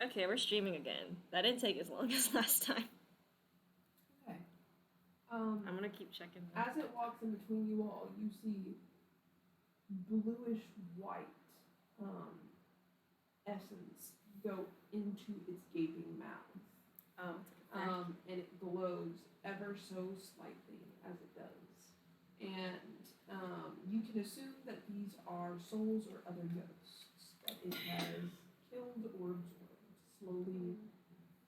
Okay, we're streaming again. That didn't take as long as last time. Okay. I'm gonna keep checking. As it walks in between you all, you see bluish white essence go into its gaping mouth. Oh, it's like a And it glows ever so slightly as it does. And you can assume that these are souls or other ghosts that it has killed or absorbed slowly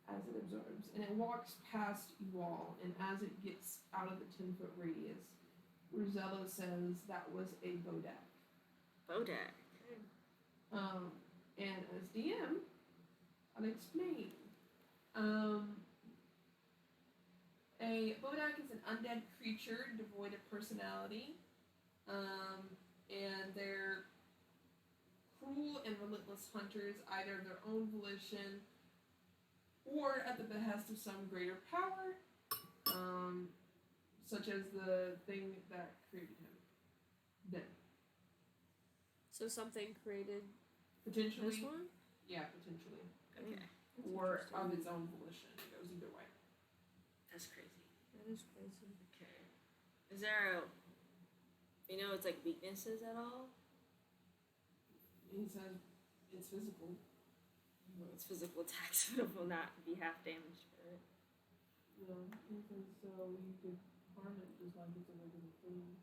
as it absorbs. And it walks past you all, and as it gets out of the 10-foot radius, Rosella says that was a Bodak. Bodak. And as DM, I'll explain. A Bodak is an undead creature devoid of personality, and they're cruel and relentless hunters, either of their own volition or at the behest of some greater power, such as the thing that created him. Then. So something created Potentially. this one? Yeah, potentially. Okay. Or of its own volition. It goes either way. That's crazy. That is crazy. Okay. Is there it's like weaknesses at all? He says it's physical. Well, its physical attacks will not be half damage for it. Yeah, he says so you could harm it just like it's a regular thing.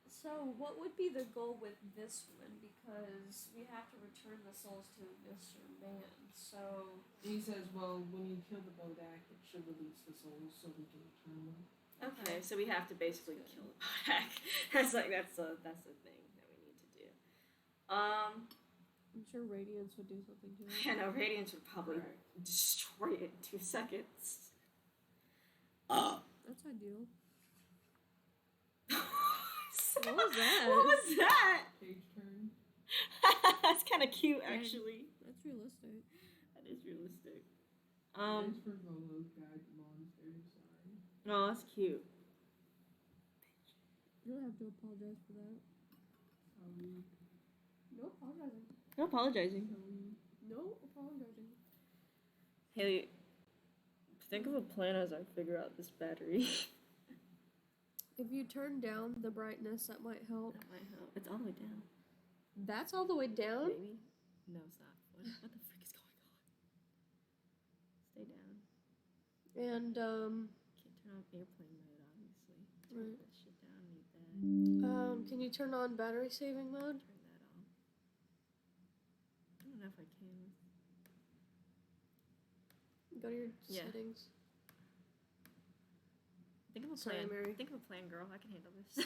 So what would be the goal with this one? Because we have to return the souls to Mr. Man. So He says, well, when you kill the Bodak, it should release the souls so we can return them. Okay, so we have to basically kill the Bodak. That's the thing that we need to do. I'm sure Radiance would do something to it. I know Radiance would probably destroy it in 2 seconds. That's ideal. What was that? What was that? Page turn. That's kind of cute, actually. That's realistic. That is realistic. It's for Volo's Guide to Monsters, sorry. Oh, that's cute. You don't have to apologize for that. No apologizing. No apologizing. No apologizing. Haley, think of a plan as I figure out this battery. If you turn down the brightness, that might help. That might help. It's all the way down. That's all the way down? Maybe. No, it's not. What the frick is going on? Stay down. And, Can't turn on airplane mode, obviously. Turn Right. that shit down. Need that. Can you turn on battery saving mode? Turn that on. I don't know if I can. Go to your Yeah. settings. Think of a Sorry, plan. Mary. Think of a plan, girl. I can handle this.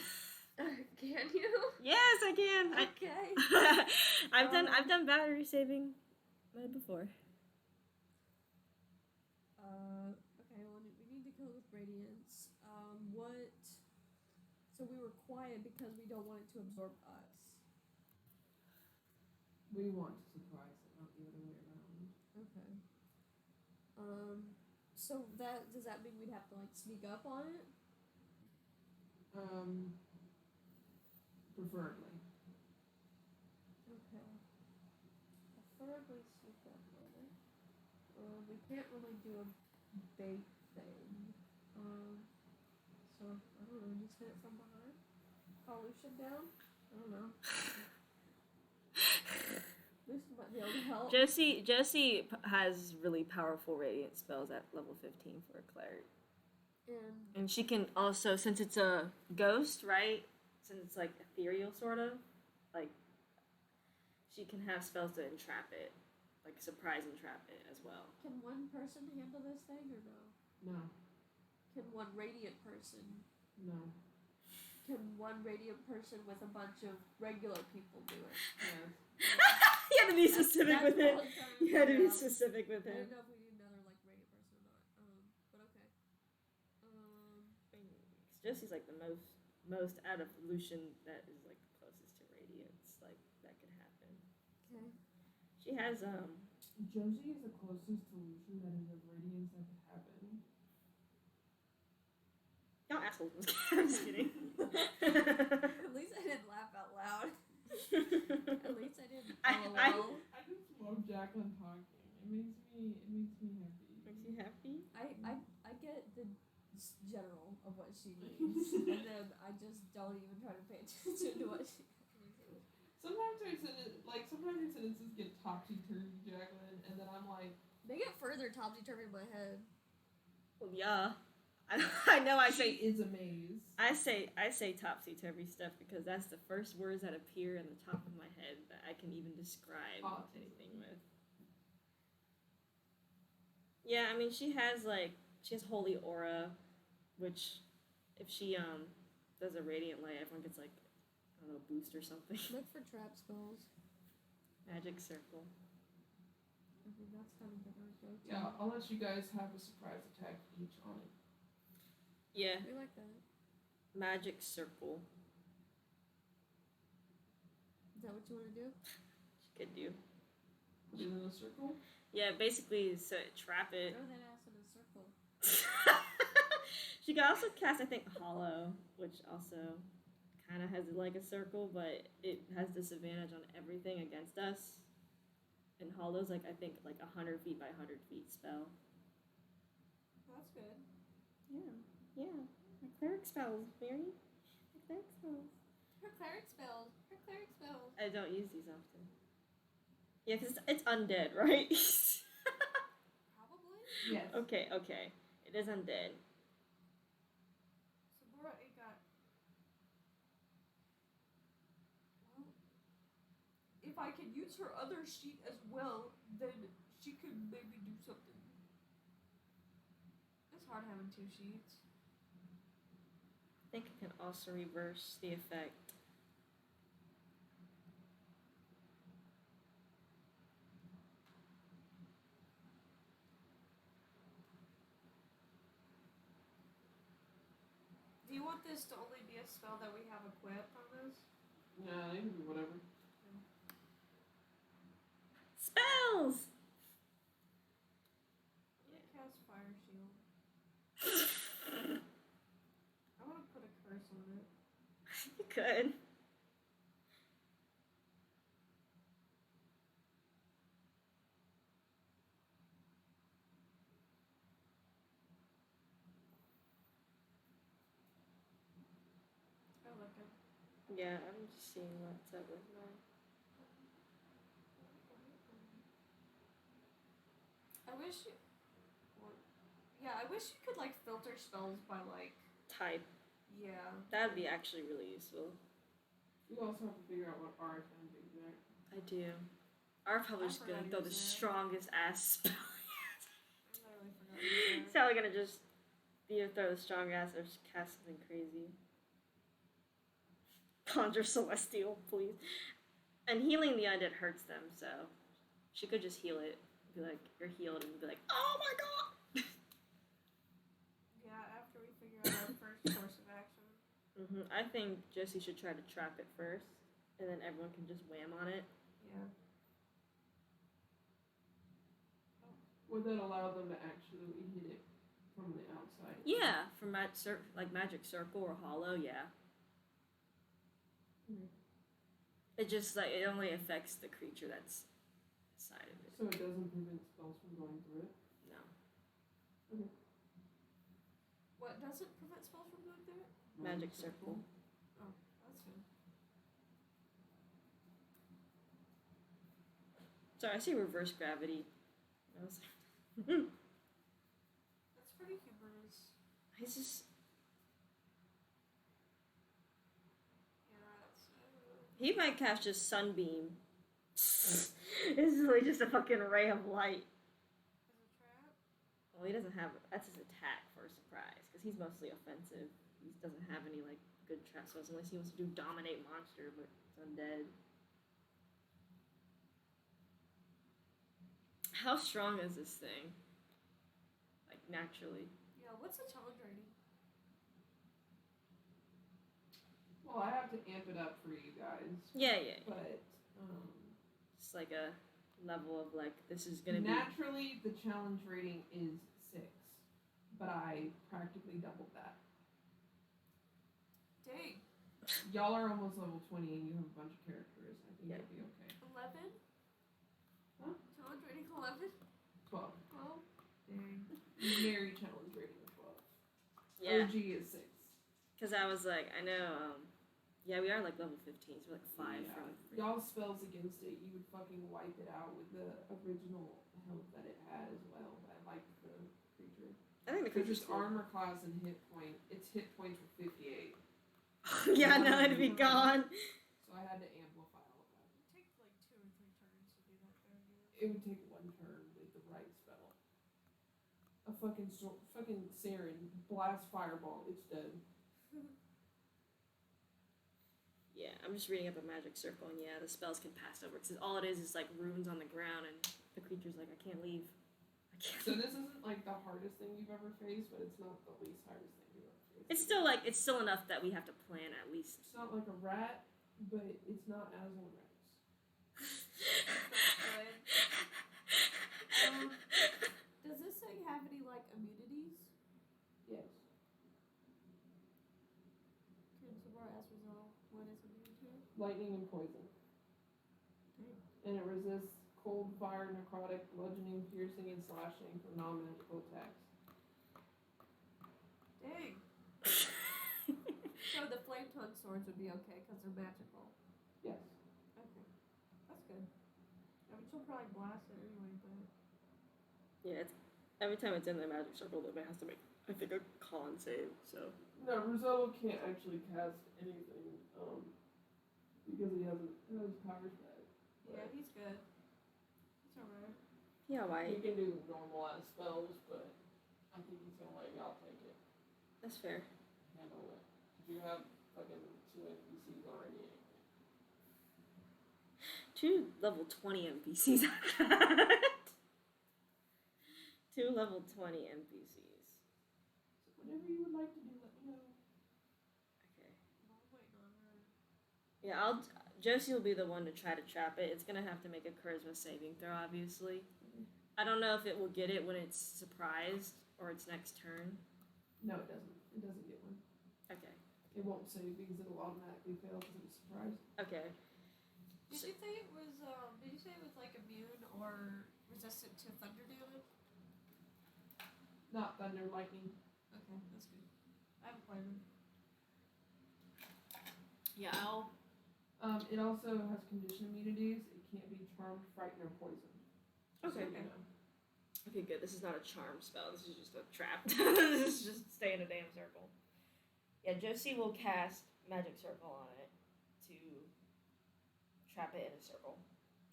Can you? Yes, I can. Okay. I've done battery saving mode before. Okay, well, we need to kill it with Radiance. So we were quiet because we don't want it to absorb us. We want to surprise it, not the other way around. Okay. So does that mean we'd have to, like, sneak up on it? Preferably. Okay. Preferably sneak up on it. We can't really do a bait thing. So, I don't know, just hit it from behind? Call Lucian down? I don't know. Lucian might be able to help. Josie has really powerful radiant spells at level 15 for a cleric. And she can also, since it's a ghost, right? Since it's like ethereal sort of, like she can have spells to entrap it, like surprise entrap it as well. Can one person handle this thing or no? No. Can one radiant person? No. Can one radiant person with a bunch of regular people do it? Yes. You had to be specific with all I'm it. trying to You had to figure be out. specific with I it. don't know if we need another, like, radiant person or not. But okay. Josie's like the most out of Lucian that is like the closest to radiance, like that could happen. Okay. She has Josie is the closest solution that is of radiance that could happen. Y'all assholes. I'm just kidding. At least I didn't laugh out loud. At least I didn't. I I just love Jacqueline talking. It makes me happy. Makes you happy? I get the general of what she means, and then I just don't even try to pay attention to what she means. Sometimes her sentences get topsy-turvy, Jacqueline, and then I'm like... They get further topsy-turvy in my head. Well, yeah. I know I say... She is a maze. I say topsy-turvy stuff because that's the first words that appear in the top of my head that I can even describe anything with. Yeah, I mean, she has holy aura, which if she does a radiant light, everyone gets like, I don't know, a boost or something. Look for trap spells. Magic circle. I think that's kind of better go to. Yeah, I'll let you guys have a surprise attack each on it. Yeah. We like that. Magic circle. Is that what you want to do? She could do. Put it in a circle? Yeah, basically, so trap it. Throw that ass in a circle. She can also cast, I think, Hollow, which also kind of has like a circle, but it has disadvantage on everything against us. And Hollow's like, I think, like 100 feet by 100 feet spell. That's good. Yeah, yeah. My cleric spells, Mary. My cleric spells. Her cleric spells. Her cleric spells. I don't use these often. Yeah, because it's undead, right? Probably. Yes. Okay. It is undead. Sabura, it got... Well, if I could use her other sheet as well, then she could maybe do something. It's hard having two sheets. I think it can also reverse the effect. Do you want this to only be a spell that we have equipped on this? Yeah, it can be whatever. Spells! Yeah. Cast Fire Shield. I want to put a curse on it. You could. I like it. Yeah, I'm just seeing what's up with mine. I wish you could like filter spells by like Type. yeah. That'd be actually really useful. We also have to figure out what RFM gives back. I do. Our probably I just gonna forgot throw the to use it. strongest ass spell. I literally forgot to use It's probably gonna just either throw the strong ass or just cast something crazy. Conjure Celestial, please. And healing the undead hurts them, so she could just heal it. Be like, you're healed, and be like, oh my god! Yeah, after we figure out our first course of action. I think Jesse should try to trap it first, and then everyone can just wham on it. Yeah. Would that allow them to actually hit it from the outside? Yeah, for like Magic Circle or Hollow, yeah. Mm-hmm. It just like it only affects the creature that's inside of it. So it doesn't prevent spells from going through it? No. Okay. What doesn't prevent spells from going through it? Magic Circle. Oh, that's good. Sorry, I see reverse gravity. I was like, That's pretty humorous. he's just Yeah, that's he might cast just Sunbeam. This is really just a fucking ray of light. Is it trap? Well, he doesn't have that's his attack for a surprise because he's mostly offensive. He doesn't have any like good trap spells unless he wants to do dominate monster, but it's undead. How strong is this thing? Like naturally. Yeah, what's the challenge rating? Well, I have to amp it up for you guys. Yeah. But, Just like a level of like this is gonna naturally, the challenge rating is 6. But I practically doubled that. Dang. Y'all are almost level 20 and you have a bunch of characters. I think it'll be okay. 11? Huh? Challenge Mary challenge rating of 12. Yeah. OG is 6. Because I was like, I know, yeah, we are like level 15, so we're like 5 Yeah. from. Y'all spells against it, you would fucking wipe it out with the original health that it had as well. I liked the creature. I think the creature's just armor class and hit point. Its hit points were 58. Yeah, no, it'd be gone. So I had to amplify all of that. It takes like 2 or 3 turns to do that there again. It would take 1 turn with the right spell. A fucking Saren blast fireball. It's dead. Yeah, I'm just reading up a magic circle, and yeah, the spells can pass over. Because all it is like runes on the ground, and the creature's like, I can't leave. I can't. So this isn't like the hardest thing you've ever faced, but it's not the least hardest thing you've ever faced. It's still enough that we have to plan at least. It's not like a rat, but it's not as one rats. Does this thing have any like immunities? Yes. Can Sabara ask Rizal what it's immune to? Lightning and poison. And it resists cold, fire, necrotic, bludgeoning, piercing, and slashing for non-magical attacks. Dang. So the flame tongue swords would be okay because they're magical. Yes. Okay, that's good. I mean, she'll probably blast it anyway, but Yeah, it's every time it's in the magic circle, it has to make, I think, a con save. So No, Rosello can't actually cast anything because he has powers back. yeah, he's good. It's alright. yeah, why? He can do normal ass spells, but I think he's gonna let y'all take it. That's fair. Handle it. If you have fucking 2 NPCs already. 2 level 20 NPCs. 2 level 20 NPCs. So whatever you would like to do, let me know. Okay. I'm waiting on her. Yeah, Josie will be the one to try to trap it. It's gonna have to make a charisma saving throw, obviously. I don't know if it will get it when it's surprised or its next turn. No, it doesn't. It doesn't get one. Okay. It won't save because it'll automatically fail because it was surprised. Okay. Did you say it was? Did you say it was like immune or resistant to thunder damage? Not thunder, lightning. Okay, that's good. I haven't played them. Yeah, I'll. It also has condition immunities. It can't be charmed, frightened, or poisoned. Okay. So, you know. Okay, good. This is not a charm spell. This is just a trap. This is just stay in a damn circle. Yeah, Josie will cast magic circle on it to trap it in a circle.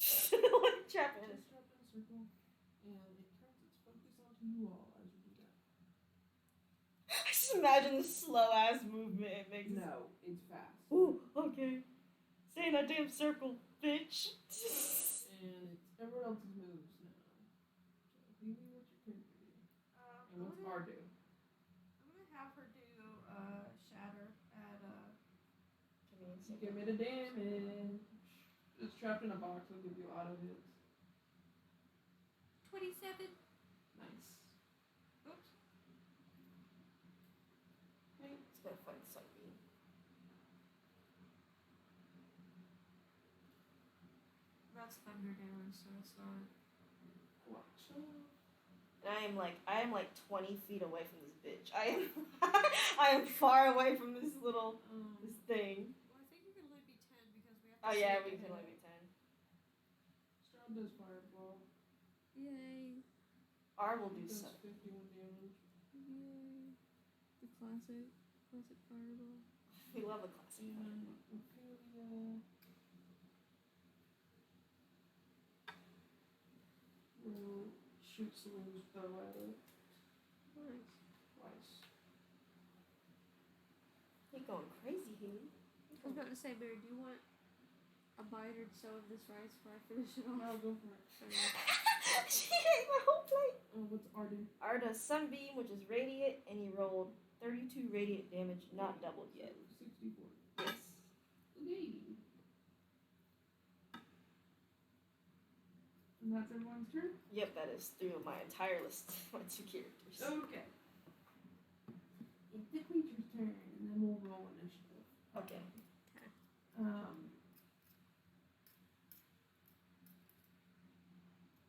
Like, trap it in a Just trap in a circle, and it turns its focus onto you all as you do that. I just imagine the slow ass movement it makes. No, it's fast. Ooh, okay. Stay in that damn circle, bitch. And it's everyone else's moves now. So leave me what you can do. And what's Mar do? I'm gonna have her do shatter at Give me the damage. It's trapped in a box. I'll give you auto hits. 27. Nice. Oops. Okay. It's gonna find Sunbeam. That's thunder damage, so it's not. Watch out. And I am like 20 feet away from this bitch. I am far away from this little this thing. Well, I think you can only be 10 because we have to. Oh yeah, save we it. can only be 10. Stroud does fireball. Yay. R will do It does so. 51 damage. Yay. The classic fireball. We love a classic. And Ophelia will shoot Saloon's bow at it Nice. twice. You're going crazy, Haley. I was about to say, Mary, do you want a bite or so of this rice before I finish it off? No, go for it. She ate my whole plate. What's Arden? R does Sunbeam, which is radiant, and he rolled 32 radiant damage, not doubled yet. 64. Yes. Okay. And that's everyone's turn? Yep, that is through my entire list. My 2 characters. Okay. It's the creature's turn, and then we'll roll initiative. Okay.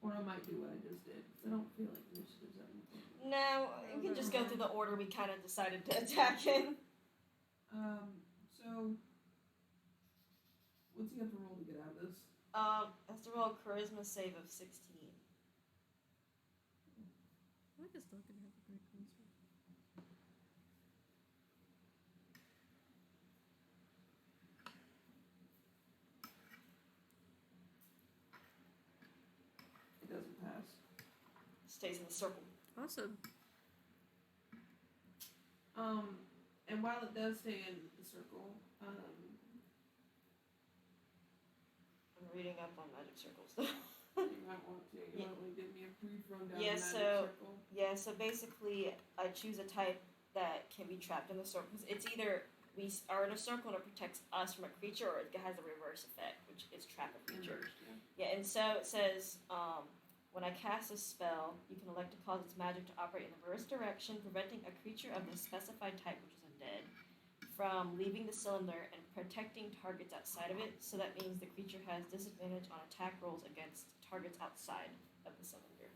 Or I might do what I just did, because I don't feel like initiatives are anything. No, we can just go through the order we kind of decided to attack in. So, what's he have to roll to get out of this? Has to roll a charisma save of 16. I like it's not gonna have a great charisma. It doesn't pass. Stays in the circle. Awesome. And while it does stay in the circle, I'm reading up on magic circles though. you might want to give me a brief rundown Yeah, of magic so- circle. Yeah, so basically, I choose a type that can be trapped in the circle. Because it's either we are in a circle and it protects us from a creature, or it has a reverse effect, which is trap a creature. Inverse, yeah. Yeah, and so it says, when I cast a spell, you can elect to cause its magic to operate in the reverse direction, preventing a creature of the specified type, which is undead, from leaving the cylinder and protecting targets outside of it. So that means the creature has disadvantage on attack rolls against targets outside of the cylinder.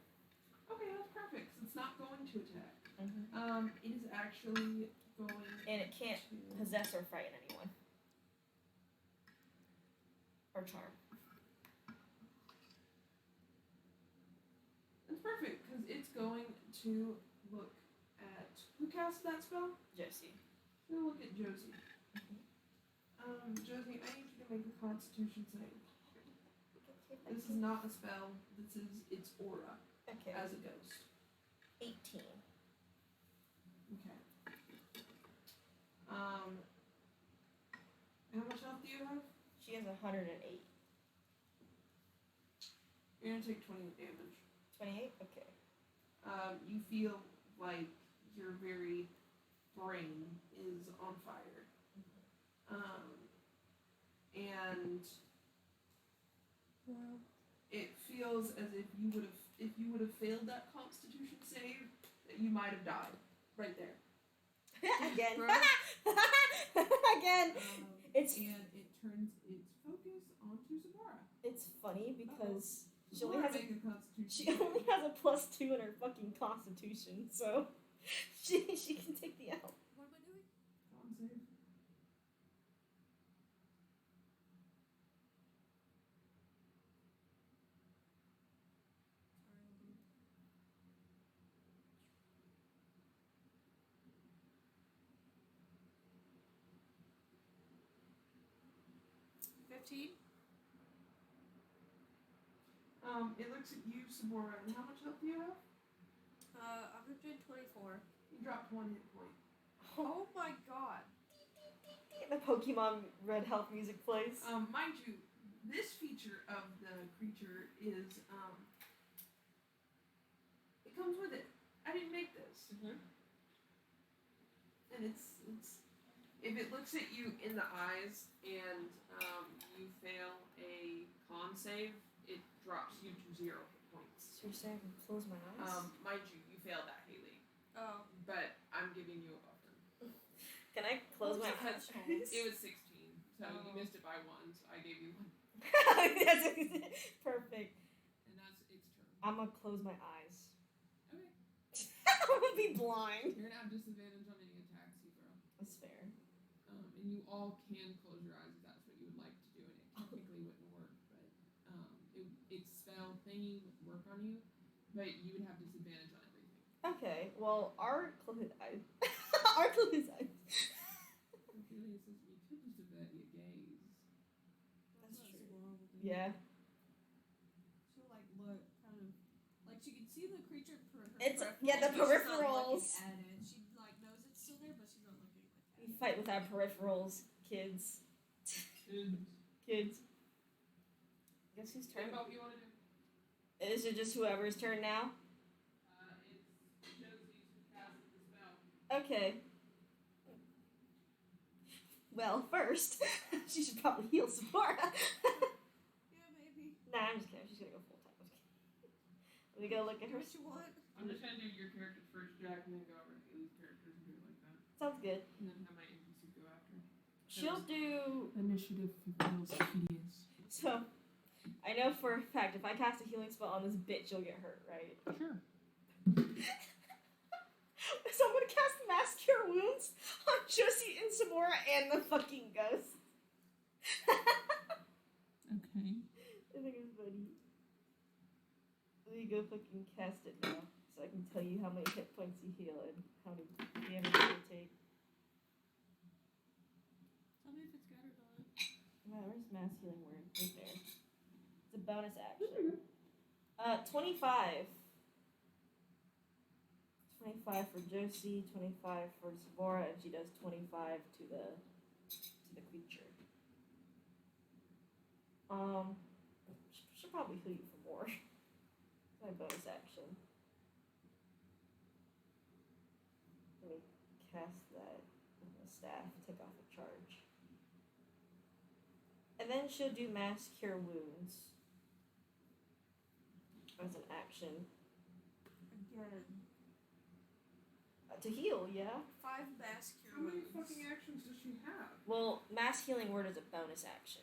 Okay, that's perfect. 'Cause it's not going to attack. Mm-hmm. It is actually going. And it can't to... possess or frighten anyone. Or charm. That's perfect because it's going to look at who cast that spell. Josie. It's gonna look at Josie. Josie, I need you to make a Constitution save. This is not a spell. This is its aura Okay. as a ghost. 18. Okay. How much health do you have? She has 108. You're gonna take 28 damage. 28? Okay. You feel like your very brain is on fire. And it feels as if you would have failed that Constitution save, that you might have died right there. Again. Again. It's and it turns its focus onto Sabara. It's funny because she only Sabara, has make a Constitution she save. only has a +2 in her fucking Constitution, so she can take the out. What am I doing? Con save. Sorry, 15. It looks at you, Sabora, and how much health do you have? 124. You dropped 1 hit point. Oh my god. The Pokemon Red Health music plays. Mind you, this feature of the creature is, it comes with it. I didn't make this. Mm-hmm. And it's, if it looks at you in the eyes and, you fail a con save, it drops you to 0 hit points. So you're saying I can close my eyes? Mind you, you failed that, Haley. Oh. But I'm giving you a buffer. Can I close my eyes? It was 16, so you missed it by 1, so I gave you 1. That's perfect. And that's its turn. I'm gonna close my eyes. Okay. I'm gonna be blind. You're gonna have disadvantage on any attacks you throw. That's fair. And you all can close your eyes if that's what you would like to do, and it technically wouldn't work, but its spell thingy would work on you, but you would have disadvantage on everything. Okay, well, our close his eyes. Our close his eyes. Ophelia says we could just avert your gaze. That's true. Yeah. So like look, kind of like she can see the creature. It's peripherals, yeah, the but she's not peripherals. looking at it. She like knows it's still there, but she's not looking like at We it. fight with our peripherals, kids. Kids. Guess whose turn? What you want to do? Is it just whoever's turn now? It's Josie's who casts the spell. Okay. Well, first, she should probably heal Sephora. Yeah, maybe. Nah, I'm just kidding. She's gonna go full time. We gotta look at Do her. what you want. I'm just gonna do your character first, Jack, and then go over to Haley's characters and do it like that. Sounds good. And then have my NPC go after. She'll do. Initiative feels tedious. So, I know for a fact if I cast a healing spell on this bitch, you'll get hurt, right? Sure. So I'm gonna cast Mass Cure Wounds on Josie and Samora and the fucking ghost. Okay. I think it's funny. Let me go fucking cast it now, so I can tell you how many hit points you heal and how many damage you take. Tell me if it's good or not. Wow, where's Mass Healing Word? Right there. It's a bonus action. 25. 25 for Josie, 25 for Samora, and she does 25 to the creature. Should probably heal you for more. It's my bonus action. Let me cast that with my staff, take off a charge. And then she'll do Mass Cure Wounds as an action. Again. To heal, yeah? 5 mass cure How many wounds. fucking actions does she have? Well, Mass Healing Word is a bonus action.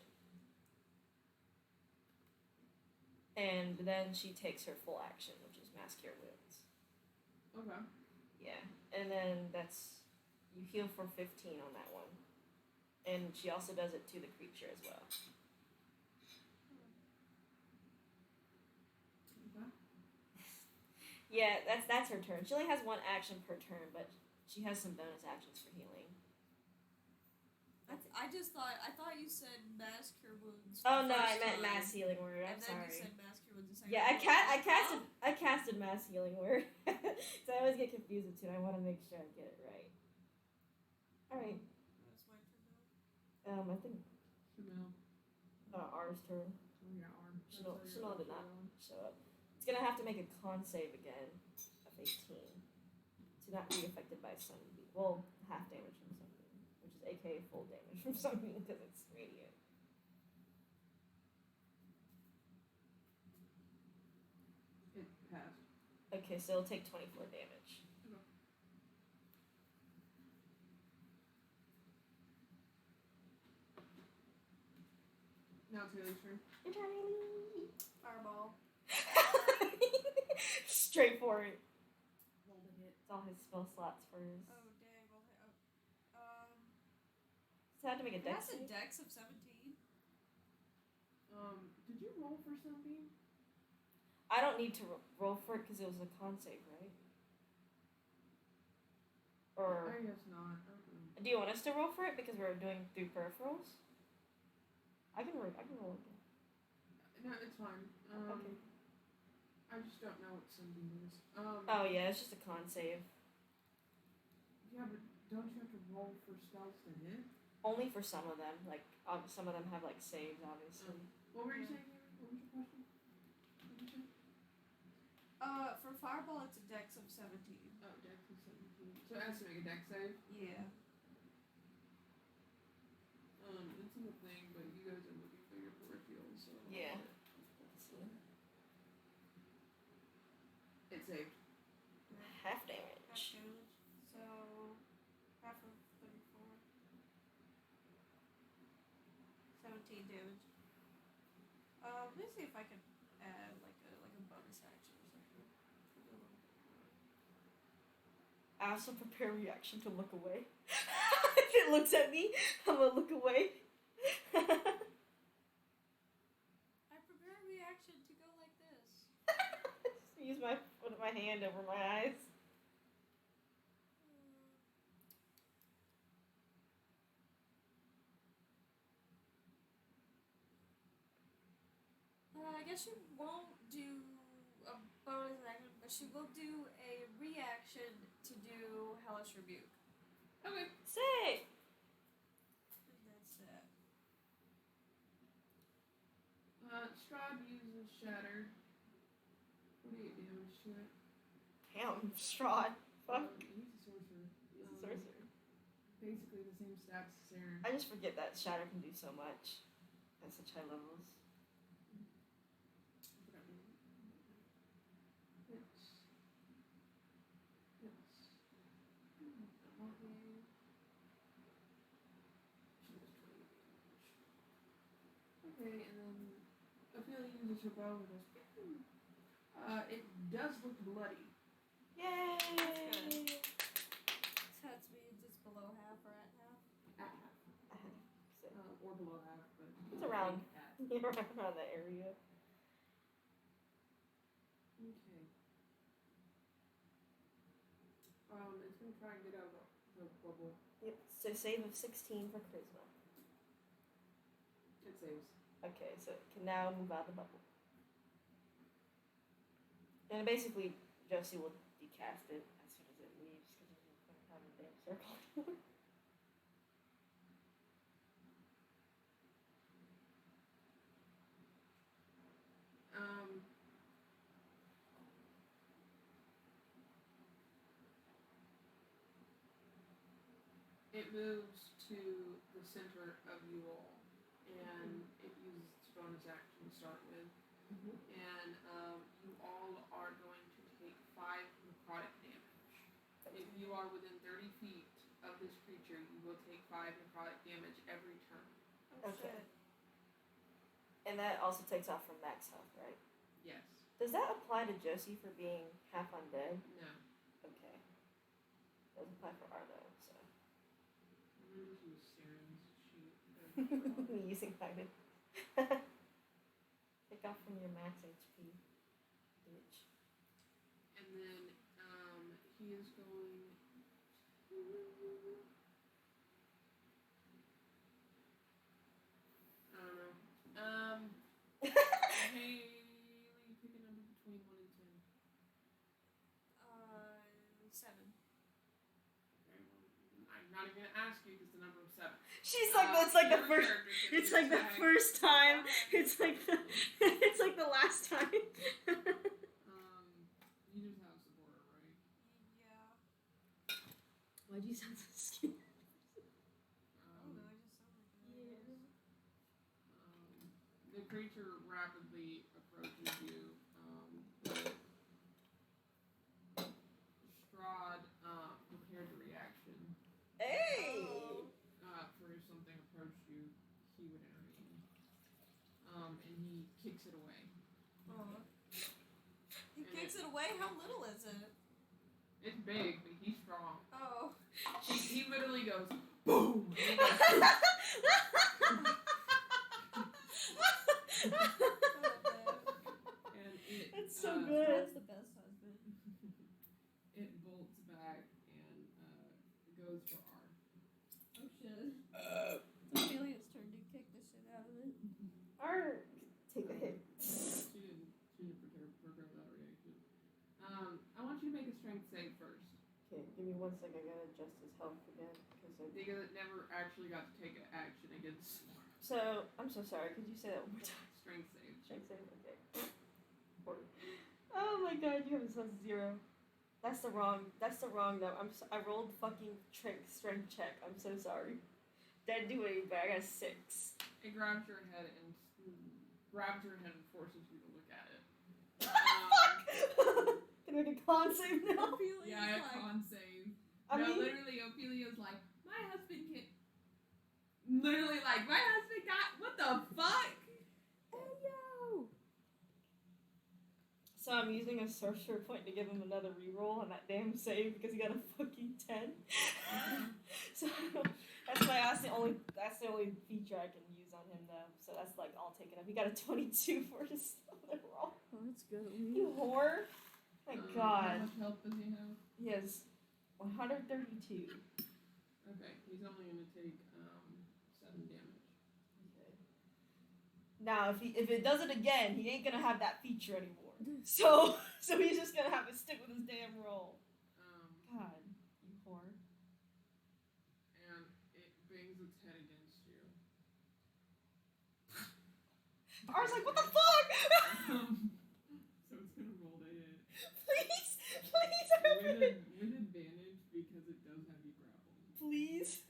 And then she takes her full action, which is Mass Cure Wounds. Okay. Yeah. And then that's... You heal for 15 on that one. And she also does it to the creature as well. Okay. Yeah, that's her turn. She only has one action per turn, but she has some bonus actions for healing. I thought you said mass cure wounds. Oh no, I meant Mass Healing Word. I'm and sorry. then you said mass cure wounds. Yeah, I casted Mass Healing Word. So I always get confused with two. I want to make sure I get it right. All right. That's my turn now. I think Chanel. R's turn. Oh yeah, arm. Chanel did not show up. It's gonna have to make a con save again of 18 to not be affected by sunbeam. Well, half damage from sunbeam, which is aka full damage from sunbeam because it's radiant. It passed. Okay, so it'll take 24 damage. Okay. Now Taylor's turn. Your turn, Haley. Fireball. Straight for it. Roll the hit. It's all his spell slots for his. Oh dang! So I have to make a dex That's a save. dex of 17. Did you roll for Sunbeam? I don't need to roll for it because it was a con save, right? Or I guess not. do you want us to roll for it because we're doing through peripherals? I can roll again. No, it's fine. Okay. I just don't know what Sunbeam is. Oh yeah, it's just a con save. Yeah, but don't you have to roll for spells to hit? Only for some of them. Like some of them have like saves, obviously. What were you saying, Amy? What was your question? What did you say? For fireball, it's a dex of 17. Oh, dex is 17. So it has to make a dex save? Yeah. It's in the thing, but you guys are looking for your peripherals, so... Yeah. Let's see. It saved. Half Half damage. damage. So, half of 34. 17 damage. Let me see if I can add like a bonus action or something. I also prepare a reaction to look away. If it looks at me, I'm gonna look away. I prepare a reaction to go like this. Just use put my hand over my eyes. I guess she won't do a bonus action, but she will do a reaction to do Hellish Rebuke. Okay. Sick! And that's it. Strahd uses Shatter. 48 damage to it. Damn, Strahd. Fuck. He's a sorcerer. He's a sorcerer. Basically the same stats as Saren. I just forget that Shatter can do so much at such high levels. Okay, and then I feel gonna use a CERBERUS. It does look bloody. Yay! So that means it's below half or at half? At half. Or below half, but It's around. at. Around that area. Okay. It's gonna try and get out of the bubble. Yep. So save of 16 for charisma. It saves. Okay, so it can now move out of the bubble. And basically, Josie will decast it as soon as it leaves because it's going to have a damn circle. It moves to the center of you all, and it uses its bonus action to start with. Mm-hmm. And you all are going to take 5 necrotic damage. If you are within 30 feet of this creature, you will take 5 necrotic damage every turn. Oh, Okay. shit. And that also takes off from max health, right? Yes. Does that apply to Josie for being half undead? No. Okay. Doesn't apply for Arlo, so. I'm gonna just use Siren's sheet. Using Hyman. Take off from your max HP, bitch. And then he is going to... I don't know. Haley, pick a number between 1 and 10. 7. Okay, well, I'm not even gonna ask you because the number of 7. She's like, it's like the your first. character gets It's to like the say, first time. It's like the. It's like the last time. You just have Sabora, right? Yeah. Why'd you sound so scared? I don't know, I just sound like that. The creature rapidly approaches you, but Strahd prepared a reaction. Hey. For if something approached you, he would intervene. And he kicks it away. Oh. He And kicks it away? How little is it? It's big, but he's strong. Oh. He literally goes, boom! And it, That's so good. That's the best husband. It bolts back and goes for R. Oh shit. It's Amelia's turn to kick the shit out of it. Arr. Take a hit. She didn't prepare that reaction. I want you to make a strength save first. Okay, give me 1 second. I gotta adjust his health again Because it never actually got to take an action against So I'm so sorry. Could you say that one more time? strength save. Strength save. Okay. Oh my god, you have a 0. That's the wrong though. I rolled fucking strength check. I'm so sorry. Didn't do any bad. I got a 6. It grabs your head and forces you to look at it. Fuck! Can I make a con save now? Yeah, a con save. Literally, Ophelia's like, my husband can. Literally, like, my husband got. What the fuck? Hey yo! So I'm using a sorcerer point to give him another reroll on that damn save because he got a fucking 10. So that's the only feature I can use on him though. So that's like all taken up. He got a 22 for his other roll. Oh, that's good. You whore! My god. How much health does he have? He has 132. Okay, he's only gonna take 7 damage. Okay. Now if it does it again, he ain't gonna have that feature anymore. So he's just gonna have to stick with his damn roll. God, you whore. And it bangs its head against you. I was like, what the fuck? So it's gonna roll to hit. Please, With advantage because it does have you grappled. please.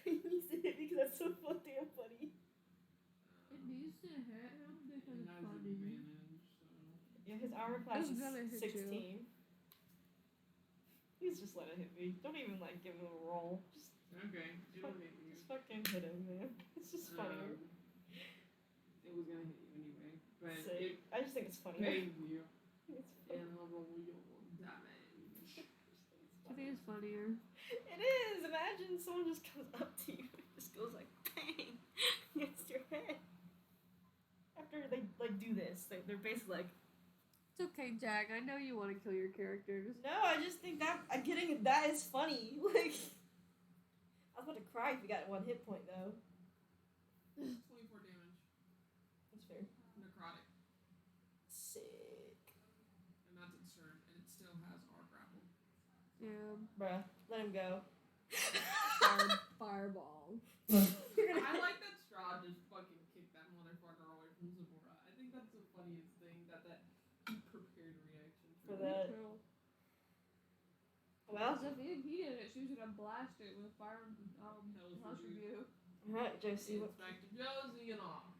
He needs to hit me because that's so damn funny. It needs to hit him because It it's has funny. advantage, so. Yeah, his armor class It's is gonna hit 16. He's just letting it hit me. Don't even like give him a roll. Just Okay, it'll hit you. fucking hit him, man. It's just funny. it was gonna hit you anyway. But So, it I just think it's funny. paid you. It's funny. And I'll roll your damage. I think it's funnier. It is. Imagine someone just comes up to you and just goes like bang against your head. After they like do this, they're basically like, It's okay, Jack. I know you want to kill your characters. no, I just think that I'm getting that is funny. Like, I was about to cry if you got 1 hit point though. 24 damage. That's fair. Necrotic. Sick. And that's its turn. And it still has our grapple. Yeah. Bruh, let him go. Fireball. I like that Strahd just fucking kicked that motherfucker away from Zebora. I think that's the funniest thing, that prepared reaction For that. Well, Because if he did it, she was gonna blast it with fire house review. alright, Josie. It's back to Josie and all.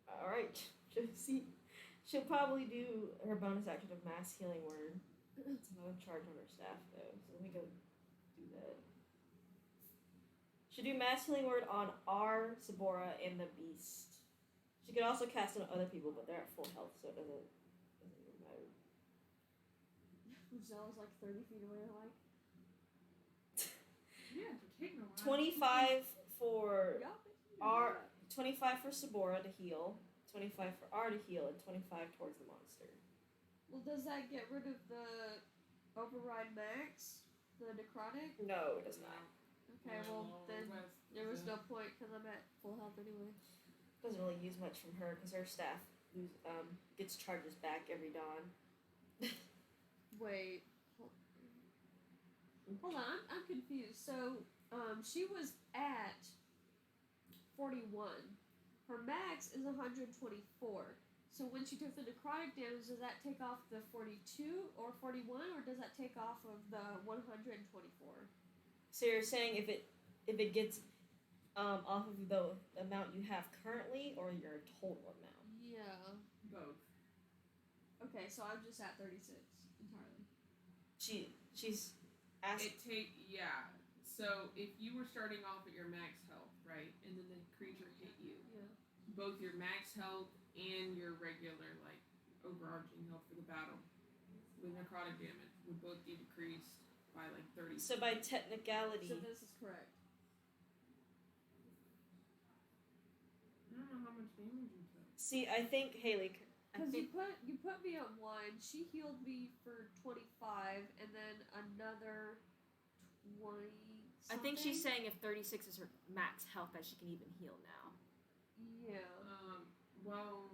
Alright, Josie. She'll probably do her bonus action of mass healing word. It's another charge on her staff though, so let me go do that. She'll do mass healing word on R, Sabora, and the beast. She could also cast it on other people, but they're at full health, so it doesn't even matter. Zella's like 30 feet away, like. Yeah, it's taking a while. 25 for Yup. R, 25 for Sabora to heal, 25 for R to heal, and 25 towards the monster. Well, does that get rid of the override max? The necrotic? No, it does not. Okay, well, then there was no point because I'm at full health anyway. Doesn't really use much from her because her staff gets charges back every dawn. Wait. Hold on, I'm confused. So, she was at 41. Her max is 124. So when she took the necrotic damage, does that take off the 42 or 41, or does that take off of the 124? So you're saying if it gets off of the amount you have currently or your total amount? Yeah. Both. Okay, so I'm just at 36 entirely. She's asked. Yeah. So if you were starting off at your max health, right, and then the creature hit you, both your max health and your regular, like, overarching health for the battle with necrotic damage would both be decreased by, like, 30. So by technicality. So this is correct. I don't know how much damage you took. See, I think Haley. Because you put me at 1, she healed me for 25, and then another 20. I think she's saying if 36 is her max health, that she can even heal now. Yeah. Well.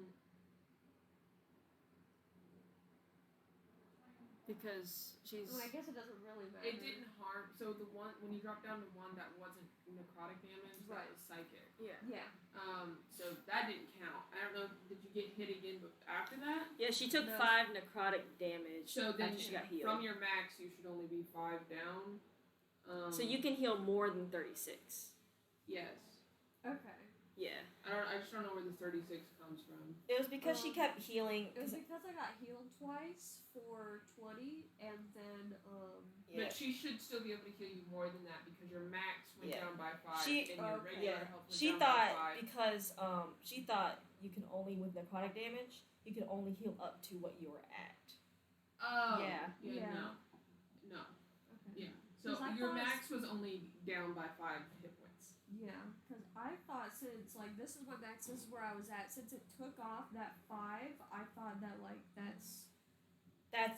Because she's. Well, I guess it doesn't really matter. It didn't harm. So the one when you dropped down to 1 that wasn't necrotic damage, Right. that was psychic. Yeah. Yeah. So that didn't count. I don't know. Did you get hit again after that? Yeah, she took No. 5 necrotic damage. So then after she got healed. from your max, you should only be 5 down. So you can heal more than 36. Yes. Okay. Yeah. I just don't know where the 36 comes from. It was because she kept healing. It was because I got healed twice for 20, and then Yeah. But she should still be able to heal you more than that because your max went down by 5 She- and your okay. regular Yeah. health went She down thought by 5. because she thought you can only with necrotic damage you can only heal up to what you were at. Oh. Yeah. Yeah. No. okay. Yeah. So 'Cause I your thought- max was only down by 5 hit points. Yeah, because I thought since like this is what max this is where I was at. Since it took off that 5, I thought that like that's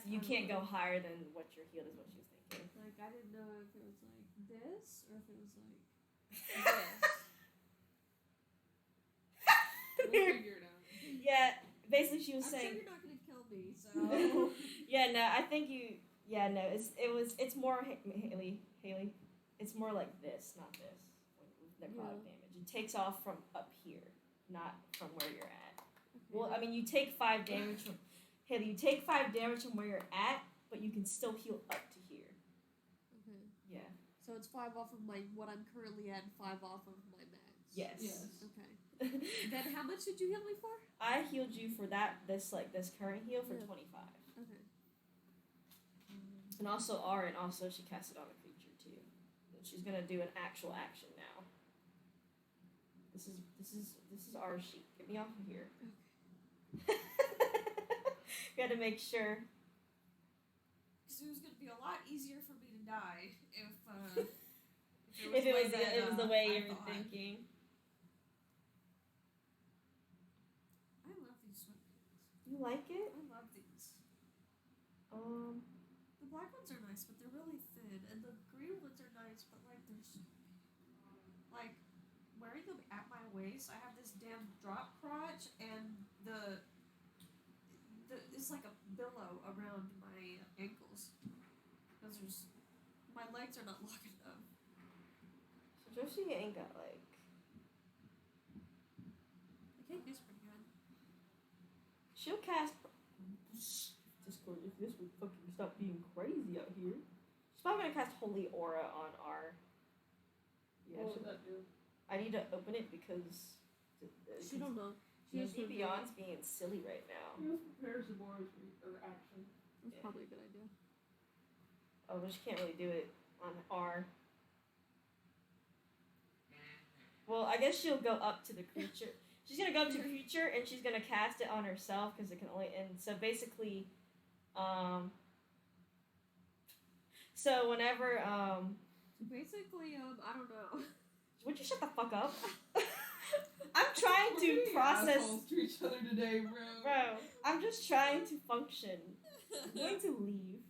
You can't go higher than what you're healed is what she was thinking. like I didn't know if it was like this or if it was like this. We'll figure it out. Yeah, basically she was I'm saying. sure you're not gonna kill me, so Yeah, no, I think you. Yeah, no, it's more Haley. It's more like this, not this. With necrotic damage, it takes off from up here, not from where you're at. okay. Well, I mean, you take 5 damage from Haley. You take 5 damage from where you're at, but you can still heal up to here. Okay. Yeah. So it's 5 off of my what I'm currently at, and 5 off of my max. Yes. Okay. Then how much did you heal me for? I healed you for this current heal for Yeah. 25. Okay. And also R, and also she cast it on a creature too. And she's gonna do an actual action now. This is our sheet. Get me off of here. Okay. We had to make sure. Because it was going to be a lot easier for me to die if If it was the way you were thinking. I love these sweatpants. You like it? I love these. The black ones are nice, but they're really thin, and the green ones are nice, but like they're so big. Like wearing them at my waist, I have this damn drop crotch, and the it's like a billow around my ankles because my legs are not long enough. So Josie ain't got like. I think this pretty good. She'll cast. Discord, if this would fucking stop being crazy out here. She's probably gonna cast Holy Aura on our. Yeah, What would that do? I need to open it because. She don't know. D&D Beyond's being silly right now. Let's prepare some more or action. That's probably a good idea. Oh, but she can't really do it on R. Well, I guess she'll go up to the creature. She's gonna go up to the creature and she's gonna cast it on herself because it can only. And so basically, so whenever So basically, I don't know. would you shut the fuck up? I'm trying to process. Assholes to each other today, bro. Bro, I'm just trying to function. I'm going to leave.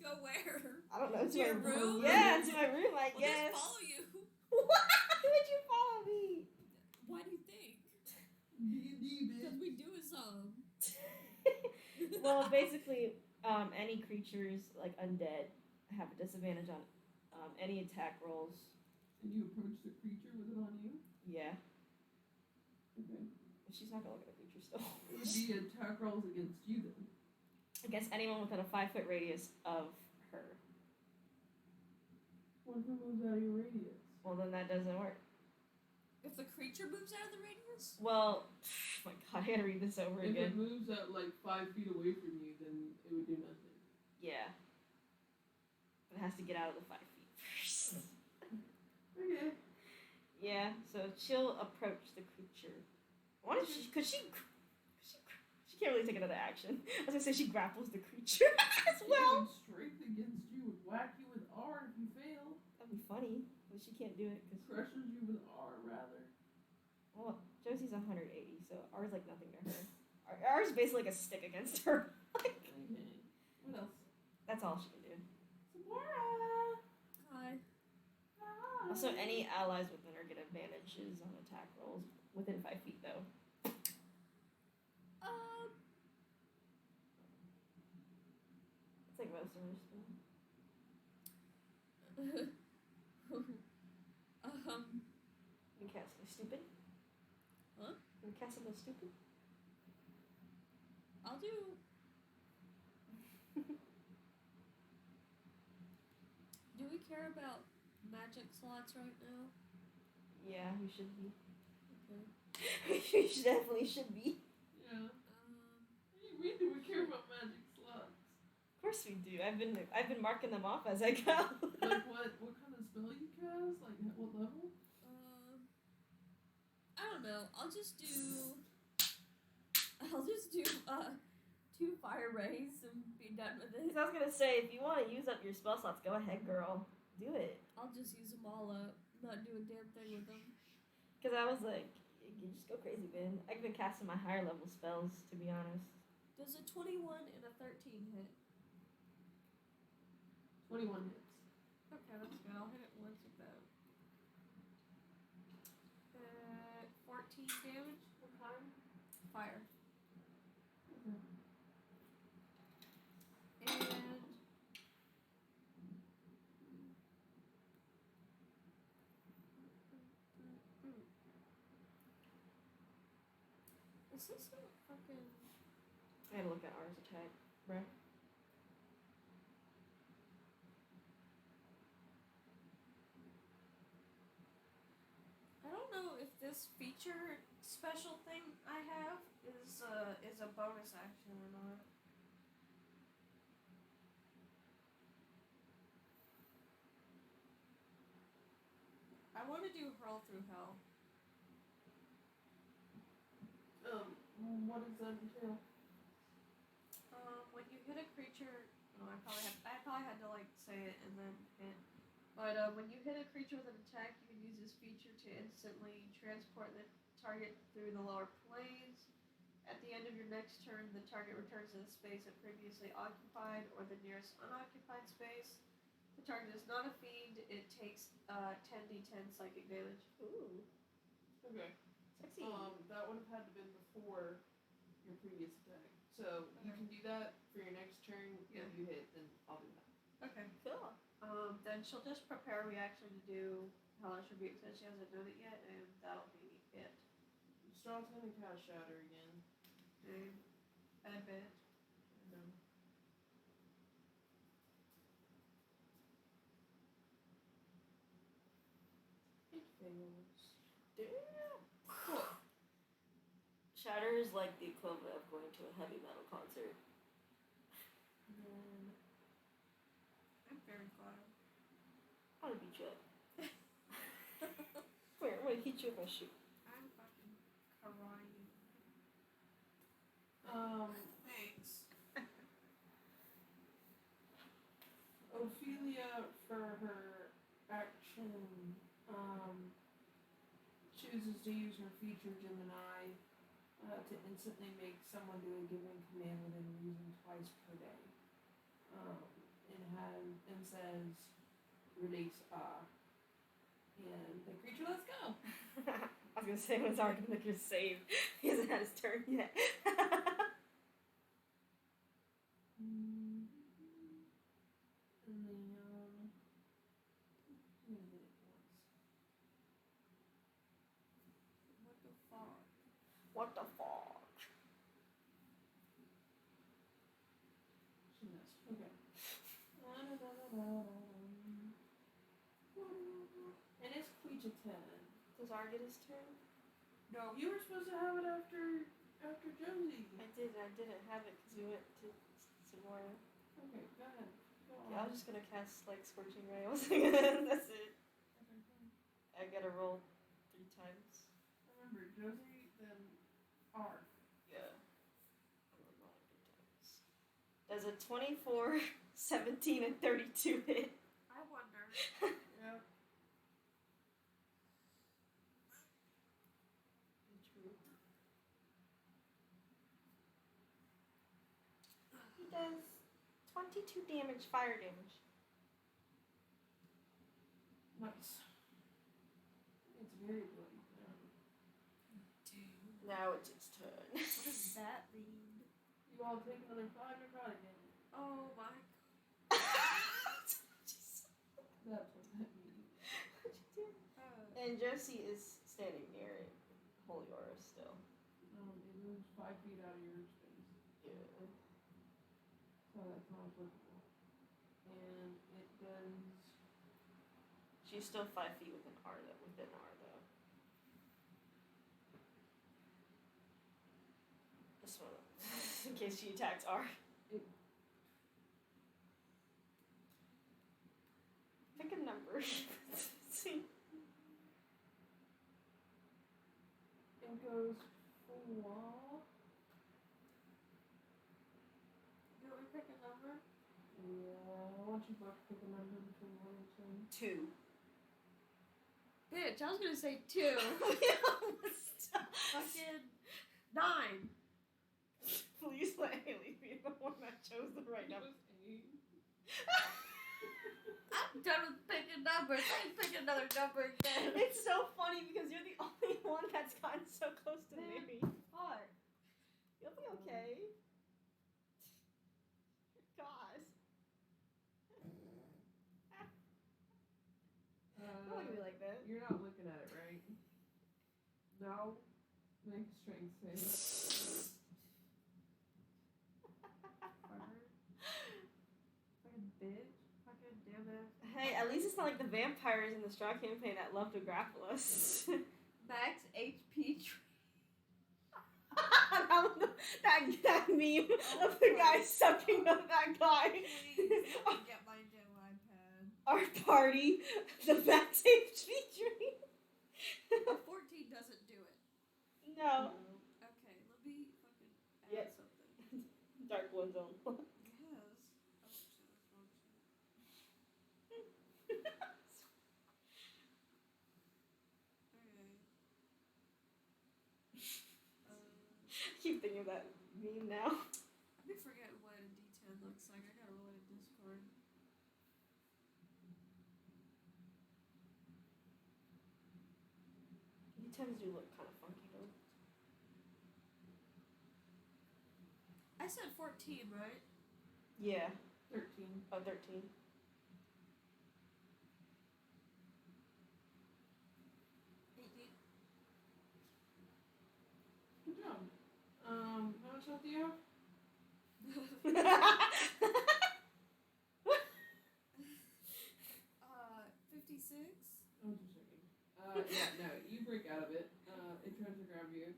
Go where? I don't know. To your room? Yeah, to my room, I guess. Just follow you. Why would you follow me? Why do you think? D&D, Because bitch. we do some. Well, basically, any creatures like undead have a disadvantage on any attack rolls. And you approach the creature with it on you? Yeah, Okay. she's not gonna look at the creature still. It would be attack rolls against you then. Against anyone within a 5-foot radius of her. What if it moves out of your radius? Well, then that doesn't work. If the creature moves out of the radius? Well, my God, I gotta read this over If again. it moves out like 5 feet away from you, then it would do nothing. Yeah. But it has to get out of the 5 feet first. Okay. Yeah, so she'll approach the creature. Why don't she? Cause she can't really take another action. I was gonna say she grapples the creature as well. Strength against you would whack you with R if you fail. That'd be funny, but she can't do it because. Crushes you with R rather. Well, Josie's 180, so R's like nothing to her. R's basically like a stick against her. Like, Okay. What else? that's all she can do. Samara! Hi. Hi. Also, any allies within her get advantages on attack rolls within 5 feet, though. It's like most of her stuff. You can cast something stupid. Huh? You can cast something stupid. I'll do. Do we care about magic slots right now? Yeah, we should be. Okay. We definitely should be. Yeah. We do care about magic slots. Of course we do. I've been marking them off as I go. Like what kind of spell you cast? Like at what level? I don't know. I'll just do 2 fire rays and be done with it. I was gonna say, if you want to use up your spell slots, go ahead, girl. Do it. I'll just use them all up. Not do a damn thing with them. Because I was like, you just go crazy, man. I've been casting my higher level spells, to be honest. Does a 21 and a 13 hit? 21 hits. Okay, that's good. I'll hit it once with that. 14 damage. What kind? Fire. Okay. And is this not fucking? I gotta look at ours attack, bruh. I don't know if this feature special thing I have is a bonus action or not. I want to do Hurl Through Hell. What does that entail? When you hit a creature, I probably had to like say it and then hit. But when you hit a creature with an attack, you can use this feature to instantly transport the target through the lower planes. At the end of your next turn, the target returns to the space it previously occupied or the nearest unoccupied space. The target is not a fiend. It takes 10d10 psychic damage. Ooh. Okay. Sexy. That would have had to been before your previous attack. So you can do that for your next turn. Yeah. If you hit, then I'll do that. Okay. Cool. Then she'll just prepare a reaction to do Hellish Rebuke since she hasn't done it yet, and that'll be it. Strong's gonna cast Shatter again. Bad bit. No. It fails. Damn. Cool. Shatter is like the equivalent of going to a heavy metal concert. I'm very glad. I'm gonna beat you up. Where? I'm gonna hit you with my shoe. I'm fucking crying. Thanks. Ophelia, for her action, chooses to use her feature Gemini to instantly make someone do a given command within reason twice per day. And says, release and the creature lets go. I was gonna say it's already gonna make your save. He hasn't had his turn yet. And then, What the fuck? What the fuck? she missed. Okay. And it's Queecha 10. Does R get his turn? No, you were supposed to have it after Josie. I didn't have it because we went to some more. Okay, go ahead. Go Yeah, I on. was just gonna cast like Scorching Ray. That's it. I gotta roll 3 times. Remember, Josie, then R. Yeah. Does a 24, 17, and 32 hit? I wonder. Yep. True. He does 22 damage, fire damage. Nice. It's very bloody. Dude. Now it's its turn. What does that mean? You all take another 5 necrotic damage. Oh my god. That's what that means. And Josie is standing near Holy Aura still. It moves 5 feet out of your space. Yeah. So that's not applicable. And it does. She's still 5 feet within R though. This one, in case she attacks R. Pick a number. Let's see. It goes 4. You want me to pick a number? Yeah, I want you both to pick a number between 1 and 10. 2. Bitch, I was gonna say 2. Fucking 9. Please let Haley be the one that chose the right number. I'm done with picking numbers. I can pick another number again. It's so funny because you're the only one that's gotten so close to Man. me. What? You'll be okay. God. Don't look at me like that. You're not looking at it right. No. Make a strength save. Fucking bitch. Fucking damn it. Hey, at least it's not like the vampires in the Straw campaign that love to grapple us. Max HP that meme of the guy sucking up that guy. Please, let me get my new iPad. Our party, the max HP tree. A 14 doesn't do it. No. Okay, let me fucking add Yep. something. Dark one's on. Yes. Oh shit, that's wrong shit. Okay. I keep thinking of that meme now. I be forgetting what a D10 looks like. I gotta roll it in Discord. D10s do look kind of funky though. I said 14, right? Yeah. 13. Oh, 13. Good job. How much health do you have? 56. I'm just checking. Yeah, no, you break out of it. It tries to grab you.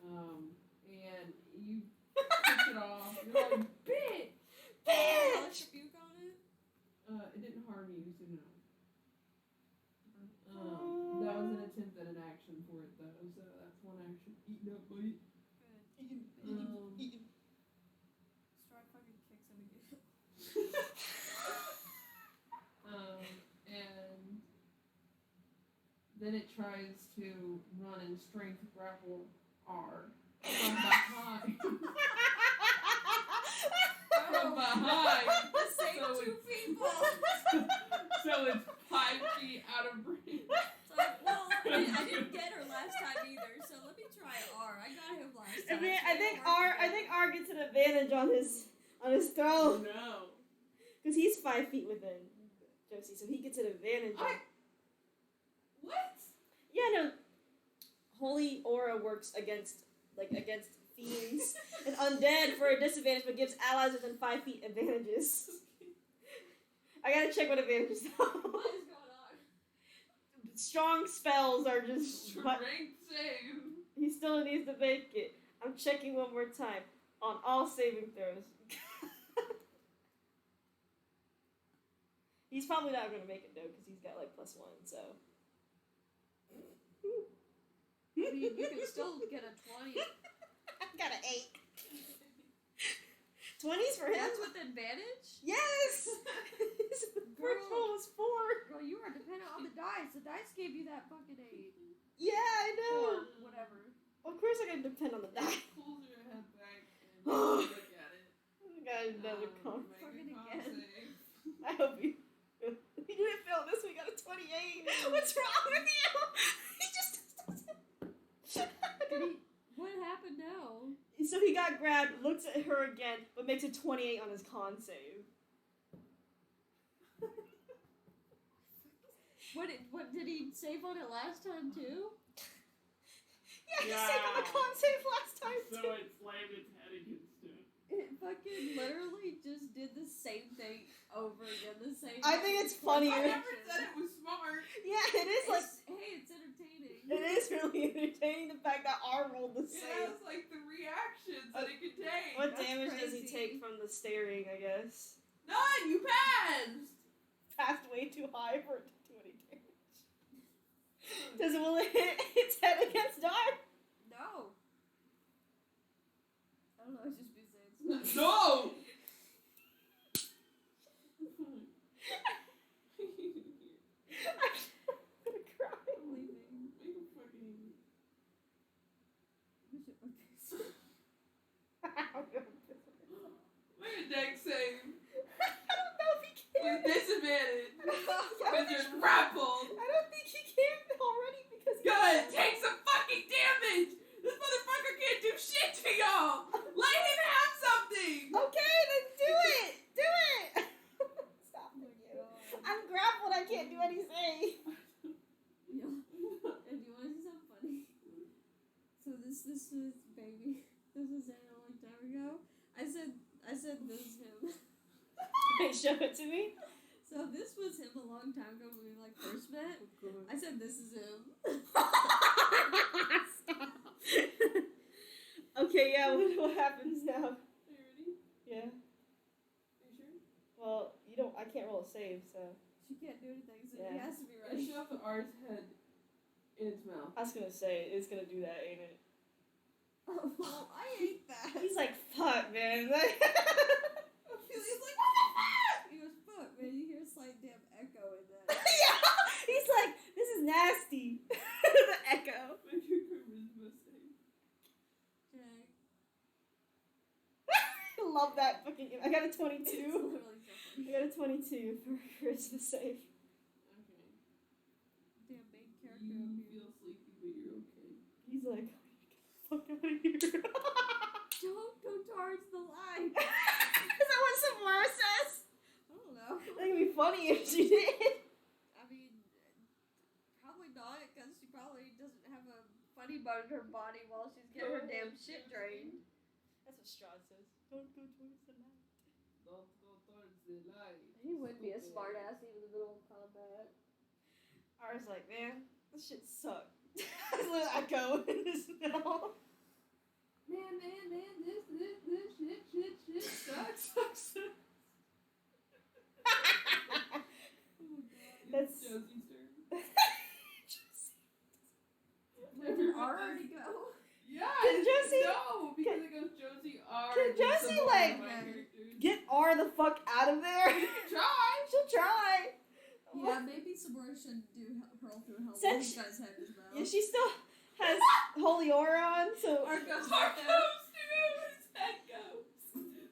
And you push it off. You're like, bitch! Hellish rebuke on it. It didn't harm you, so no. That was an attempt at an action for it, though, so that's one action. Eating up, buddy. Good. Eating. Strike fucking kicks him again. And then it tries to run and strength grapple R from behind. From behind. The same So two people. So it's 5 feet out of range. It's like, well, I didn't get her last time either, so let me try R. I got him last time. I think R gets an advantage on his throw. No. Because he's 5 feet within Josie, so he gets an advantage. What? Yeah, no. Holy aura works against fiends and undead for a disadvantage, but gives allies within 5 feet advantages. I gotta check what advantages are. What is going on? Strong spells are just. Strength save. He still needs to make it. I'm checking one more time on all saving throws. He's probably not gonna make it though, because he's got like +1, so. I mean, you can still get a 20. I got an 8. 20s for him? That's with advantage? Yes! His first roll was 4. Girl, you are dependent on the dice. The dice gave you that fucking 8. Yeah, I know. Or whatever. Of course I gotta depend on the die. Pulls your head back and look at it. I got another con. Make Fucking a con again. save. I hope you. He didn't fail this week. Got a 28. What's wrong with you? He just doesn't. What happened now? So he got grabbed, looks at her again, but makes a 28 on his con save. What did he save on it last time too? Yeah, he saved on the con save last time So too. it slammed its head against it. It fucking literally just did the same thing over again. The same. I think it's funnier. I never said it was smart. Yeah, it is like. Hey, it's entertaining. It is really entertaining the fact that R rolled the It same. has like the reactions that it contains. What That's damage does he crazy. take from the staring, I guess? None! You passed! Passed way too high for it to do any damage. Will it hit its head against R? No. I don't know. It's just been saying. No! I'm gonna cry. I'm leaving. Make a fucking... We should okay. Make a deck save. I don't know if he can. With disadvantage. I Because you're grappled. don't think he can already because he Good! Take some fucking damage! This motherfucker can't do shit to y'all! Let him have something! Okay, then do it! Do it! Stop Oh my it. god. I'm grappled, I can't do anything. Yeah. If you want to see something funny. So this was baby. This was a long time ago. I said this is him. Wait, show it to me. So this was him a long time ago when we like first met. I said this is him. Stop. Okay, yeah, what happens now? Are you ready? Yeah. Are you sure? Well, I can't roll a save, so. She can't do anything, so Yeah. he has to be I ready. shove R's head in its mouth. I was gonna say, it's gonna do that, ain't it? Oh, well, I hate that. He's like, fuck, man. He's like, what the fuck? He goes, fuck, man. You hear a slight damn echo in that. Yeah! He's like, this is nasty. The echo. Make your charisma save. Jack. I love that fucking. I got a 22. It's literally so funny. I got a 22 for Christmas save. Okay. Damn main character You up here. feel sleepy, but you're okay. He's like, get the fuck out of here. Don't go towards the light. Is that what Samara says? I don't know. I think it'd be funny if she did. I mean, probably not, because she probably doesn't have a funny bone in her body while she's getting her damn shit drained. That's what Strahd says. Don't go towards the light. Don't go towards the light. He would be a smart ass even in the middle of combat. I was like, man, this shit sucked. There's a little echo in this middle. Man, this shit sucks. Oh my god. That's- It's Josie's turn. Where did R already go? Yeah. Can Josie- No, because it goes Josie R. Can and then Josie, some more like, of my characters. Get R the fuck out of there. You can try. She'll try. Yeah, maybe Sabora should do hurl through hell. Since- This guy's head is mouth. Yeah, she still has holy aura on, so. R goes Our right there. goes to his head goes.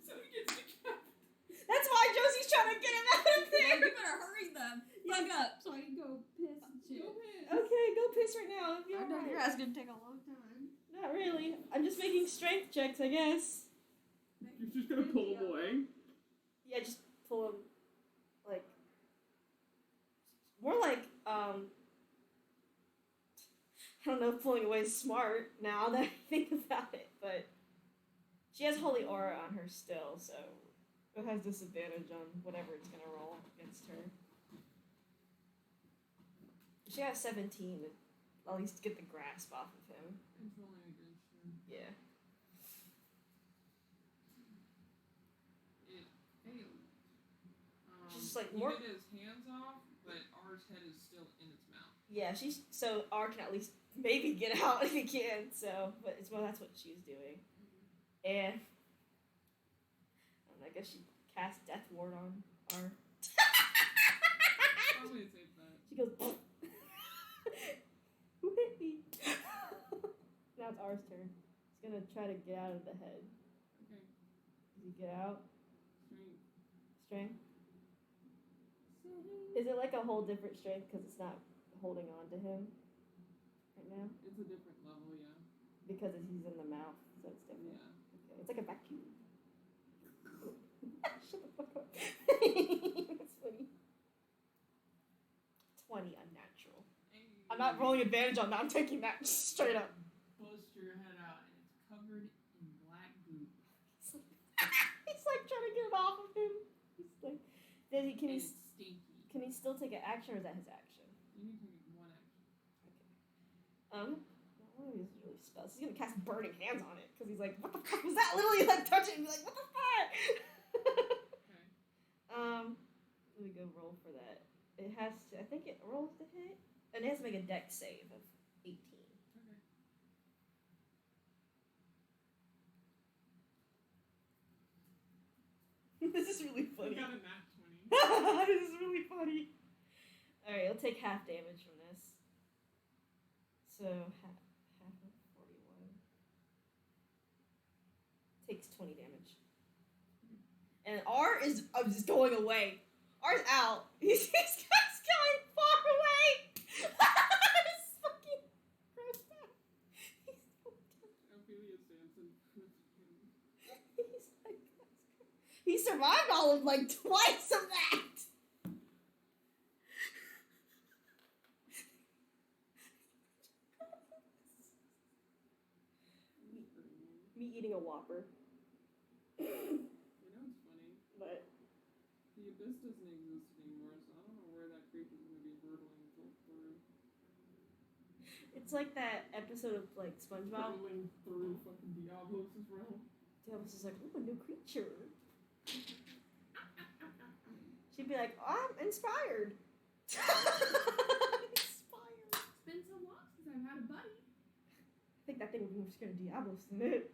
So he gets decapitated. That's why Josie's trying to get him out of Well, there. you better hurry them. Fuck up so I can go piss and shit. Go ahead. Okay, go piss right now. If you're I know alright. your ass gonna take a long time. Not really. I'm just making strength checks, I guess. You're just gonna pull him away. Yeah, just pull him, like, more like, I don't know if pulling away is smart now that I think about it, but she has holy aura on her still, so it has disadvantage on whatever it's gonna roll against her. She has 17 to at least get the grasp off of him. It's only against him. Yeah. It failed. Just like he more- get his hands off, but R's head is still in its mouth. Yeah, so R can at least maybe get out if he can, so, but that's what she's doing. And, I don't know, I guess she cast Death Ward on R. Probably a safe bet. She goes, who hit me? Now it's R's turn. He's gonna try to get out of the head. Okay. Does he get out? Strength. Strength? Is it like a whole different strength because it's not holding on to him right now? It's a different level, yeah. Because he's in the mouth, so it's different. Yeah. Okay, it's like a vacuum. Shut the fuck up. That's funny. 20 unnatural. Hey. I'm not rolling advantage on that. I'm taking that straight up. Bust your head out, and it's covered in black goop. He's like trying to get it off of him. He's like, can And he it's stinky. can he still take an action or is that his action? You need to take one action. One of these is really spells. He's gonna cast burning hands on it because he's like, what the fuck was that? Literally like touch it and be like, what the fuck? Okay. Let me go roll for that. It has to. I think it rolls to hit, and it has to make a dex save of 18. Okay. This is really You funny. got a nat 20. This is really funny. Alright, he'll take half damage from this. So, half of 41. Takes 20 damage. And R is just going away. R's out. He's going far away. It's fucking gross out. He's so dumb. Ophelia Sampson with him. He's like, he survived all of like twice of that. Me eating a Whopper. You know it's funny. But The abyss doesn't exist anymore, so I don't know where that creature's gonna be hurtling through. it's like that episode of like SpongeBob. Hurtling through fucking Diablos' realm. Diablo's just like, ooh, a new creature. She'd be like, oh, I'm inspired. Inspired. It's been so long since that thing would be more scared of Diablos than it.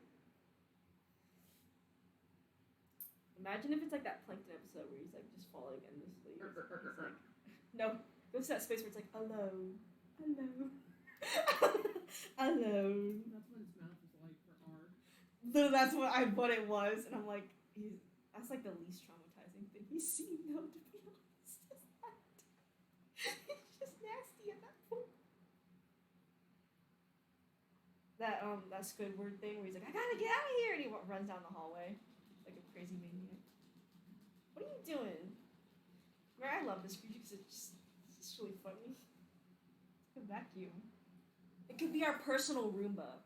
Imagine if it's like that Plankton episode where he's like just falling endlessly. He's like, no, goes to that space where it's like, alone. Alone. Alone. That's what his mouth is like for R. So that's what it was, and I'm like, that's like the least traumatizing thing he's seen though, to be honest. It's just nasty at that point. That Squidward thing where he's like, I gotta get out of here, and he runs down the hallway like a crazy maniac. What are you doing? I love this creature because it's just really funny. It's like a vacuum. It could be our personal Roomba.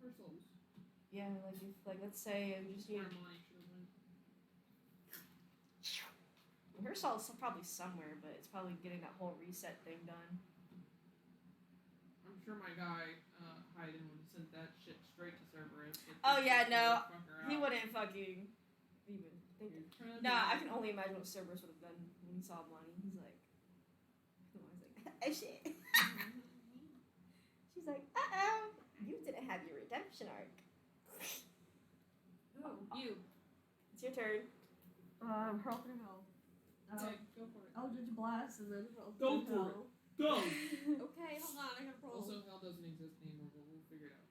Her souls. Yeah, like if let's say we just need. Her soul's probably somewhere, but it's probably getting that whole reset thing done. I'm sure my guy Hayden would have sent that shit straight to Cerberus. Oh yeah, no, he wouldn't fucking even think. Nah, I can only imagine what Cerberus would have done when he saw money. He's like, oh shit. She's like, uh-oh, you didn't have your redemption arc. Oh, you. It's your turn. Hurl through hell. Okay, go for it. Eldritch Blast and then hurl Go through for hell. Go! Okay, hold on, I gotta roll. Also, hell doesn't exist anymore, but we'll figure it out.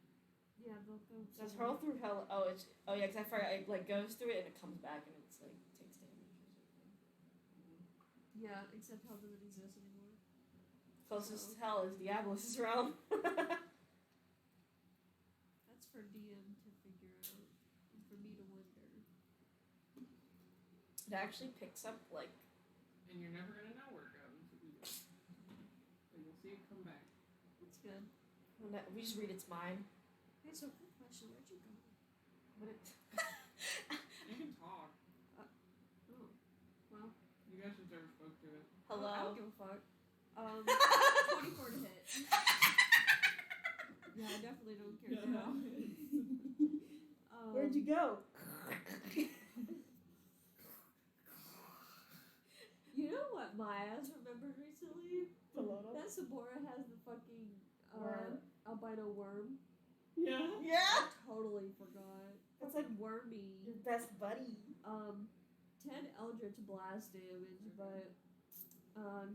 Yeah, they'll go. Does hurl through hell? Oh yeah, because I forgot. It like goes through it and it comes back and it's like takes damage or something. Yeah, except hell doesn't exist anymore. Closest to hell is Diablos' realm. That's for DM to figure out. And for me to wonder. It actually picks up like. And you're never gonna know where it goes. But you'll see it come back. That's good. We just read its mind. Okay, so quick question, where'd you go? But it. You can talk. Oh, well. You guys just never spoke to it. Hello. I don't give a fuck. 24 to hit. Yeah, I definitely don't care now. Where'd you go? You know what my ass remembered recently? Hello. That Sabora has the fucking Worm. albino worm. Yeah. Yeah. I totally forgot. That's like wormy. your best buddy. 10 Eldritch Blast damage, but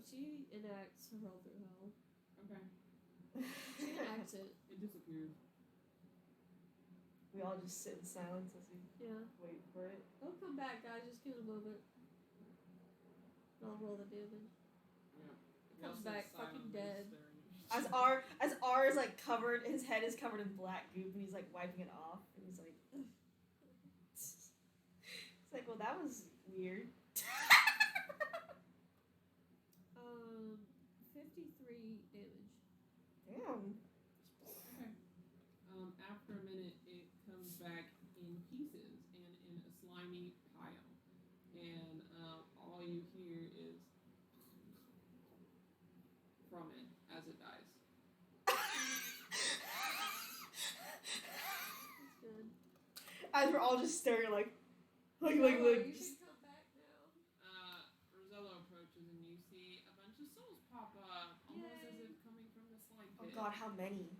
she enacts hurl through hell. Okay. She enacts it. It disappears. We all just sit in silence as we wait for it. Don't come back, guys. Just give it a moment. I'll roll the damage. Yeah. Comes back fucking dead. As R is like covered, his head is covered in black goop, and he's like wiping it off, and he's like, it's like, well, that was weird. 53 damage. Damn. Okay. After a minute, it comes back in pieces and in a slimy pile, and all you hear is from it as it dies. That's good. As we're all just staring like You should come back now. Rosello approaches and you see a bunch of souls pop up, almost as if coming from the slime Oh pit. god, how many?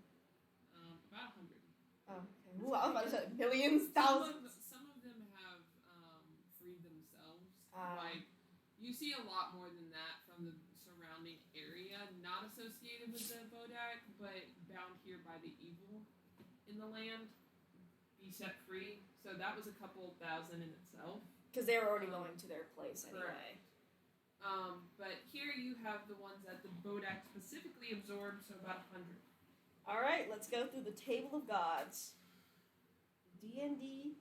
About 100. Oh, okay. Ooh, I was about to say millions, thousands. Some of them have freed themselves. Like, you see a lot more than that from the surrounding area, not associated with the Bodak, but bound here by the evil in the land, be set free. So that was a couple thousand in itself. Because they were already going to their place anyway. But here you have the ones that the Bodak specifically absorbed, so about 100. Alright, let's go through the Table of Gods. D&D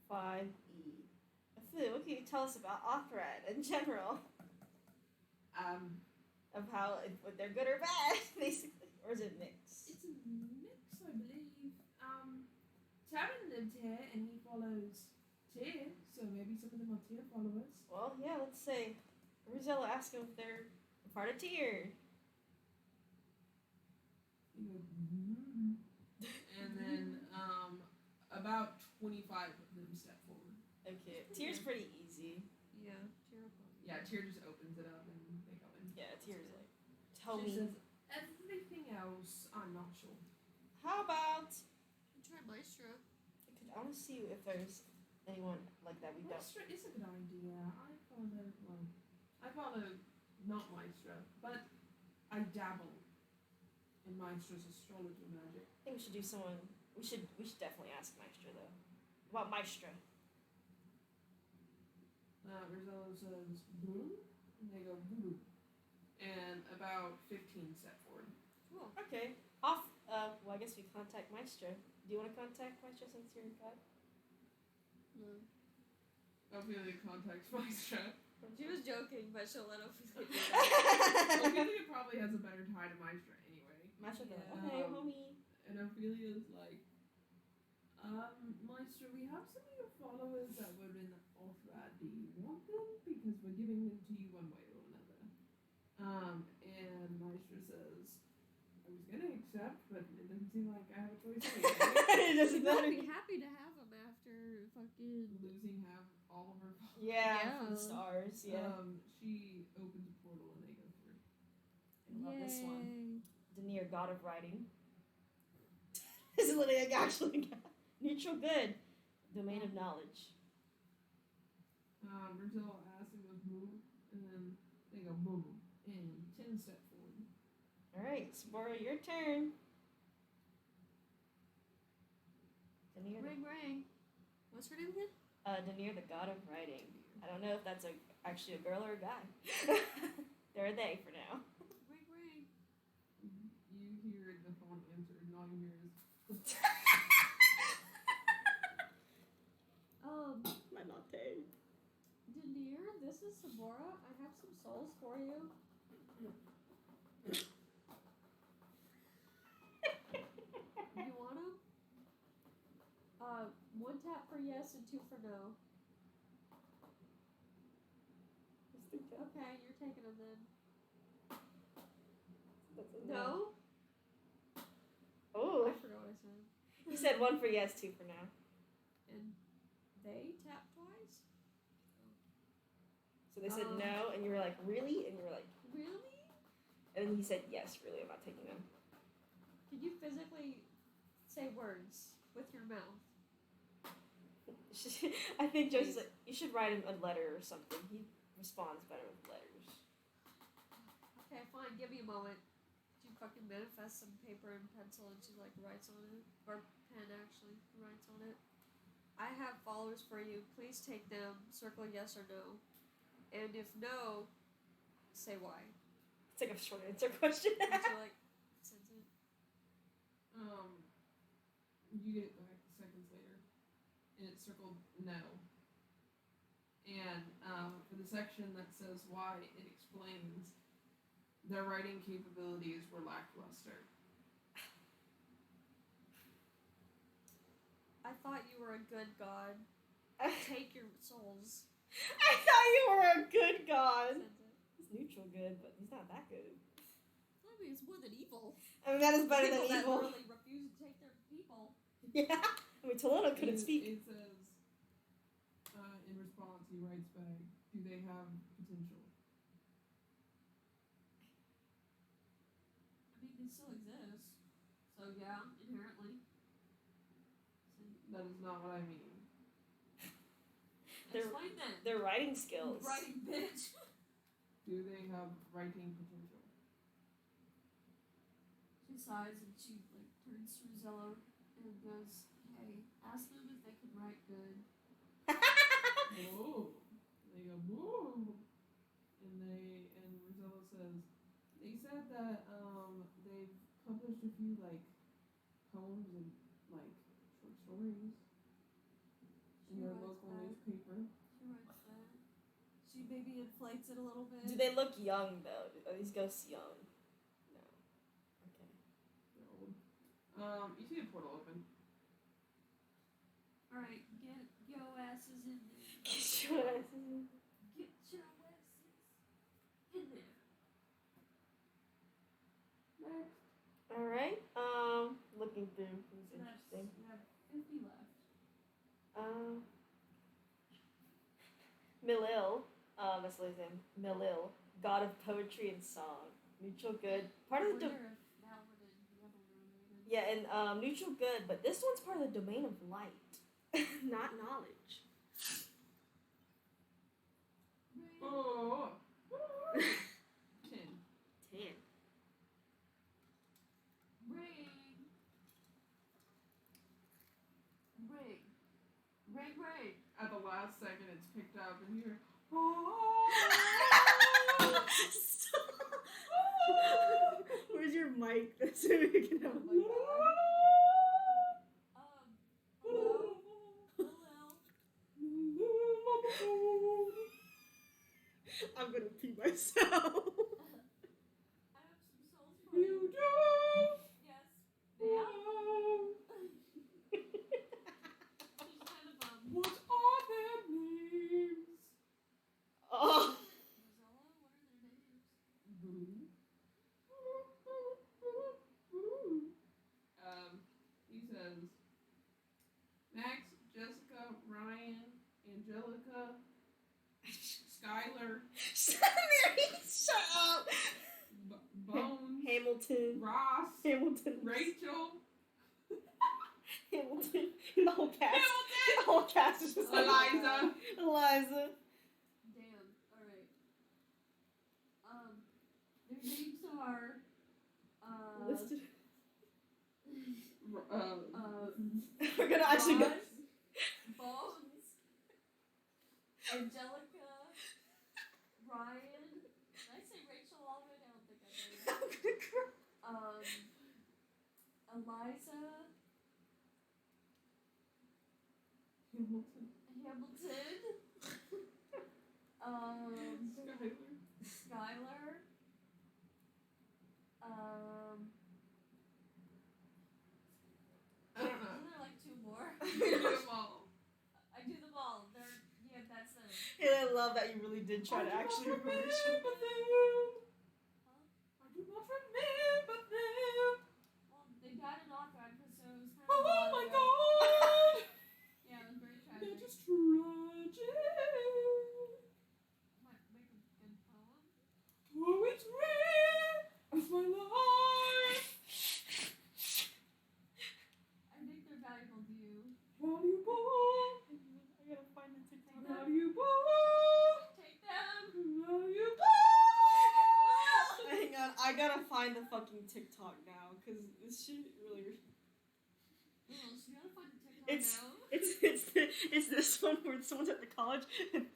5e. Afu, what can you tell us about Othred in general? Of how, if they're good or bad, basically. Or is it mixed? It's a mix, I believe. Tavern lived here, and he follows Tyr, so maybe some of them are Tyr followers. Well, yeah, let's say Rosella asked them if they're a part of Tyr. And then about 25 of them step forward. Okay, Tyr's pretty easy. Yeah, terrible. Yeah, Tyr just opens it up and they go in. Yeah, Tyr's like, tell She me. says, everything else, I'm not sure. How about? Try Maestro. I want to see if there's anyone like that we don't. Maestra is a good idea. I follow not Maestra, but I dabble in Maestra's astrology magic. I think we should do someone. We should definitely ask Maestra though. About Maestra. Rosello says boom, and they go boo, and about 15 step forward. Cool. Okay. Off. Well, I guess we contact Maestra. Do you want to contact Maestra since you're God? No. Ophelia contacts Maestra. She was joking, but she'll let Ophelia do that. Ophelia probably has a better tie to Maestra anyway. Maestra, okay, homie. And Ophelia's like, Maestra, we have some of your followers that were in Othra. Do you want them? Because we're giving them to you one way or another. And Maestra says, I was gonna accept, but it doesn't seem like I have a choice anyway. It doesn't matter. I'd be happy to have them after fucking losing half all of her followers. Yeah, for the stars. Yeah. She opens a portal and they go through. I love this one. Denier, God of Writing. This is literally actually neutral good. Domain of knowledge. Brazil asks him to move, and then they go boom, and 10 step forward. Alright, Sabora, your turn. Denier. Ring. What's her name again? Denier, the God of Writing. I don't know if that's actually a girl or a guy. They're a they for now. Ring. You hear the phone answer, and all you hear is. My latte. Denier, this is Sabora. I have some souls for you. You want them? One tap for yes and two for no. Okay, you're taking them then. No? Oh. I forgot what I said. You said one for yes, two for no. And they tap twice? So they said no, and you were like, really? And you were like, really? And then he said, yes, really, I'm not taking them. Can you physically say words with your mouth? I think Josie's like, you should write him a letter or something. He responds better with letters. Okay, fine, give me a moment. She fucking manifests some paper and pencil and she like writes on it. Or pen actually, writes on it. I have followers for you. Please take them. Circle yes or no. And if no, say why. It's like a short answer question. And she like sends it. You get it back seconds later. And it's circled no. And for the section that says why, it explains their writing capabilities were lackluster. I thought you were a good god. Take your souls. I thought you were a good god. Sends it. He's neutral good, but he's not that good. I mean, it's more than evil. I mean, that is better People than that evil. really refuse to take their people. Yeah. I mean, Toledo couldn't speak. It says, in response, he writes back, do they have potential? I mean, they still exist. So, yeah, inherently. That is not what I mean. Explain that. Their writing skills. Writing bitch. Do they have writing potential? She sighs and she like turns to Rosello and goes, "Hey, ask them if they can write good." Whoa. They go, whoa. And Rosello says, they said that they've published a few like poems and like short stories in their local newspaper. She writes that. She maybe inflates it a little bit. Do they look young though? Are these ghosts young? No. Okay. They're old. You see a portal open. Alright, get yo asses in there. Get your asses in. Get your asses in there. Next. Alright. Looking through. Who's interesting. We have 50 left. Milil. That's his name. Milil. God of poetry and song. Neutral good. Part I of wonder the. if that wouldn't Yeah, and neutral good, but this one's part of the domain of light, not knowledge. Oh. 10. 10. Ring. At the last second, it's picked up, and you're. Where's your mic? So we can have Hello. I'm gonna pee myself. I have some souls for You do. Yes. Yeah. She's kind of What are their names? Oh. Rosella, what are their names? He says Max, Jessica, Ryan, Angelica, Skylar, Shut up. Bones, Hamilton. Ross, Hamilton. Rachel, Hamilton. The whole cast. Hamilton, The whole cast is just like Eliza. Eliza. Damn. All right. Their names are Listed. We're gonna actually go. Bones, Angelica, Ryan. Did I say Rachel already? I don't think I did. I'm gonna cry. Eliza, Hamilton, Skylar, I don't know. Isn't there like two more? You do them all. I do them all. That's them. And I love that you really did try to actually remember them. Huh? I do not remember them. Well, they died in Auckland, so it was kind of. Oh my ago. god! Yeah, it was very They're tragic. just tragic. Might make a good poem. Oh, it's rare as my life. I think they're valuable to you. Valuable. I gotta find the TikTok. Valuable. Take them. Valuable. Hang on, I gotta find the fucking TikTok now, cause this shit really. Oh, so you gotta find the TikTok It's now. it's this one where someone's at the college and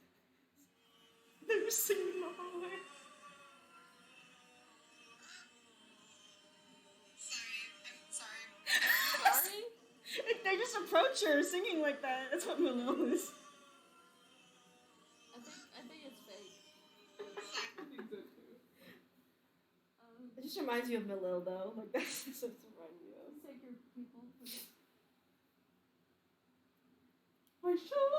they're just singing in the hallway. Sorry? They just approach her singing like that. That's what Milo is. I think it's fake. It just reminds you of Milo though. Like that's just what it reminds me of. Take your people. I should,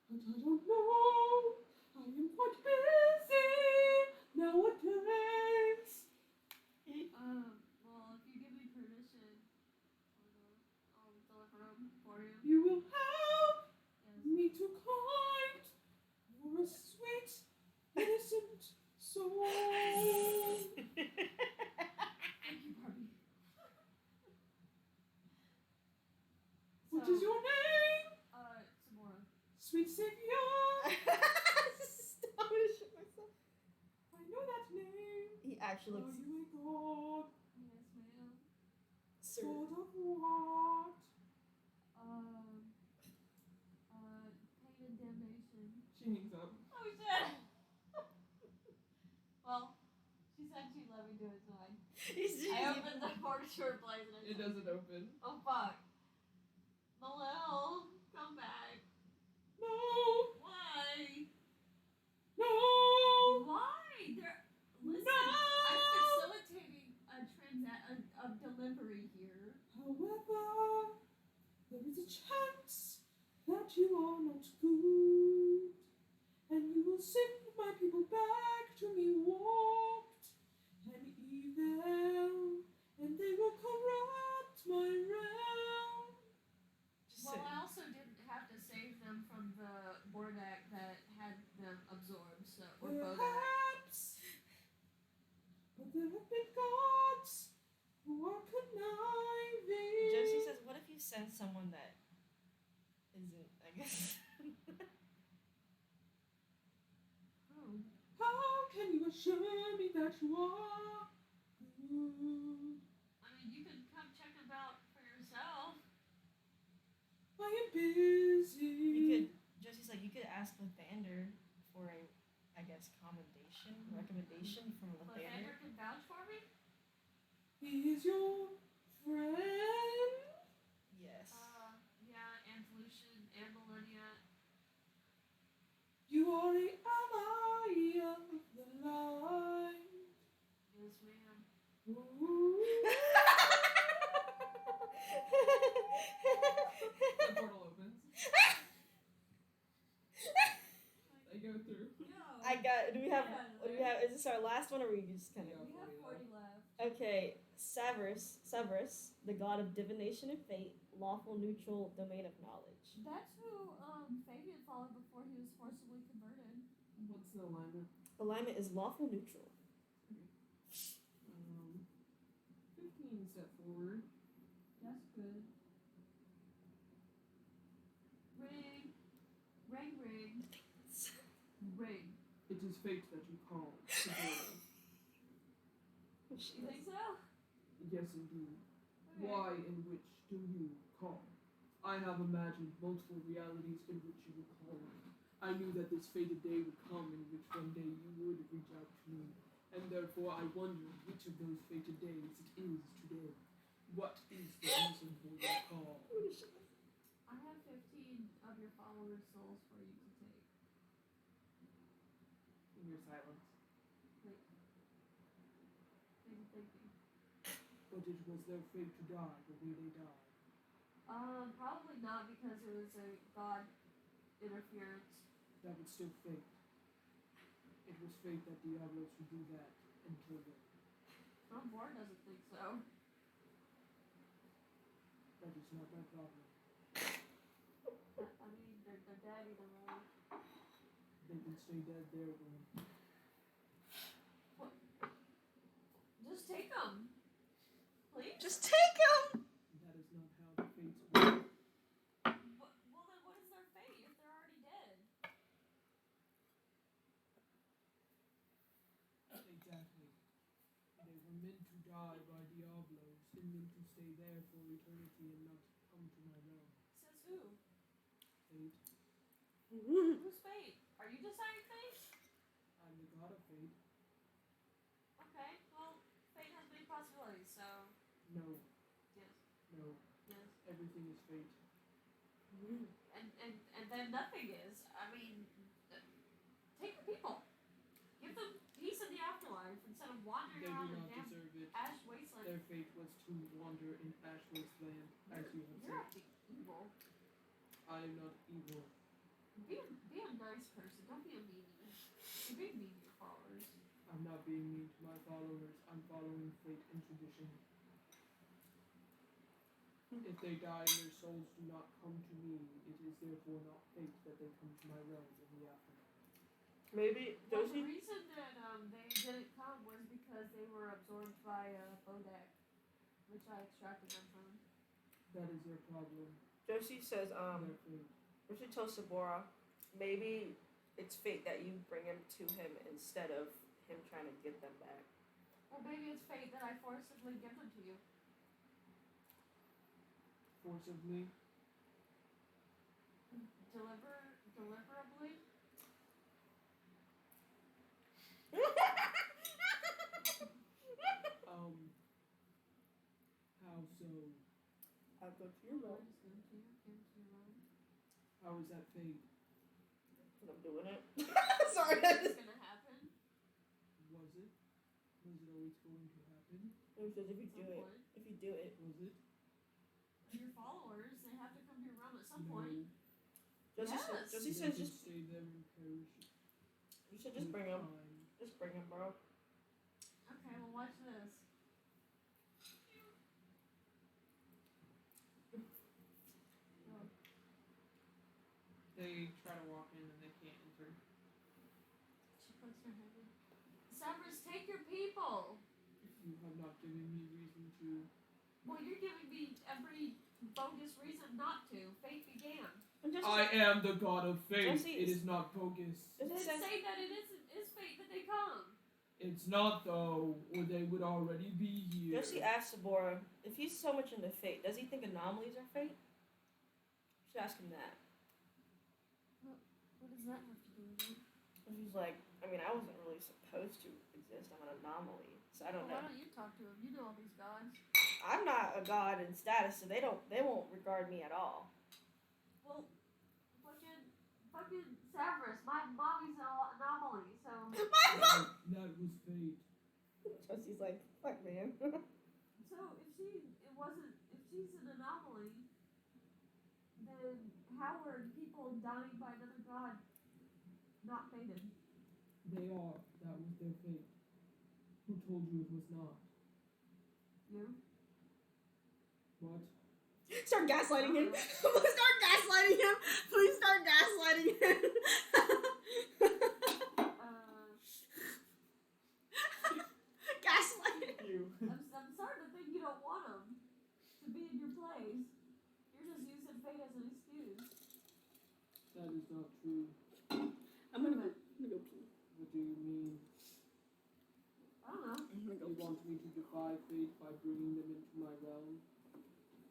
but I don't know. I am quite busy nowadays. Well, if you give me permission, I'll deliver them for you. You will help Yes. me to kind. You're a sweet, innocent soul. Thank you, Barbie. What is your name? Samora. Sweet Savior. Stop, I'm gonna shit myself. I know that name. He actually Are looks you a god? Yes, ma'am. sir. God of what? Pain and damnation. She hangs up. Oh, shit! Well, she said she'd let me do it, so I opened the hardshore place and It doesn't open. oh, fuck. Malil, come back. No. Why? No. Why? Listen, No! I'm facilitating a delivery here. However, there is a chance that you are not good, and you will send my people back to me warped and evil, and they will corrupt my realm. Just Well, saying. I also didn't have to save them from the Bordak that had them absorbed, so or Bodak. Perhaps, but there have been gods who are conniving send someone that isn't, I guess. Oh. How can you assure me that you are good? I mean, you can come check them out for yourself. I am busy. You could, Josie's like, you could ask Lathander for a, I guess, recommendation from Lathander. Lathander can vouch for me? He is your friend? Yes. Yeah, and Lucian and Millennia. You are a ally of the light. Yes, ma'am. Ooh. The portal opens. They go through. I got. Do we have? Yeah, What do we have? Is this our last one, or we just kind of? We have 40 left. Okay, Cerberus, the god of divination and fate, lawful, neutral, domain of knowledge. That's who Fabian followed before he was forcibly converted. What's the alignment? Alignment is lawful, neutral. 15 step forward. That's good. Ring. Ring, ring. Ring. It is fate that you call. You think so? Yes, indeed. Okay. Why and which do you call? I have imagined multiple realities in which you would call me. I knew that this fated day would come in which one day you would reach out to me, and therefore I wonder which of those fated days it is today. What is the reason for your call? I have 15 of your followers' souls for you to take. In your silence. Thank you. But it was their fate to die the way they died. Probably not because it was a god interference. That was still fate. It was fate that Diablos would do that and kill them. Board doesn't think so. That is not my problem. I mean, they're dead either way. They can stay dead there then. What? Just take them. Please? Just take him! That is not how the fates work. Well, then what is their fate if they're already dead? Exactly. They were meant to die by Diablos and meant to stay there for eternity and not come to my realm. Says who? Fate. Who's fate? Are you deciding fate? I'm the god of fate. Okay, well, fate has many possibilities, so. No. Yes. No. Yes. Everything is fate. And then nothing is. I mean, take the people. Give them peace in the afterlife instead of wandering They around do in not damn deserve it. ash wasteland. Their fate was to wander in ash wasteland, as you have You're said. acting evil. I am not evil. Be a nice person. Don't be a meanie. You're being mean to your followers. I'm not being mean to my followers. I'm following fate and tradition. If they die and their souls do not come to me, it is therefore not fate that they come to my realm in the afterlife. Maybe Well, the reason that they didn't come was because they were absorbed by Bodak, which I extracted them from. That is your problem. Josie says, Their fate. Josie tells Sabora, maybe it's fate that you bring him to him instead of him trying to get them back. Or maybe it's fate that I forcibly give them to you. Forcibly. Deliverably? How so? I'll go to your room. How is that fate? I'm doing it. Sorry. It's gonna happen. Was it? Was it always going to happen? It says if you do it. If you do it. Was it? Your followers, they have to come to your realm at some point. Josie They says can just. stay there and perish. You should just bring him. Time. Just bring him, bro. Okay, well watch this. They try to walk in and they can't enter. She puts her head in. Cerberus, take your people! You have not given me reason to. Well, you're giving me every bogus reason not to. Fate began. I am the god of fate. Jesse It is not bogus. Then say that it is fate that they come. It's not though, or they would already be here. Josie asked Sabora, if he's so much into fate, does he think anomalies are fate? You should ask him that. What does that have to do with it? And she's like, I mean, I wasn't really supposed to exist. I'm an anomaly, so I don't know. Why don't you talk to him? You know all these gods. I'm not a god in status, so they won't regard me at all. Well, fucking Cerberus, my mommy's an anomaly, so. That was fate. Josie's like, fuck, man. So if she's an anomaly, then how are people dying by another god not fated? They are. That was their fate. Who told you it was not? You? What? Start gaslighting him. Start gaslighting him. Please start gaslighting him. Gaslighting you. I'm starting to think you don't want him to be in your place. You're just using fate as an excuse. That is not true. I'm gonna go pee. What do you mean? I don't know. I'm gonna go You pee. want me to defy fate by bringing them into my realm?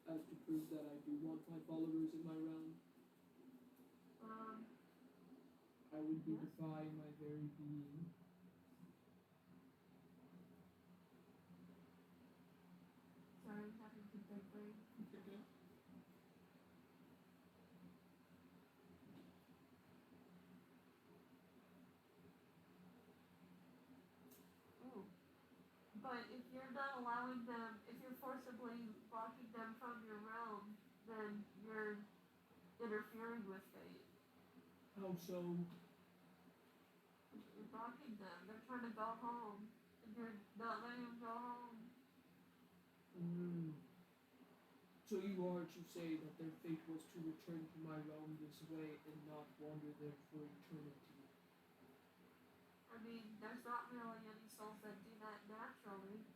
As to prove that I do want my followers in my realm? I would be defying my very being. Sorry, I'm having to big brain. Oh. But if you're not allowing them, if you're forcibly blocking them from your realm, then you're interfering with fate. How so? You're blocking them. They're trying to go home, and you're not letting them go home. So you are to say that their fate was to return to my realm this way and not wander there for eternity. I mean, there's not really any souls that do that naturally.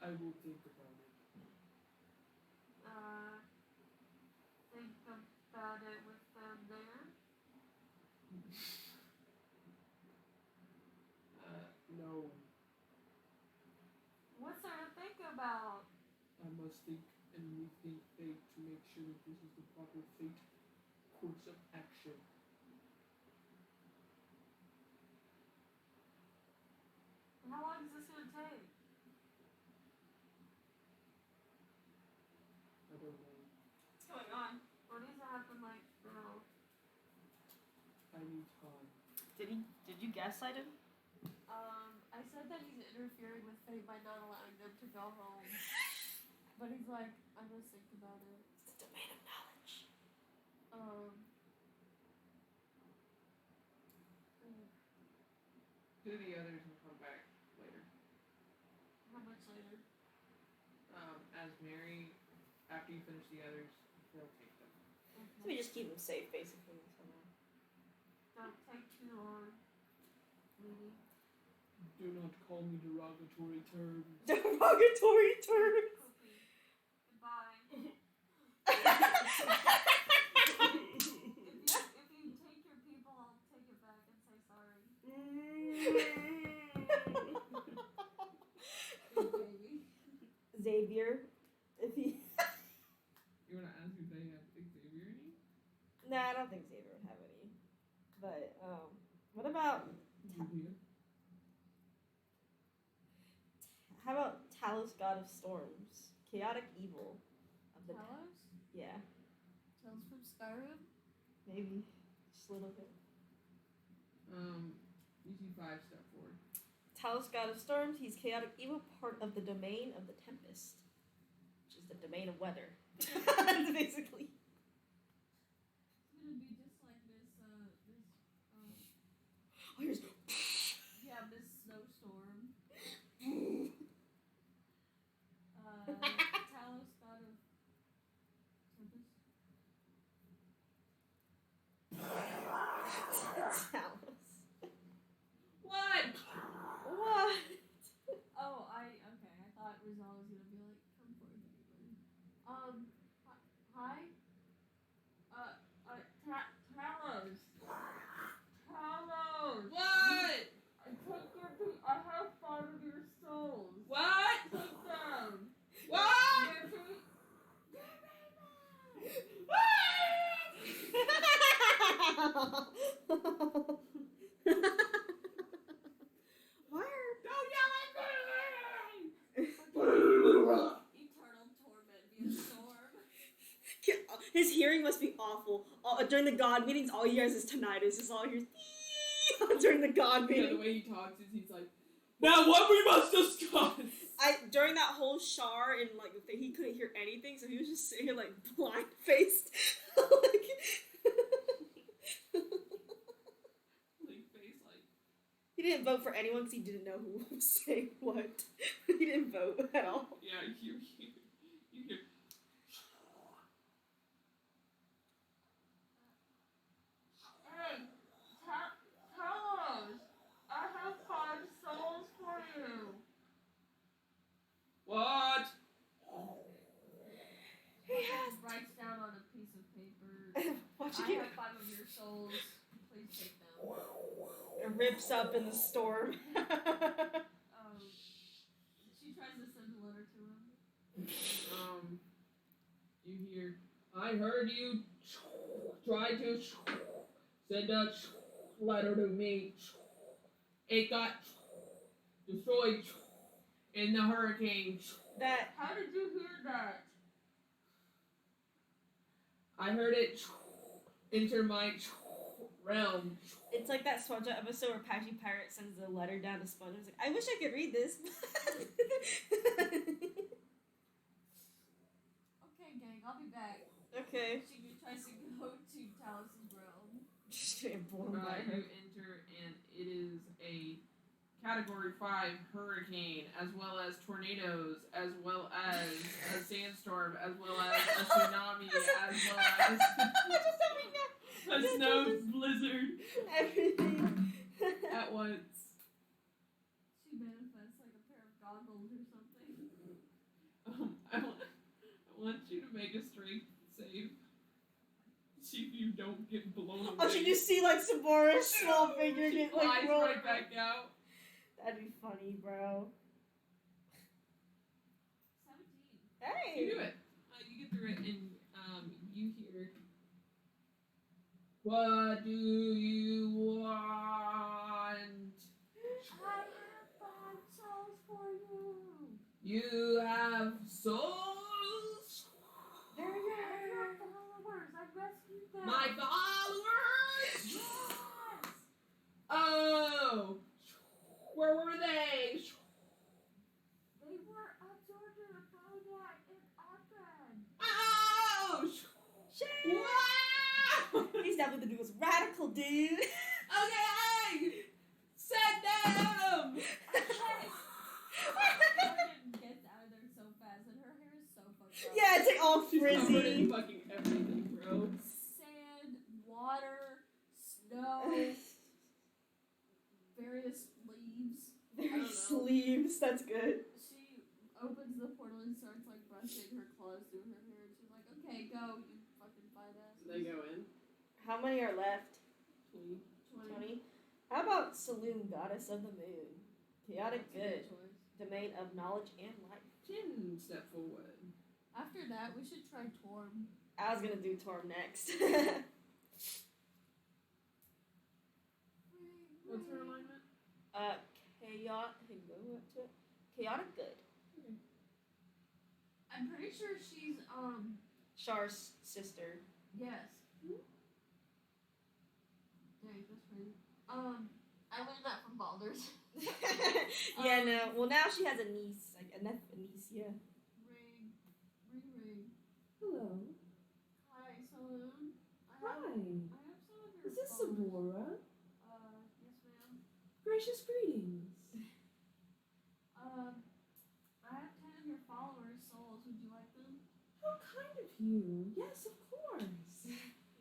I will think about it. Think about it with them there. No. What's there to think about? I must think and rethink fate to make sure that this is the proper fate course of action. How long is this going to take? I don't know. What's going on? What needs to happen, like, now? I need time. Did you gaslight him? I said that he's interfering with fate by not allowing them to go home. But he's like, I must think about it. It's the domain of knowledge. Do the others and come back later. How much later? As Mary, after you finish the others, they'll take them. So we just keep them safe, basically. Somehow. Don't take too long. Maybe. Do not call me derogatory terms. Derogatory terms. Cookie. Goodbye. If you take your people, I'll take it back and say sorry. Baby. Xavier, if he. You want to ask if they have Xavier any? Nah, I don't think Xavier would have any. But what about? How about Talos, God of Storms, chaotic evil of the. Talos? Yeah, Tales from Skyrim? maybe just a little bit. EC5 step forward. Talos, God of Storms, he's chaotic evil, part of the domain of the Tempest, which is the domain of weather. Basically. It's gonna be just like this, Oh, here's. yeah, this snowstorm. Talos, God of Tempest. Talos. What? What? Oh, okay. I thought His hearing must be awful. During the God meetings, all he hears is tinnitus. Is all he hears during the God Yeah, meeting. the way he talks is he's like, now what we must discuss. During that whole shar and like he couldn't hear anything, so he was just sitting here like blind faced, like. He didn't vote for anyone because he didn't know who was saying what. He didn't vote at all. Yeah, you hear. Hey, Carlos, I have 5 souls for you. What? He has. Writes down on a piece of paper. Watch I it. have 5 of your souls. Please take them. It rips up in the storm. She tries to send a letter to him. You hear, I heard you try to send a letter to me. It got destroyed in the hurricane. How did you hear that? I heard it enter my realm. It's like that SpongeBob episode where Patchy Pirate sends a letter down to SpongeBob. He's like, I wish I could read this. Okay, gang, I'll be back. Okay. She tries to go to Talos' realm. Just getting blown by You her. enter, and it is a Category 5 hurricane, as well as tornadoes, as well as a sandstorm, as well as a tsunami, as well as a snow blizzard Everything. at once. She manifests like a pair of goggles or something. I want you to make a strength save. See if you don't get blown away. Oh, should you see like Sabori's small figure She get flies like rolled? right back out. That'd be funny, bro. 17. Hey. You do it. You get through it, and you hear. What do you want? I have 5 souls for you. You have souls? They're your followers. I rescued them. My followers? Yes. Oh! Where were they? They were absorbed in a boat in Akron. Oh! Shit. Wow! He's down with the dude. Radical, dude. Okay! Send them! Morgan gets out of there so fast, and her hair is so fucked up. Yeah, it's like all She's covered in frizzy. fucking everything, bro. Sand, water, snow, various leaves. Very sleeves. That's good. She opens the portal and starts like brushing her claws through her hair, and she's like, "Okay, go, you fucking 5 asses." They go in. How many are left? 20. 20. How about Saloon, Goddess of the Moon? Chaotic good. Choice. Domain of knowledge and life. 10 step forward. After that, we should try Torm. I was gonna do Torm next. What's her alignment? Chaotic good. I'm pretty sure she's Char's sister. yes. Dang, that's crazy. I learned that from Baldur's. Yeah, no. Well, now she has a niece. Like a niece, yeah. Ring. Hello. Hi, Saloon. I Hi. have some of your Is this followers. Sabora? Yes, ma'am. Gracious greetings. I have 10 of your followers' souls. Would you like them? How kind of you. Yes, of course.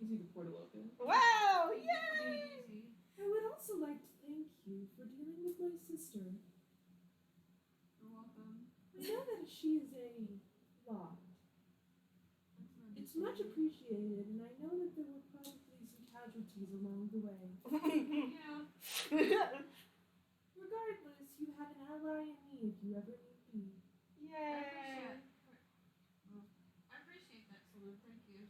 Easy to portal open. Wow! Yay! Yay! I would also like to thank you for dealing with my sister. You're welcome. I know that she is a lot. It's much appreciated, and I know that there were probably some casualties along the way. Yeah. Regardless, you have an ally in me if you ever need me. Yeah. I appreciate that, Saloon. Thank you.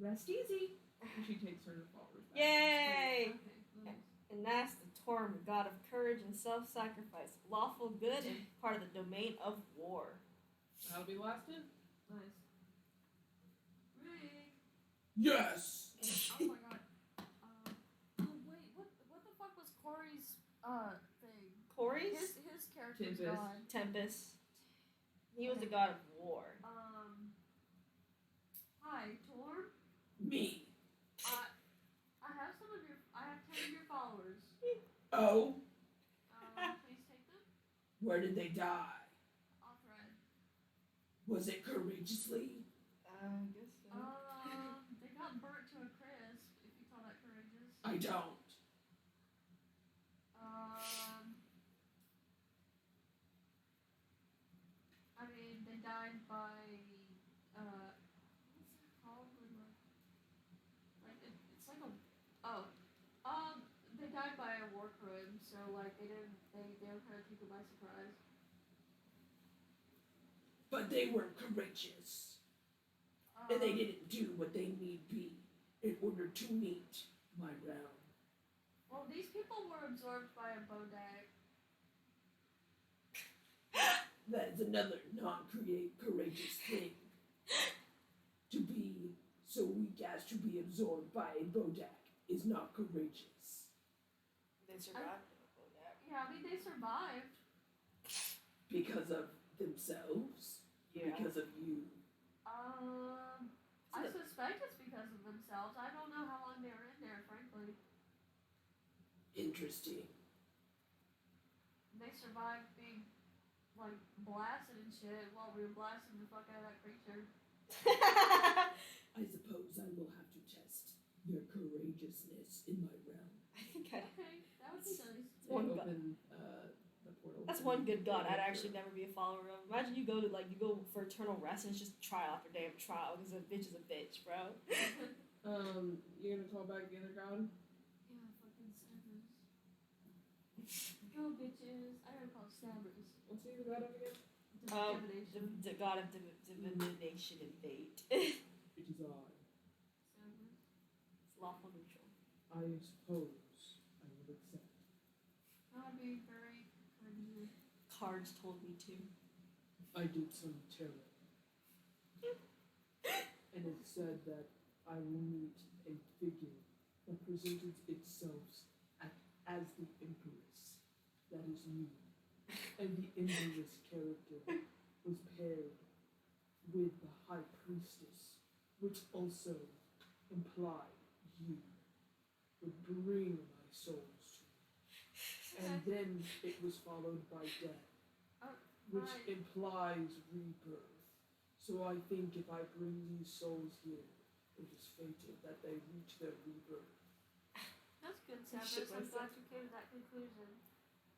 Rest easy. And she takes her followers back. Yay! Okay, nice. And that's the Torm, god of courage and self-sacrifice, lawful good, and part of the domain of war. That'll be the last hint. Nice. Ring. Yes! Oh my god. Oh wait, what the fuck was Corey's thing? Corey's? His character's Tempest. god. Tempest. He was the god of war. Hi, Torm. Me. I have 10 of your followers. Oh? Please take them. Where did they die? Off red. Was it courageously? I guess so. They got burnt to a crisp, if you call that courageous. I don't. I mean, they died by, what's it called? It's like a, they died by a war crime, so, like, they were kind of taken by surprise. But they were courageous. And they didn't do what they need be in order to meet my realm. Well, these people were absorbed by a bodak. That is another non-courageous thing. To be so weak as to be absorbed by a bodak is not courageous. They survived that. Yeah, I mean, they survived. Because of themselves? Yeah. Because of you? I suspect it's because of themselves. I don't know how long they were in there, frankly. Interesting. They survived being, like, blasted and shit while we were blasting the fuck out of that creature. I suppose I will have to test their courageousness in my realm. I think I. Okay, that would be nice. One god. Open the portal. That's one good god I'd actually never be a follower of. Imagine you go for eternal rest and it's just trial after damn trial because a bitch is a bitch, bro. You're gonna call back the other god? Yeah, fucking Cerberus. Go, bitches. I gotta call Cerberus. What's the other god of again? Divination. The god of divination and fate. It is I. Cerberus. It's lawful neutral. I suppose I will accept. That would be very encouraging. Cards told me to. I did some terror. And it said that I will meet a figure that presented itself as the Empress. That is you. And the Empress character was paired with the High Priestess, which also implied you would bring my souls to me. And then it was followed by death, which Right. implies rebirth. So I think if I bring these souls here, it is fated that they reach their rebirth. That's good, Shit Cerberus. I'm like glad you came to that conclusion.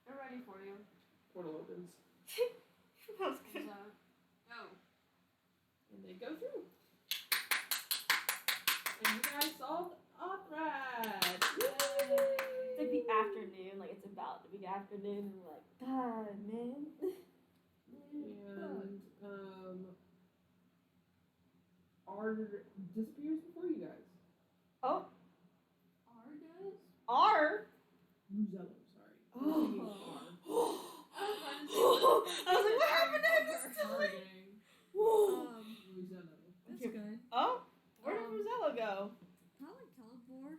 They're ready for you. Portal opens, That was good. So, go. and they go through. And you guys solved Othrat! Yay! It's like the afternoon, like it's about to be afternoon, and we're like, God, man. And R disappears before you guys. Oh, R does? R. Ruzello, sorry. Oh. I'm thinking R. I was like, what happened to him instantly? Ruzello. That's good. Oh, where did Rosello go? Probably Calibor.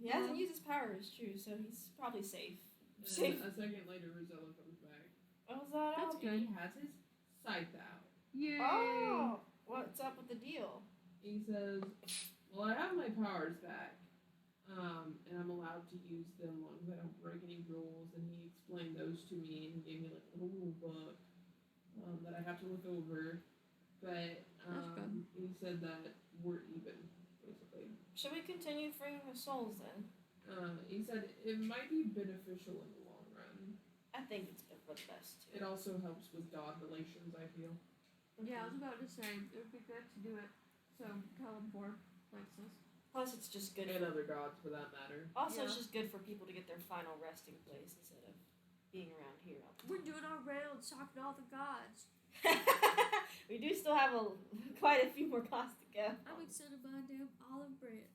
He hasn't used his powers, true, so he's probably safe. And Safe. a second later, Ruzello comes back. What was that? That's out? good. He has his scythe out. Yay! Oh, what's up with the deal? He says, well, I have my powers back. And I'm allowed to use them as long as I don't break any rules. And he explained those to me and gave me like a little rule book that I have to look over. But he said that we're even, basically. Should we continue freeing the souls then? He said it might be beneficial in the long run. I think it's been for the best too. It also helps with god relations, I feel. Yeah, I was about to say, it would be good to do it so Calibor likes us. Plus, it's just good. And other gods, for that matter. Also, Yeah. it's just good for people to get their final resting place instead of being around here. We're doing our rounds, talking to all the gods. We do still have quite a few more gods to go. I'm excited about damn olive branch.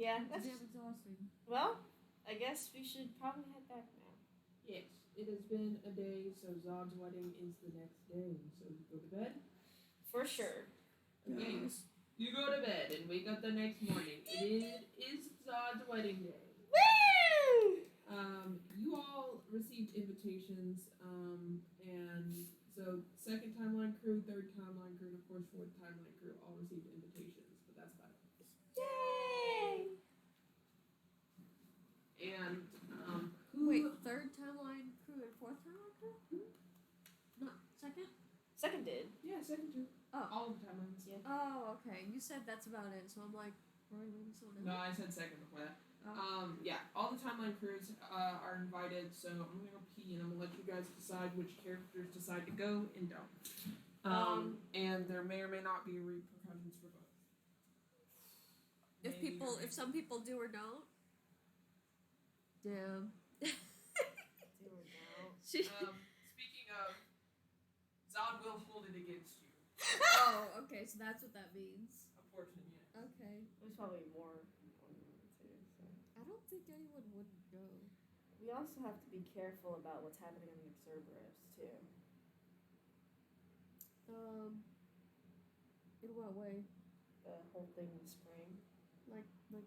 Yeah, It's that's damn exhausting. well. I guess we should probably head back now. Yes, it has been a day, so Zog's wedding is the next day. So you go to bed. For sure. Yes. You go to bed and wake up the next morning. It is Zod's wedding day. Woo! You all received invitations, and so second timeline crew, third timeline crew, and of course fourth timeline crew all received invitations, but that's about it. Yay! And Wait, third timeline crew and fourth timeline crew? Not second? Second did. Yeah, second too. Oh. All of the timelines. Yeah. Oh, okay. You said that's about it, so I'm like, are we leaving someone No, else? I said second before that. Oh. Yeah, all the timeline crews are invited, so I'm gonna go pee and I'm gonna let you guys decide which characters decide to go and don't. And there may or may not be repercussions for both. If some people do or don't. Damn. Do or don't. Speaking of, Zod will hold it against you. Oh, okay, so that's what that means. A portion, yeah. Okay. There's probably more than two. So. I don't think anyone wouldn't go. We also have to be careful about what's happening in the CERBERUS too. In what way? The whole thing in spring. Like, in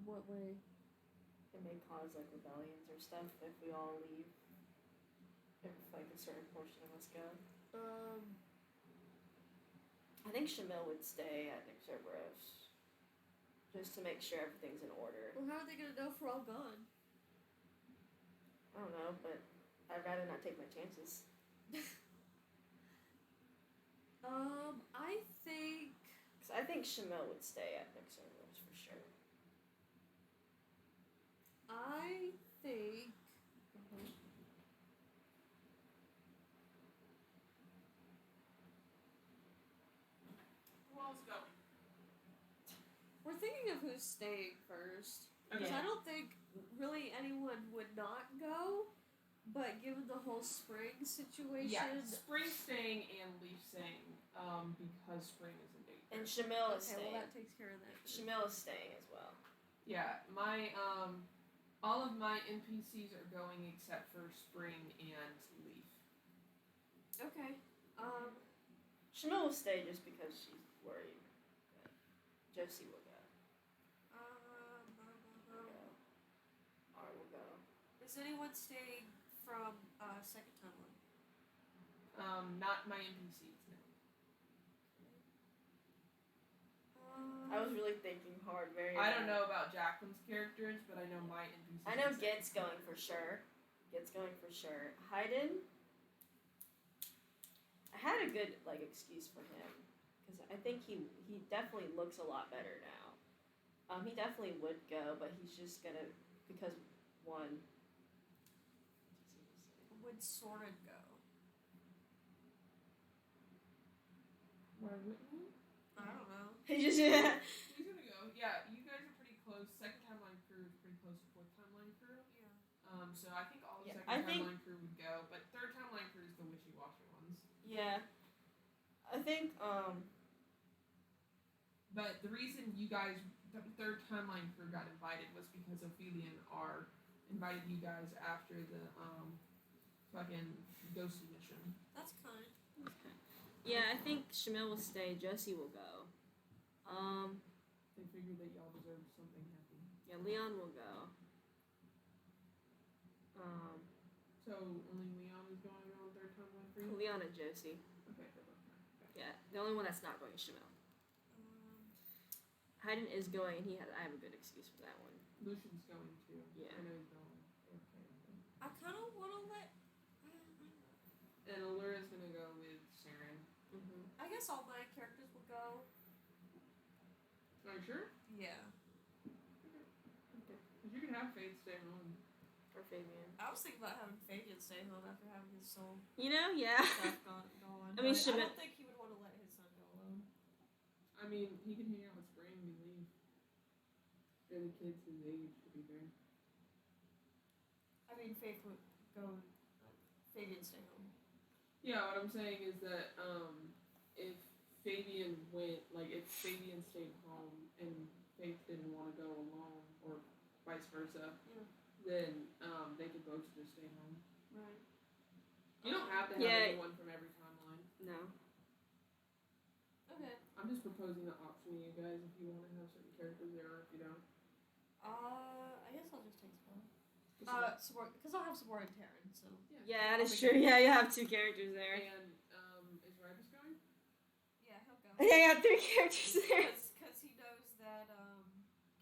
what way? It may cause like rebellions or stuff if we all leave. If like a certain portion of us go. I think Shamil would stay at Nick Cerberus. Just to make sure everything's in order. Well, how are they gonna know if we're all gone? I don't know, but I'd rather not take my chances. I think... Because I think Shamil would stay at Nick Cerberus for sure. I think... Who else going? We're thinking of who's staying first. Because I don't think really anyone would not go, but given the whole spring situation... Yeah, Spring staying and Leaf staying, because Spring is in danger. And Shamil is Okay, staying. well that takes care of that. Shamil is staying as well. Yeah, my, all of my NPCs are going except for Spring and Leaf. Okay. Shamil will stay just because she's worried. But Josie will go. Or will go. Is anyone staying from second timeline? Not my NPCs, no. I was really thinking hard. I don't know about Jacqueline's characters, but I know my NPCs. I know Git's going for sure. Hayden. I had a good excuse for him because I think he definitely looks a lot better now. He definitely would go, but he's just gonna because one. Would Sora go? Why wouldn't he? I don't know. He just He's gonna go. Yeah, you guys are pretty close. Second timeline crew is pretty close to fourth timeline crew. Yeah. So I think all of Yeah, second timeline crew would go, but third timeline crew is the wishy-washy ones. Yeah. I think But the reason you guys, the third timeline crew got invited was because Ophelia and R invited you guys after the fucking ghosty mission. That's kind. Yeah, I think Shamil will stay. Josie will go. They figured that y'all deserved something happy. Yeah, Leon will go. So only Leon is going on third timeline crew? Leon and Josie. Okay. Yeah, the only one that's not going is Shamil. Hayden is going, and I have a good excuse for that one. Lucian's going too. Yeah. I know he's going. Okay. I kind of want to let... And Allura's gonna go with Saren. Mm-hmm. I guess all my characters will go. Are you sure? Yeah. Because you can have Faith stay home. Or Fabian. I was thinking about having Fabian stay home after having his soul You know, yeah. stuff going. I mean, but I don't think he would want to let his son go alone. I mean, he can hang out with Spring and leave. They're the kids his age, to be fair. I mean, Faith would go. Fabian stay home. Yeah, what I'm saying is that if Fabian if Fabian stayed home and Faith didn't want to go alone, or vice versa, then they could both just stay home. Right. You don't have to have anyone from every timeline. No. I'm just proposing the option to you guys if you want to have certain characters there or if you don't. I guess I'll just take Spell. Support, because I'll have support and Terran, so. Yeah, that is true. Yeah, you have 2 characters there. And, is Ribus going? Yeah, he'll go. Yeah, you have 3 characters there. Because he knows that,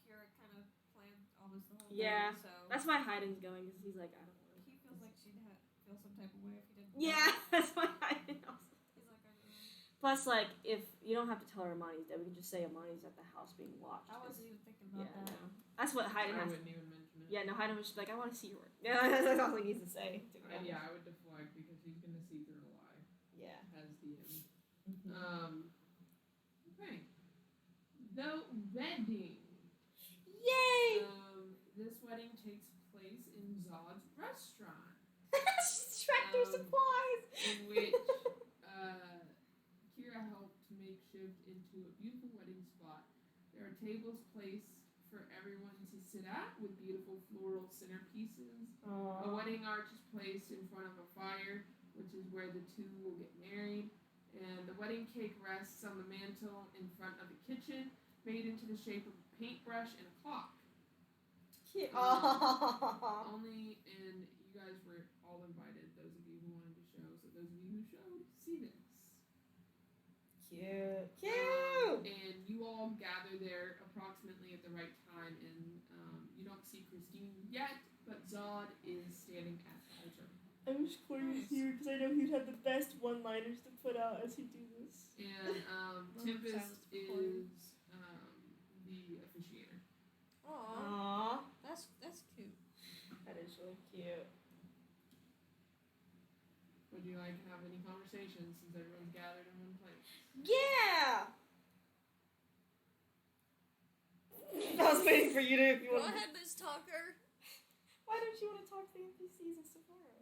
Kira kind of planned all this the whole Yeah, thing, so. that's why Hayden's going, because he's like, I don't want to. He feels like she'd feel some type of way if he didn't. Yeah, that's why Hayden also. He's like, I don't know. Plus, like, if you don't have to tell her Amani's dead, we can just say Amani's at the house being watched. I wasn't even thinking about that. No. That's what Hayden I has. wouldn't even mention it. Yeah, no, Hayden was just like, I want to see your work. Yeah, that's all he needs to say. Yeah, I would deflect because he's going to see through a lie. Yeah. As DM. Okay. The wedding. Yay! This wedding takes place in Zod's restaurant. Tractor supplies! In which Kira helped makeshift into a beautiful wedding spot. There are tables placed for everyone to sit at with beautiful floral centerpieces. A wedding arch is placed in front of a fire, which is where the two will get married. And the wedding cake rests on the mantle in front of the kitchen, made into the shape of a paintbrush and a clock. Cute. Only, and you guys were all invited, those of you who wanted to show. So those of you who showed, see this. Cute. And you all gather there approximately at the right time, and you don't see Christine yet, but Zod is standing at the altar. I wish Corey was here because I know he'd have the best one-liners to put out as he do this. And Tempest is the officiator. Aww. That's cute. That is really cute. Would you like to have any conversations since everyone's gathered in one place? Yeah! I was waiting for you to, if you Go want ahead, Miss Talker. Why don't you want to talk to the NPCs and Sephora?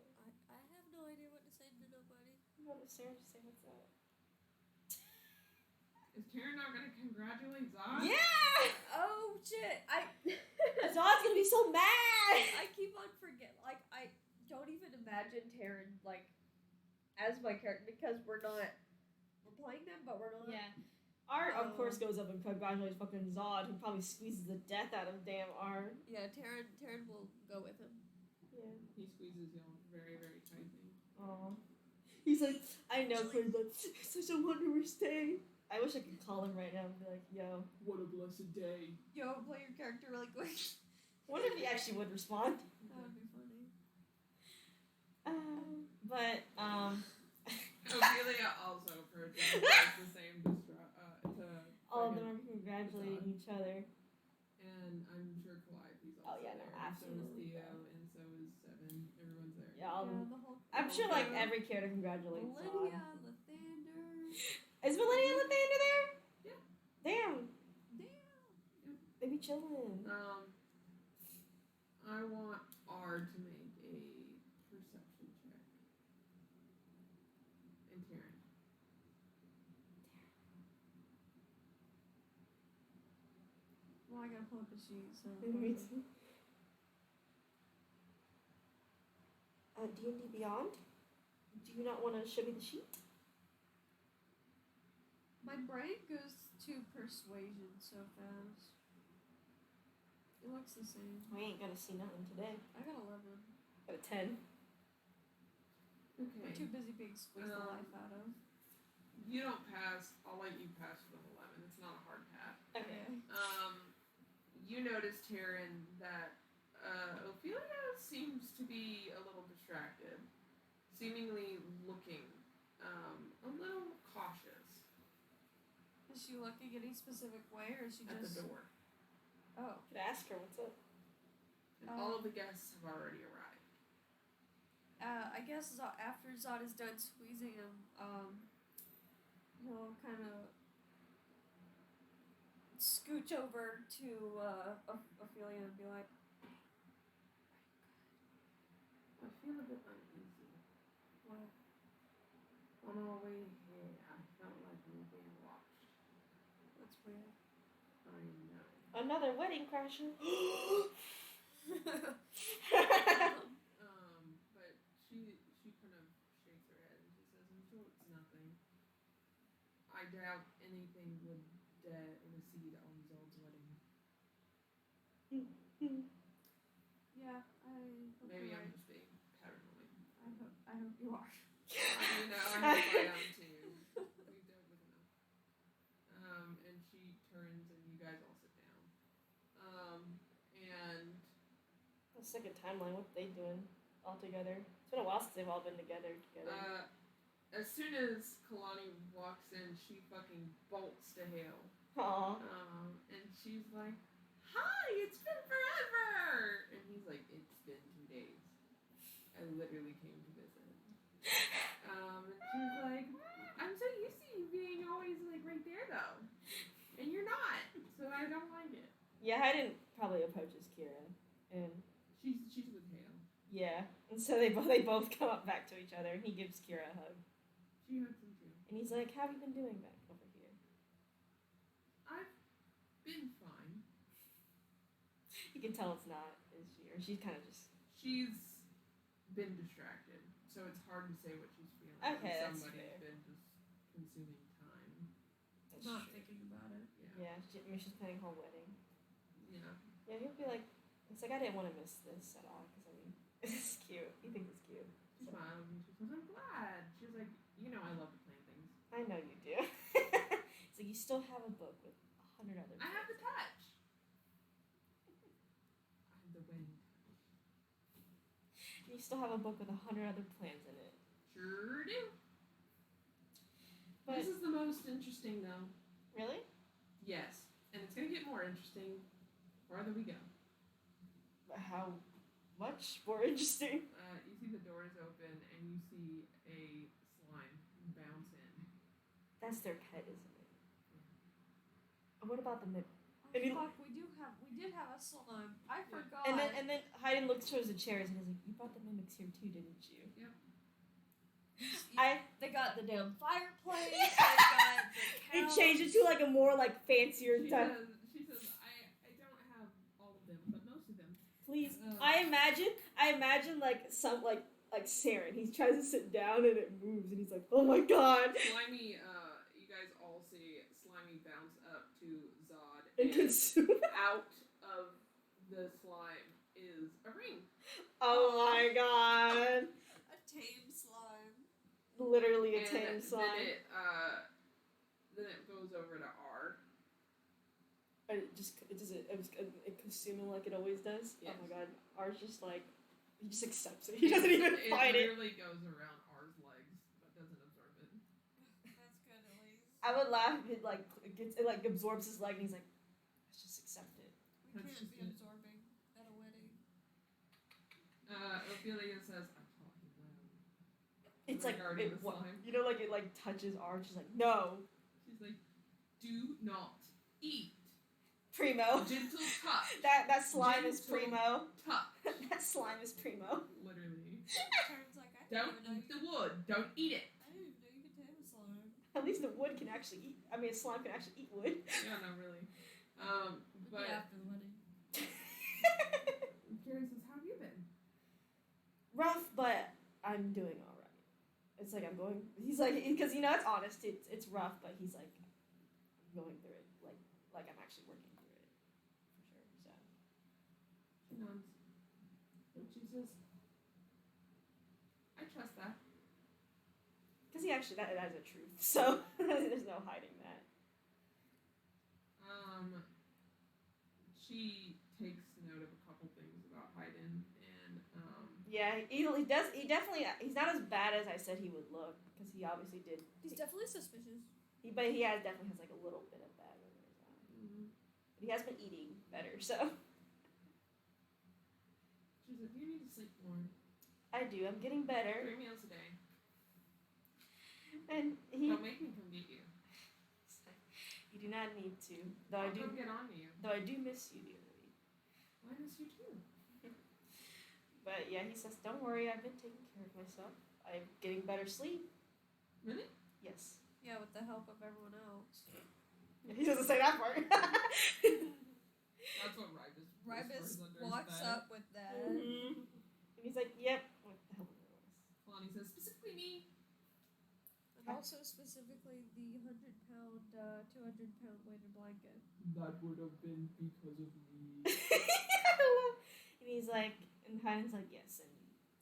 I have no idea what to say to nobody. You want to Sarah to say what's up? Is Karen not going to congratulate Zod? Yeah! Oh shit! Zod's gonna be so mad! I keep on forgetting. Like, I don't even imagine Taryn, like, as my character because we're playing them, but we're not. Yeah. Art, of course, goes up and congratulates fucking Zod, who probably squeezes the death out of damn Art. Yeah, Taryn will go with him. Yeah. He squeezes him very, very tightly. Aww. He's like, I know, Corey's like, it's such a wondrous day. I wish I could call him right now and be like, yo. What a blessed day. Yo, play your character really quick. Wonder if he actually would respond. That would be funny. Ophelia also approaches the same all of them are congratulating each other. And I'm sure Calliope's also there. Absolutely. So is Theo, and so is Seven. Everyone's there. Yeah, all the whole I'm sure like every character congratulates Zod. Lydia, Lathander. Is Valenia and Lathander there? Yeah. Damn. Damn. They be chilling. I want R to make a perception check. And Taryn. Well, I gotta pull up a sheet, so. Me too. D&D Beyond? Do you not want to show me the sheet? My brain goes to persuasion so fast. It looks the same. We ain't gonna see nothing today. I got 11. Got a 10. Okay. We're too busy being squeezed the life out of. You don't pass. I'll let you pass with an 11. It's not a hard pass. Okay. You notice, Taryn, that Ophelia seems to be a little distracted, seemingly looking a little cautious. Is she looking any specific way, or is she at just the door? Oh. Could ask her what's up. And all of the guests have already arrived. I guess after Zod is done squeezing him, he'll kind of scooch over to Ophelia and be like, I feel a bit uneasy. "What? On our way here, I felt like we were being watched. That's weird." I know. Another wedding crasher. But she kind of shakes her head and she says, "I'm sure it's nothing. I I doubt anything would intercede on Zeld's wedding. Yeah, I hope Maybe you're I'm right. just being paranoid. I hope you are. I hope I am too. We've dealt with enough. And she turns and you guys all sit down. And The second timeline, what are they doing all together? It's been a while since they've all been together. as soon as Kalani walks in, she fucking bolts to hail. Aww. And she's like, "Hi, it's been forever!" And he's like, "It's been 2 days. I literally came to visit." And she's like, "I'm so used to you being always like right there though. And you're not, so I don't like it." Yeah, Hayden probably approaches Kira, and she's with Hale. Yeah, and so they both come up back to each other, and he gives Kira a hug. She hugs him too. And he's like, "How have you been doing back over here?" I've been fine. You can tell it's not, is she? Or she's kind of just... She's been distracted, so it's hard to say what she's feeling. Okay, when that's somebody's fair. been just consuming time. That's Not true. thinking about it. Yeah, she's planning her wedding. Yeah. Yeah, he'll be like... It's like, I didn't want to miss this at all, because, I mean, it's cute. He thinks it's cute. She smiles and she says, "I'm glad." She's like, I love to plan things. I know you do. It's like, you still have a book with 100 other I have the books. touch. I have the wedding touch. You still have a book with 100 other plans in it. Sure do. But This is the most interesting, though. really? Yes. And it's going to get more interesting the farther we go. But how much more interesting? You see the doors open and you see a slime bounce in. That's their pet, isn't it? And what about the mimic? Oh, And he- fuck, we did have a slime. I forgot. And then Hayden looks towards the chairs and is like, "You brought the mimics here too, didn't you?" They got the damn fireplace. They got the It couch. changed it to like a more like fancier She type. says, I don't have all of them, but most of them. Please, I imagine like some like Saren. He tries to sit down and it moves, and he's like, "Oh my god!" Slimy, you guys all see Slimy bounce up to Zod, And consume. out of the slime is a ring. Oh my god! A tame slime. Literally a And tame slime. Then it goes over to R. And it was consuming like it always does. Yes. Oh my god! R's just like he just accepts it. He doesn't even fight it. It literally goes around R's legs, but doesn't absorb it. That's good at least. I would laugh if it like absorbs his leg and he's like, let's just accept it. We That's can't just be it. absorbing at a wedding. Ophelia says, "I taught him well." It's like Regarding it, the slime. you know, like it like touches R. She's like, no, She's like, "Do not eat." primo. Gentle touch. That slime is Gentle primo. touch. That slime is primo. Literally. Turns like I Don't didn't even know eat the wood. Don't eat it. I didn't even know you could tame a slime. At least the wood can actually eat. I mean, a slime can actually eat wood. Yeah, no, really. But Yeah, after the wedding. Carrie says, "How have you been?" Rough, but I'm doing all right. It's like I'm going. He's like, because it's honest. It's rough, but he's like, I'm going through it. Like I'm actually working through it for sure. So She nods. And she says, "I trust that." because he actually that is a truth. So there's no hiding that. She takes note of a couple things about Hayden, and Yeah, he does. He definitely. He's not as bad as I said he would look because he obviously did. He's definitely suspicious. But he definitely has like a little bit of bad in his eye. But he has been eating better, so she says, "You need to sleep more. I do. I'm getting better, 3 meals a day. and he. Don't make me come get you. You do not need to. Though I'll come get on to you. Though I do miss you dearly. I miss you too." But yeah, he says, "Don't worry. I've been taking care of myself. I'm getting better sleep." Really? Yes. Yeah, with the help of everyone else. He doesn't say that part. That's what Ribus Ribus whispers under walks his bed. up with that. Mhm. And he's like, "Yep." What the hell? Kalani says, "Specifically me." And also specifically the 100-pound, 200-pound weighted blanket. That would have been because of me. And he's like, and Hayden's like, yes, and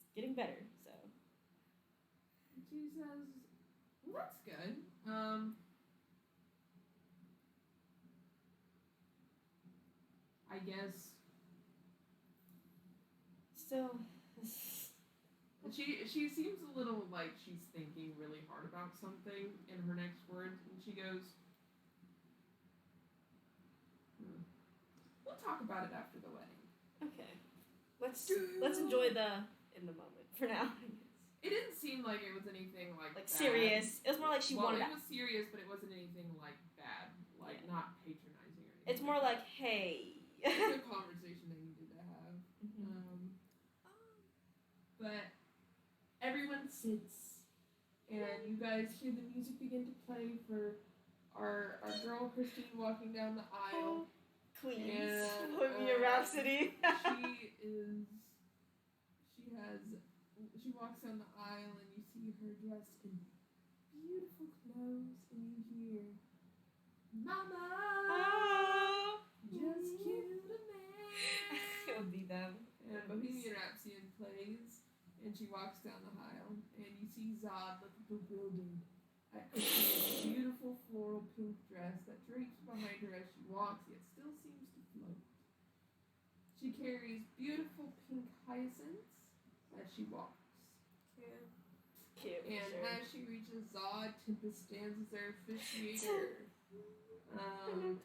it's getting better, so. She says, well, that's good. I guess Still. she seems a little like she's thinking really hard about something in her next words, and she goes, we'll talk about it after the wedding. Okay. Let's enjoy in the moment for now. It didn't seem like it was anything like bad. Serious. It was more like she wanted. It was serious, but it wasn't anything like bad, like not patronizing or anything. It's more like, hey. It's a conversation they needed to have. Mm-hmm. But everyone sits, and you guys hear the music begin to play for our girl Christine walking down the aisle. Queens. Bohemian Rhapsody. She walks down the aisle, and you see her dressed in beautiful clothes, and you hear, "Mama, oh, just killed a man." It'll be them. And Bohemian Rhapsody plays, and she walks down the aisle, and you see Zod look bewildered at Christine's beautiful floral pink dress that drapes behind her as she walks, yet still seems to float. She carries beautiful pink hyacinths as she walks. Cute. And sure. as she reaches Zod, Tempest stands as their officiator. And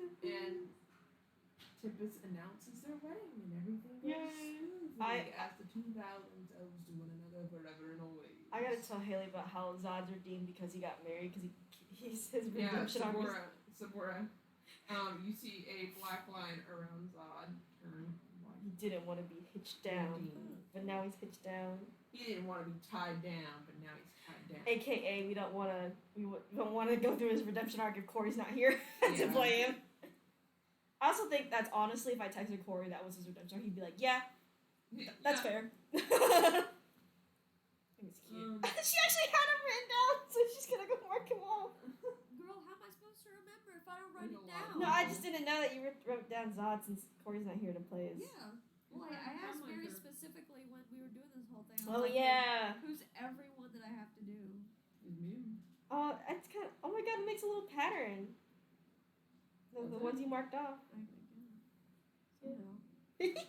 Tempest announces their wedding, and everything goes smoothly as the two vow themselves to one another forever and always. I gotta tell Haley about how Zod's redeemed because he got married, because he's his redemption arc. Sabora. You see a black line around Zod turn white. He didn't want to be hitched down, but now he's hitched down. He didn't want to be tied down, but now he's tied down. AKA, we don't want to go through his redemption arc if Corey's not here to play him. I also think that's honestly, if I texted Corey that was his redemption arc, he'd be like, yeah, that's fair. I think it's cute. She actually had him written down, so she's gonna go mark him off. Girl, how am I supposed to remember if I don't write it down? No, I just didn't know that you wrote down Zod since Corey's not here to play his. Yeah. Well, I asked very specifically when we were doing this whole thing. Oh, yeah. Who's everyone that I have to do? Me. Oh, it's kind of. Oh my god, it makes a little pattern. The ones you marked off. I guess. Somehow. It's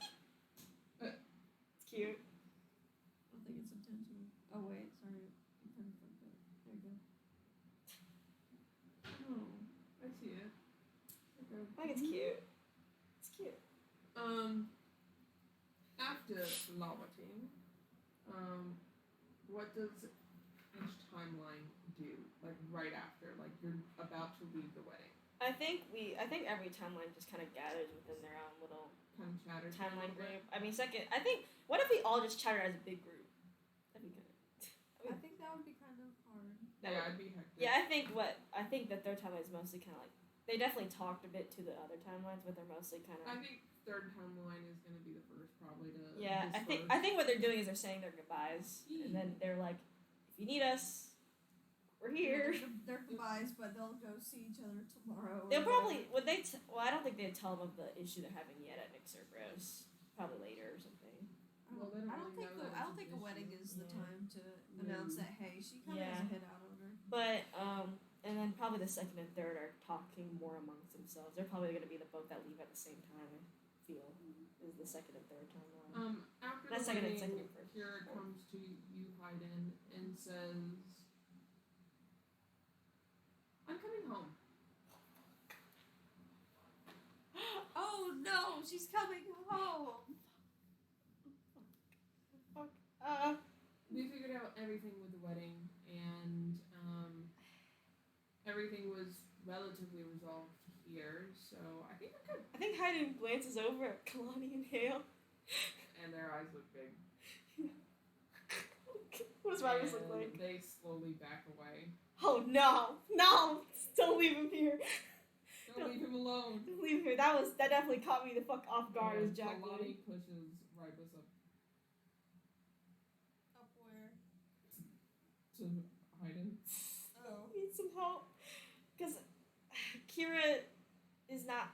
cute. I don't think it's intentional. Oh, wait. Sorry. You kind of fucked up. There you go. Oh, I see it. Okay. I think it's cute. It's cute. After Lawating, what does each timeline do? Like right after, like you're about to leave the wedding. I think every timeline just kind of gathers within their own little kind of chatter timeline group. I mean, I think, what if we all just chatter as a big group? That'd be good. I think that would be kind of hard. I'd be hectic. Yeah, I think the third timeline is mostly kind of like, they definitely talked a bit to the other timelines, but they're mostly kind of. I think third timeline is going to be the first, probably to. Yeah, I think what they're doing is they're saying their goodbyes, and then they're like, if you need us, we're here. They're goodbyes, but they'll go see each other tomorrow. They'll probably well, I don't think they'd tell them of the issue they're having yet at CERBERUS. Probably later or something. I don't think a wedding is the time to announce that. Hey, she kind of has a hit out on her. But and then probably the second and third are talking more amongst themselves. They're probably going to be the both that leave at the same time. I feel is the second and third timeline. After Not the second wedding, and second and first. Kira comes to you, Hayden, and says, "I'm coming home." Oh no, she's coming home. We figured out everything with the wedding, and everything was relatively resolved here, so I think we're good. I think Hayden glances over at Kalani and Hale. And their eyes look big. What does Rivals look like? They slowly back away. Oh no! No! Don't leave him here. Don't leave him alone. Don't leave him here. That definitely caught me the fuck off guard as Jacqueline. Kalani pushes Ribus up. Up where? To Hayden. Oh. Kira is not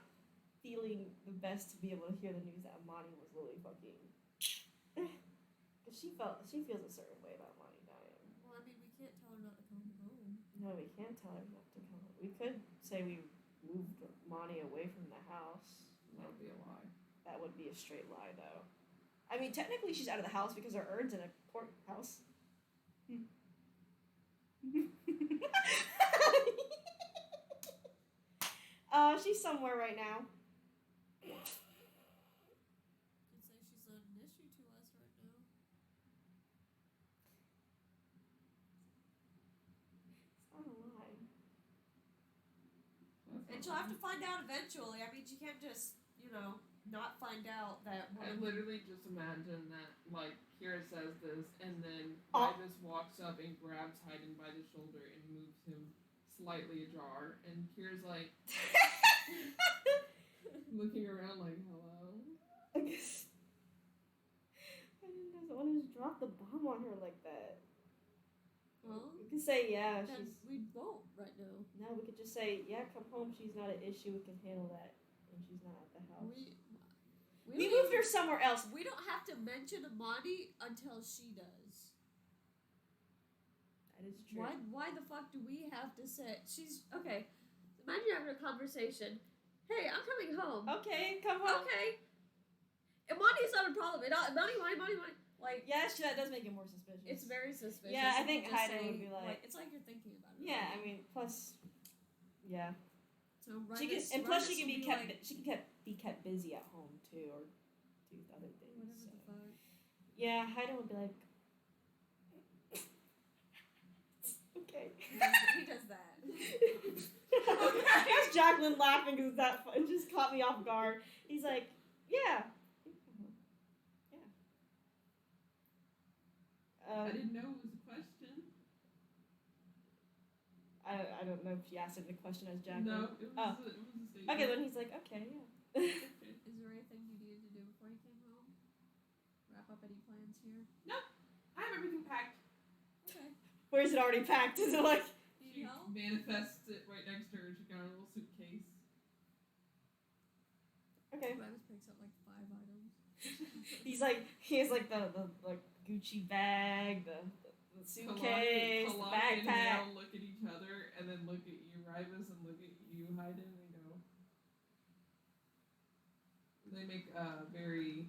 feeling the best to be able to hear the news that Amani was literally fucking. Because she feels a certain way about Amani dying. Well, I mean, we can't tell her not to come home. No, we can't tell her not to come. We could say we moved Amani away from the house. That would be a lie. That would be a straight lie, though. I mean, technically, she's out of the house because her urn's in a court house. She's somewhere right now. You could say she's not an issue to us right now. It's not a lie. And she'll have to find out eventually. I mean, she can't just, not find out that. I literally just imagine that, like, Kira says this, and then Oh. Ibis walks up and grabs Hayden by the shoulder and moves him slightly ajar, and Kira's like, looking around like, hello? I guess I doesn't want to just drop the bomb on her like that. Well, We could say, yeah, then she's. we won't right now. No, we could just say, yeah, come home. She's not an issue. We can handle that. And she's not at the house. We don't moved even- her somewhere else. We don't have to mention Amani until she does. That is true. Why the fuck do we have to say she's okay? Imagine you're having a conversation. Hey, I'm coming home. Okay, come home. Okay. Amani's not a problem. Amani. Like, Yes, that does make it more suspicious. it's very suspicious. Yeah, I if think you just Hayden say, would be like- it's like you're thinking about it. Yeah, I mean, plus, yeah. So She can, and plus she can be kept. She can be kept busy at home too, or do other things. Whatever So. the fuck. Yeah, Hayden would be like, okay. He does that. There's Jacqueline laughing because that it just caught me off guard. He's like, yeah. I didn't know it was a question. I don't know if she asked him the question as Jacqueline. No, it was, Oh. it was a statement. Okay, then he's like, okay, yeah. Okay. Is there anything you needed to do before you came home? Wrap up any plans here? I have everything packed. Okay. Where is it already packed? Is it like? Need She help? manifests it right next to her. She got a little suitcase. Okay. Travis picks up like 5 items. He has like the like Gucci bag, the suitcase, the Kalani and backpack. Hale look at each other and then look at you, Rivas, and look at you, Hayden, and go. They make a very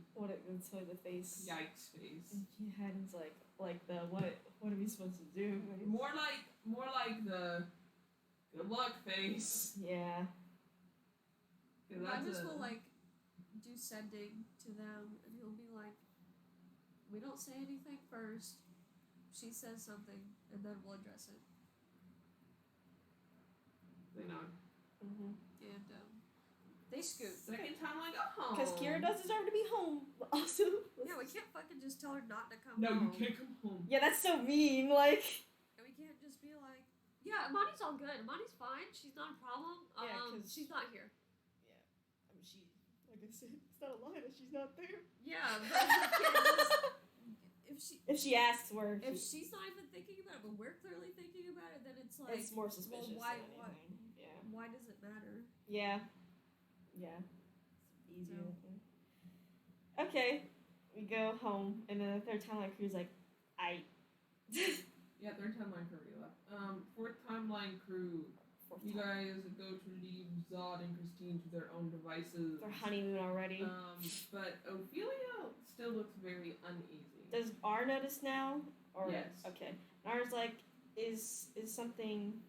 It's like the face. yikes face. And Hayden's like the what are we supposed to do? More like the good luck face. Yeah. 'Cause that's Travis a- will like do sending to them, and he'll be like, "We don't say anything first. She says something, and then we'll address it." They know. Mm-hmm. And they scoot. Second time I go home. Because Kira does deserve to be home. But also. Yeah, we can't fucking just tell her not to come No, home. you can't come home. Yeah, that's so mean. Like. And we can't just be like, "Yeah, Amani's all good. Amani's fine. She's not a problem. Yeah, 'cause- she's not here." Yeah. I mean, like I said, it's not a lie that she's not there. Yeah, but we can't just, If she asks where. if she's not even thinking about it, but we're clearly thinking about it, then it's like, it's more suspicious. why- than why- anything. Yeah. why does it matter? Yeah. Yeah. Easier. Okay. We go home, and then the third timeline crew's like, Yeah, third timeline crew already left. Fourth timeline crew. Fourth You time. guys go to leave Zod and Christine to their own devices. Their honeymoon already. But Ophelia still looks very uneasy. Does R notice now? Or Yes. Okay. And R's like, is something?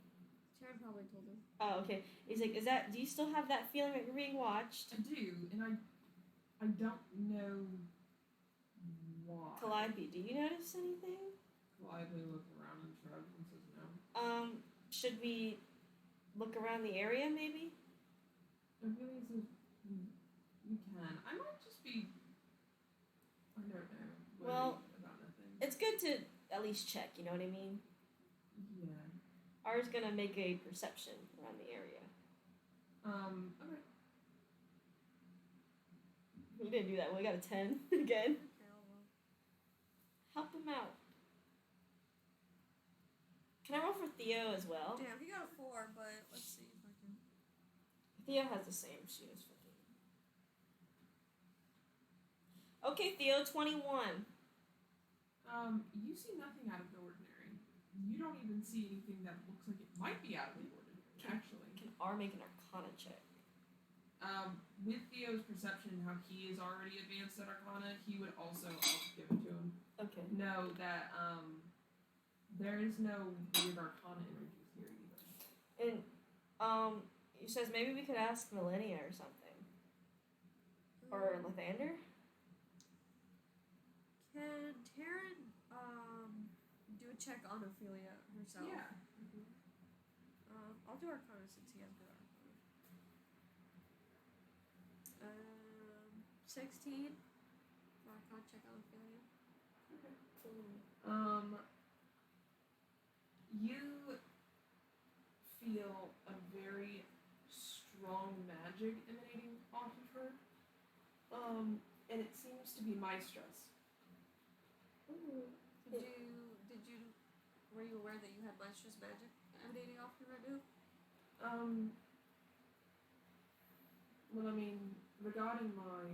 Sharon probably told her. Oh, okay. He's like, do you still have that feeling that you're being watched? I do, and I don't know why. Calliope, do you notice anything? Calliope looks around and shrugs and says no. Should we look around the area maybe? Ophelia says, we can. I might just be, I don't know, worried Well, about nothing. It's good to at least check, you know what I mean? Yeah. R's gonna make a perception around the area. Okay. We didn't do that. We got a 10 again. Okay, well. Help him out. Can I roll for Theo as well? Damn, he got a 4, but let's see if I can. Theo has the same. She is 15. Okay, Theo, 21. You see nothing out of the ordinary. You don't even see anything that looks like it might be out of the ordinary, actually. Can R make an Arcana check? With Theo's perception and how he is already advanced at Arcana, he would also, I'll give it to him, Okay. know that, there is no weird Arcana energies here either. And, he says maybe we could ask Millennia or something. Or Lathander? Can Taryn do a check on Ophelia herself? Yeah. I'll do Arcana since he has good Arcana. 16. Arcana check on Ophelia. Okay. You feel a very strong magic emanating off of her. And it seems to be Maestra's. Were you aware that you had Maestra's magic emanating off you right now? Well, I mean, regarding my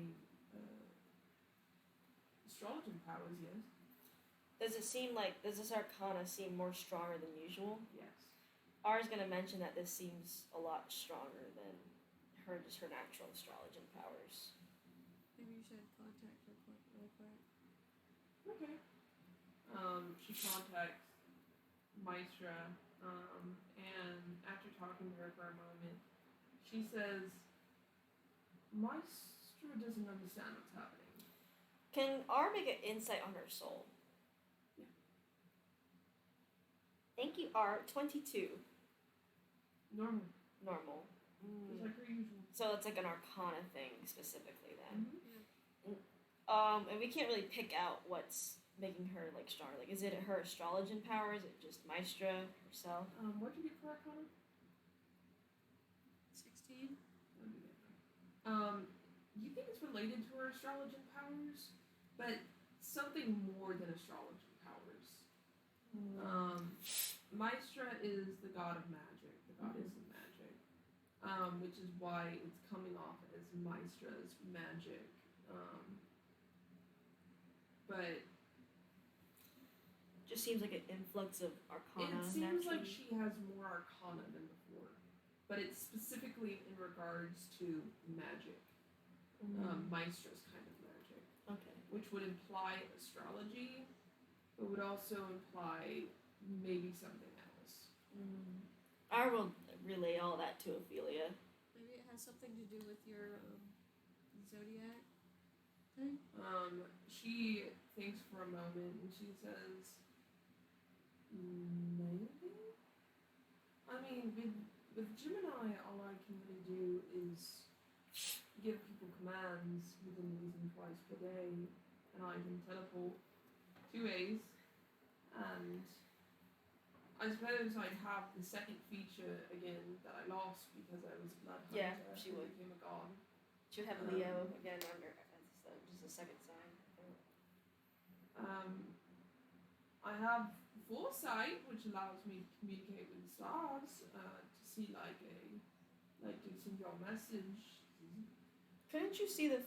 astrology powers, yes. Does this Arcana seem more stronger than usual? Yes. R is gonna mention that this seems a lot stronger than her natural astrology powers. Maybe you should contact her real quick. Okay. She contacts Maestra, and after talking to her for a moment, she says, Maestra doesn't understand what's happening. Can R make an insight on her soul? Yeah. Thank you, R. 22. Normal. Normal. Just like her usual. So it's like an Arcana thing specifically then. Mm-hmm. And we can't really pick out what's making her like stronger. Like, is it her astrology power? Is it just Maestra herself? What'd you get for Arcana? 16. You think it's related to her astrology powers, but something more than astrology powers. Maestra is the god of magic, the goddess of magic, which is why it's coming off as Maestra's magic. But just seems like an influx of Arcana. It seems naturally. like she has more Arcana than before, but it's specifically in regards to magic. Maestra's kind of magic. Okay. Which would imply astrology, but would also imply maybe something else. I will relay all that to Ophelia. Maybe it has something to do with your zodiac thing? She thinks for a moment and she says, maybe? I mean, with Gemini, all I can really do is give people commands within reason twice per day, and I can teleport 2 ways, and I suppose I'd have the second feature again that I lost because I was a blood hunter. Yeah, she would. Became a god. She would have Leo again under just a second sign. I have foresight, which allows me to communicate with the stars, to see to send your message. Couldn't you see the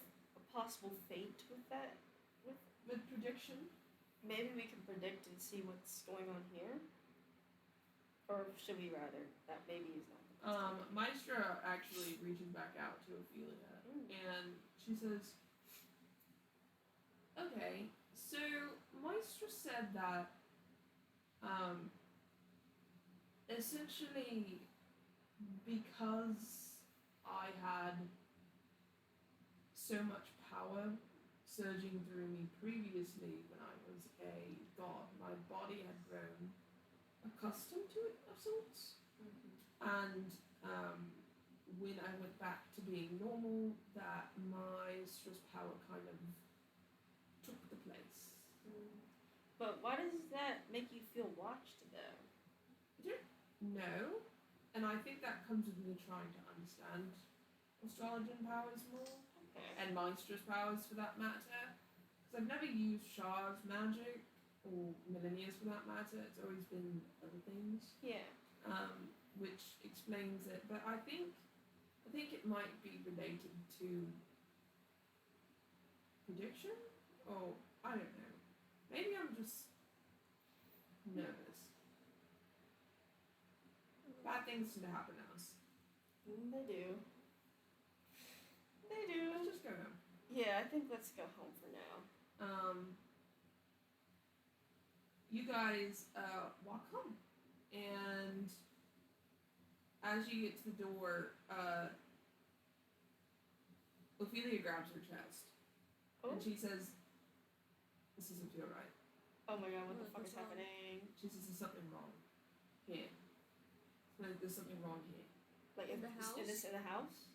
possible fate with that? With prediction? Maybe we can predict and see what's going on here? Or should we rather? That maybe is not the best idea. Maestra actually reaches back out to Ophelia, and she says, okay, so Maestra said that, essentially, because I had so much power surging through me previously when I was a god, my body had grown accustomed to it of sorts. And when I went back to being normal, that my stress power kind of took the place. But why does that make you feel watched though? I don't know. And I think that comes with me trying to understand astrology powers more. And Maestra's powers for that matter. Because I've never used Shah's magic, or Millennia's for that matter. It's always been other things. Yeah. Which explains it. But I think I think it might be related to prediction. Oh, I don't know. Maybe I'm just nervous. Bad things tend to happen to us. They do. They do. Let's just go home. Yeah, I think let's go home for now. You guys walk home, and as you get to the door, Ophelia grabs her chest, and she says, "This doesn't feel right." Oh my god, what the fuck is happening? She says, "There's something wrong here. There's something wrong here." Like in the house? Is this in the house?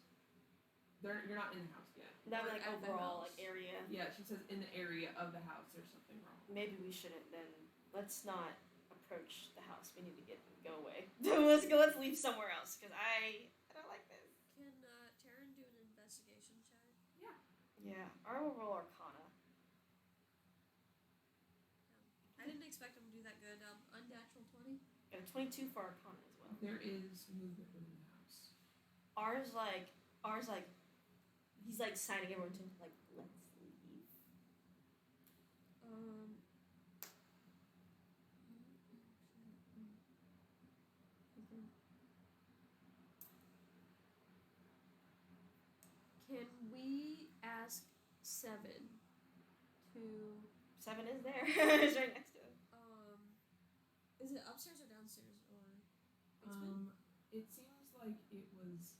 You're not in the house yet. Not like overall, like area. Yeah, she says in the area of the house there's something wrong. Maybe we shouldn't then. Let's not approach the house. We need to go away. Let's leave somewhere else, because I don't like this. Can Taryn do an investigation check? Yeah. Yeah, I will roll Arcana. I didn't expect him to do that good. Unnatural 20. And 22 for Arcana as well. There is movement within the house. Ours he's like signing everyone to like, let's leave. Can we ask Seven to? Seven is there. It's right next to him. Is it upstairs or downstairs or basement? It seems like it was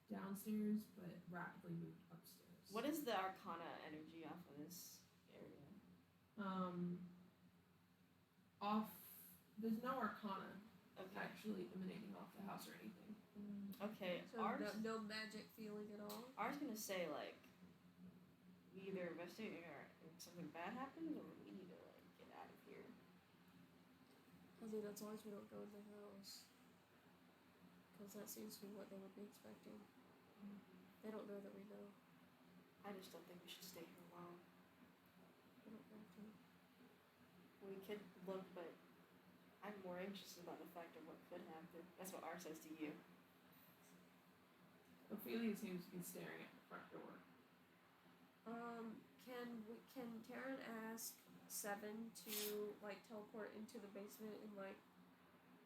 downstairs, but rapidly moved upstairs. What is the Arcana energy off of this area? There's no Arcana actually emanating off the house or anything. Okay, so ours no magic feeling at all. Ours gonna say like we either investigate or something bad happens, or we need to like get out of here. I think that's always we don't go in the house. Because that seems to be what they would be expecting. They don't know that we know. I just don't think we should stay here long. We don't have to. We could look, but I'm more anxious about the fact of what could happen. That's what R says to you. Ophelia seems to be staring at the front door. Can Taryn ask Seven to like teleport into the basement and like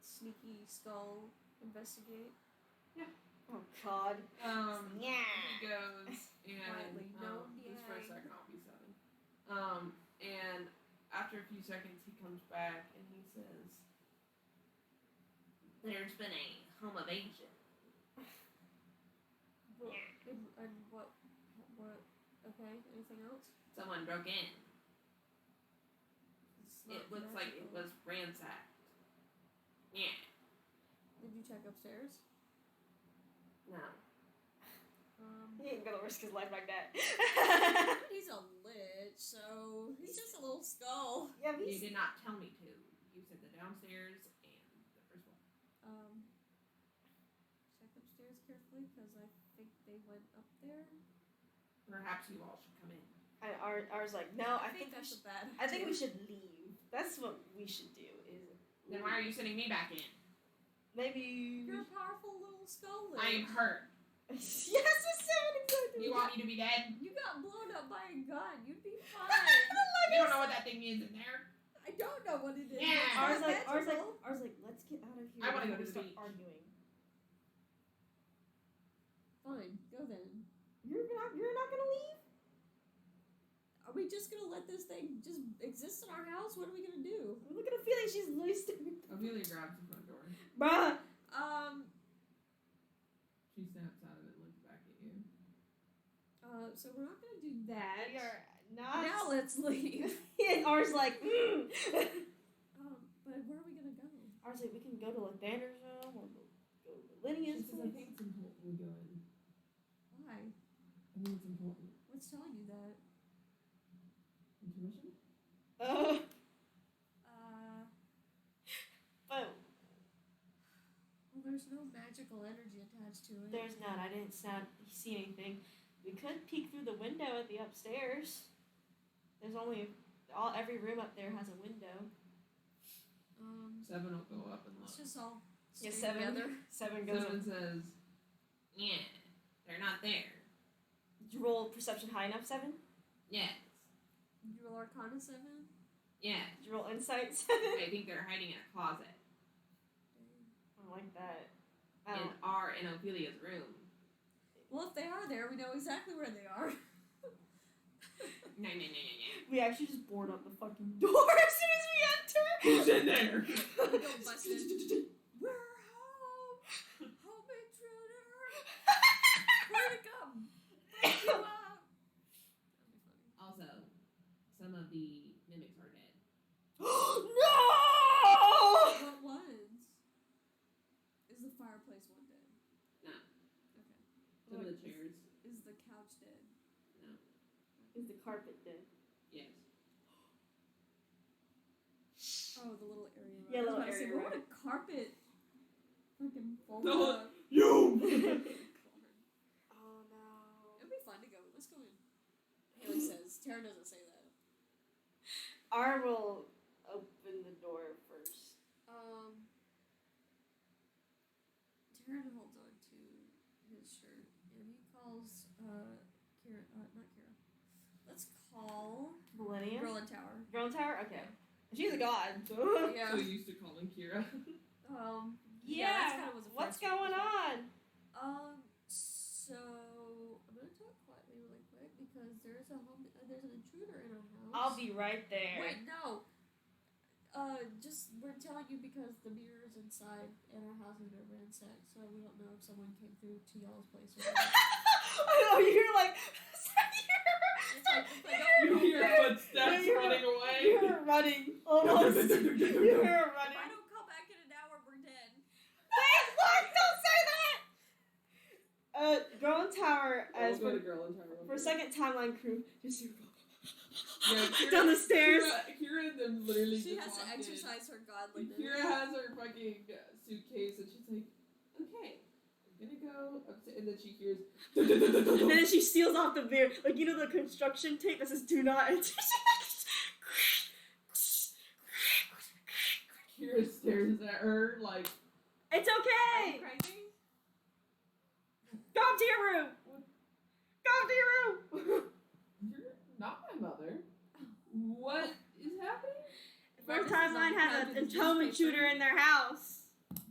sneaky skull investigate? Yeah. Oh God. He goes and quietly. just for a second I'll be Seven. And after a few seconds he comes back and he says, "There's been a home evasion." Well, and what? Okay. Anything else? Someone broke in. It looks like it was ransacked. Yeah. Did you check upstairs? No. He ain't gonna risk his life like that. He's a lich, so he's just a little skull. Yeah, You did not tell me to. You said the downstairs and the first one. Check upstairs carefully, because I think they went up there. Perhaps you all should come in. Ours like, no, I think that's a bad idea. I think we should leave. That's what we should do. Is Then why are you sending me back in? Maybe you're a powerful little skull. I am hurt. Yes, it's Seven exactly. You want me to be dead? You got blown up by a gun. You'd be fine. You don't know what that thing is in there. I don't know what it is. Yeah. Ours like, let's get out of here. I want to go to the start beach. arguing. Fine, go then. You're not gonna leave? Are we just gonna let this thing just exist in our house? What are we gonna do? Look at her feeling. She's loose. Ophelia grabs the front door. Bruh. She snaps out of it and looks back at you. So we're not gonna do that. We are not. Now let's leave. And ours like, But where are we gonna go? Ours like, we can go to Lathander's room or go to Lydia's She says, I think it's important we go in. Why? I think it's important. What's telling you that? Intuition? But Well, there's no magical energy attached to it. there's not. I didn't see anything. We could peek through the window at the upstairs. There's only every room up there has a window. Seven will go up and look. Let's just all stay Yeah, Seven. together. Seven goes. Seven says, "Yeah, They're not there. Did you roll perception high enough, 7? Yes. Did you roll Arcana 7? Yeah. Did you roll insight, 7? I think they're hiding in a closet. I like that. In Ophelia's room. Well, if they are there, we know exactly where they are. No. We actually just board up the fucking door as soon as we enter. Who's in there? We go bust in. We're home! Home intruder! Where'd it come? Break you out! That'd be funny. Also, some of the mimics are dead. No! What ones? Is the fireplace one dead? No. Okay. Some of the chairs. Is the couch dead? No. Is the carpet dead? Yes. Oh, the little area. Yeah, little I was about to say, area, what right. would a carpet freaking fold No. up? You! Oh no. It'd be fun to go. Let's go in. Haley says. Tara doesn't say that. I will open the door first. Taryn holds on to his shirt and he calls Kira, not Kira. Let's call Millennium? Girl in Tower. Girl in Tower? Okay. She's a god. So. Yeah. So used to calling Kira. That's kind of was a What's first going on? So I'm gonna talk quietly really quick because there's an intruder in our house. I'll be right there. Wait, no. Just we're telling you because the mirrors inside and our house has been ransacked, so we don't know if someone came through to y'all's place or not. I know, you're like, You hear footsteps running away. You're running. Almost. You're If running. I don't come back in an hour, we're dead. Wait, look, don't say that! Girl in Tower, as We'll go to Girl in Tower. for second timeline crew, just Yeah, Kira, down the stairs. Kira then literally She just has to walked in. exercise her godliness. Kira has her fucking suitcase and she's like, okay, I'm gonna go upstairs. And then she hears. And then she steals off the mirror. Like, you know the construction tape that says do not enter? Kira stares at her like, It's Are you okay! crazy? Go up to your room! Go up to your room! you're not my mother. What is happening? First This is timeline on the had couch an with the home newspaper. intruder in their house.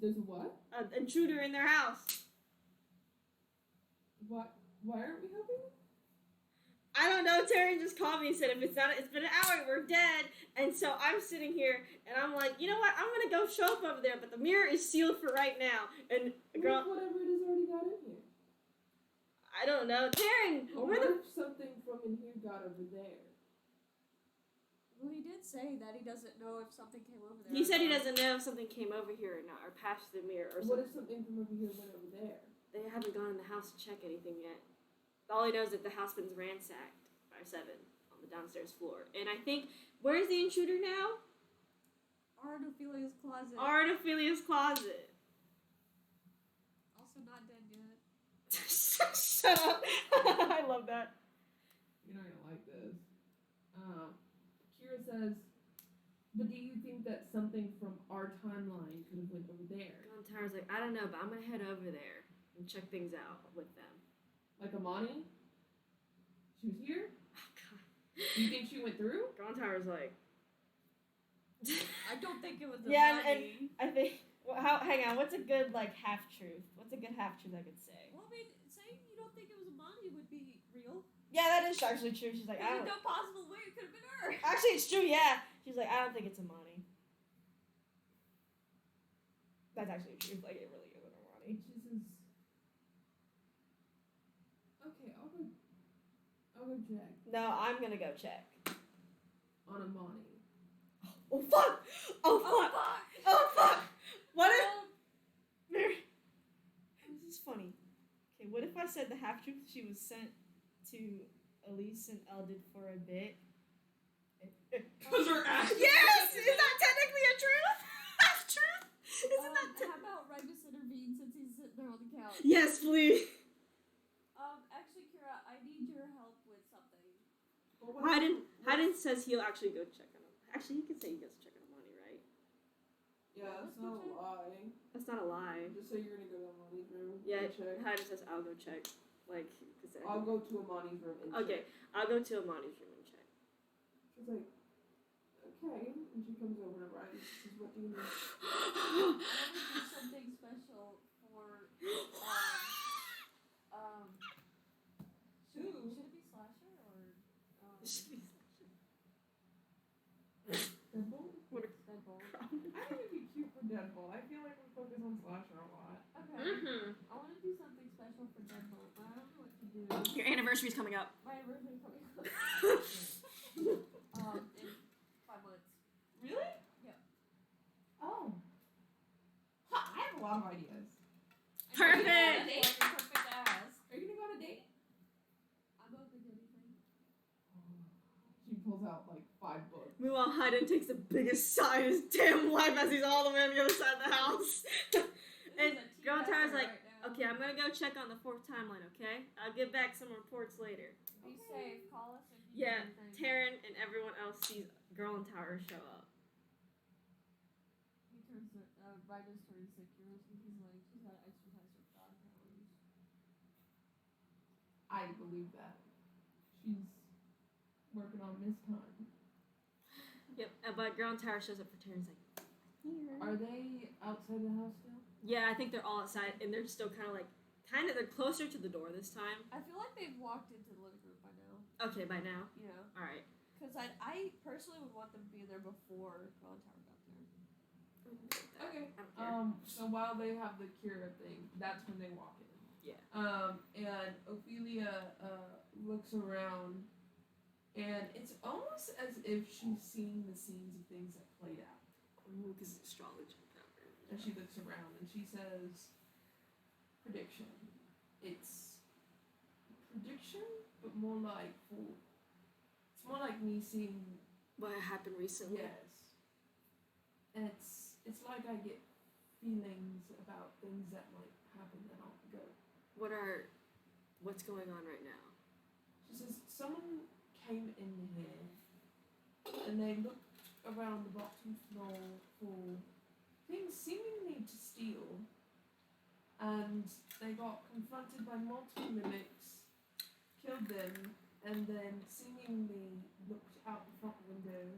There's a what? An intruder in their house. What? Why aren't we helping? I don't know. Taryn just called me and said, if it's not, it's been an hour, we're dead. And so I'm sitting here and I'm like, you know what? I'm gonna go show up over there, but the mirror is sealed for right now. And the girl, What if whatever it is already got in here? I don't know. Taryn, Or where what the? if something from in here got over there? Well, he did say that he doesn't know if something came over there. He said he doesn't know if something came over here or not, or past the mirror or What something. if something from over here went over there? They haven't gone in the house to check anything yet. All he knows is that the house been ransacked by 7 on the downstairs floor. And I think, where's the intruder now? Art Ophelia's closet. Art Ophelia's closet. Also not dead yet. Shut up. I love that. You're not gonna like this. Kira says, but do you think that something from our timeline could have went over there? Gone Tower's like, I don't know, but I'm gonna head over there and check things out with them. Like Amani? She was here? Oh, God. Do you think she went through? Gone Tower's like... I don't think it was the Yeah, money. I think... Well, hang on, what's a good, like, half-truth? What's a good half-truth I could say? Well, I mean, saying you don't think it was money would be real. Yeah, that is actually true. She's like, I There's don't... no possible way it could have been her. Actually, it's true, yeah. She's like, I don't think it's Amani. That's actually true. Like, it really isn't Amani. And she says, okay, I'll go check No, I'm gonna go check. on Amani. Oh, fuck! Oh, fuck! fuck! Oh, fuck! What if... Um, Mary... This is funny. Okay, what if I said the half-truth she was sent to Elise and Elded for a bit? Because her ass. Yes! Is that technically a truth? Half-truth? Isn't that how about Regus intervene since he's sitting there on the couch? Yes, please. Actually, Kira, I need your help with something. Hayden says he'll actually go check on him. Actually, he can say he goes check on Amani, right? Yeah, that's not a lie. That's not a lie. Just say you're gonna go to Amani's room. Yeah, and check. Hayden says I'll go check. Like, I'll go to Amani's room and okay, I'll go to Amani's room and check. She's like, okay, and she comes over to Riley. She says, "What do you need?" I want to do something special for Should it be slasher or Deadbolt? What a Deadbolt? I think it'd be cute for Deadbolt. I feel like we focus on slasher a lot. Okay. I want to do something special for Deadbolt, but I don't know what to do. Your anniversary's coming up. My anniversary's coming up. In 5 months. Really? Yeah. Oh. Ha, I have a lot of ideas. Perfect! Perfect ass. Are you gonna go on a date? I'm open to anything. She pulls out like 5 books. Meanwhile, Hayden takes the biggest sigh in his damn life as he's all the way on the other side of the house. And Girl Tower's like, okay, I'm gonna go check on the 4th timeline, okay? I'll get back some reports later. Be safe. Call us if you Yeah, need anything. Taryn and everyone else sees Girl in Tower show up. He turns Ryder's turning secure. He's like, she's got to exercise her god powers. I believe that. She's working on Miss Time. Yep, but Girl in Tower shows up for Taryn's like, here. Are they outside the house still? Yeah, I think they're all outside, and they're still they're closer to the door this time. I feel like they've walked into the living room by now. Okay, by now. Yeah. Alright. Because I personally would want them to be there before Grand Tower got there. Okay. I don't care. So while they have the Kira thing, that's when they walk in. Yeah. And Ophelia looks around, and it's almost as if she's seeing the scenes of things that played out. Ooh, because it's astrology. And she looks around and she says, "Prediction. It's prediction, but more like it's more like me seeing What happened recently? yes. And it's like I get feelings about things that might happen that aren't good." What's going on right now? She says, "Someone came in here and they looked around the bottom floor for things seemingly to steal, and they got confronted by multiple mimics, killed them, and then seemingly looked out the front window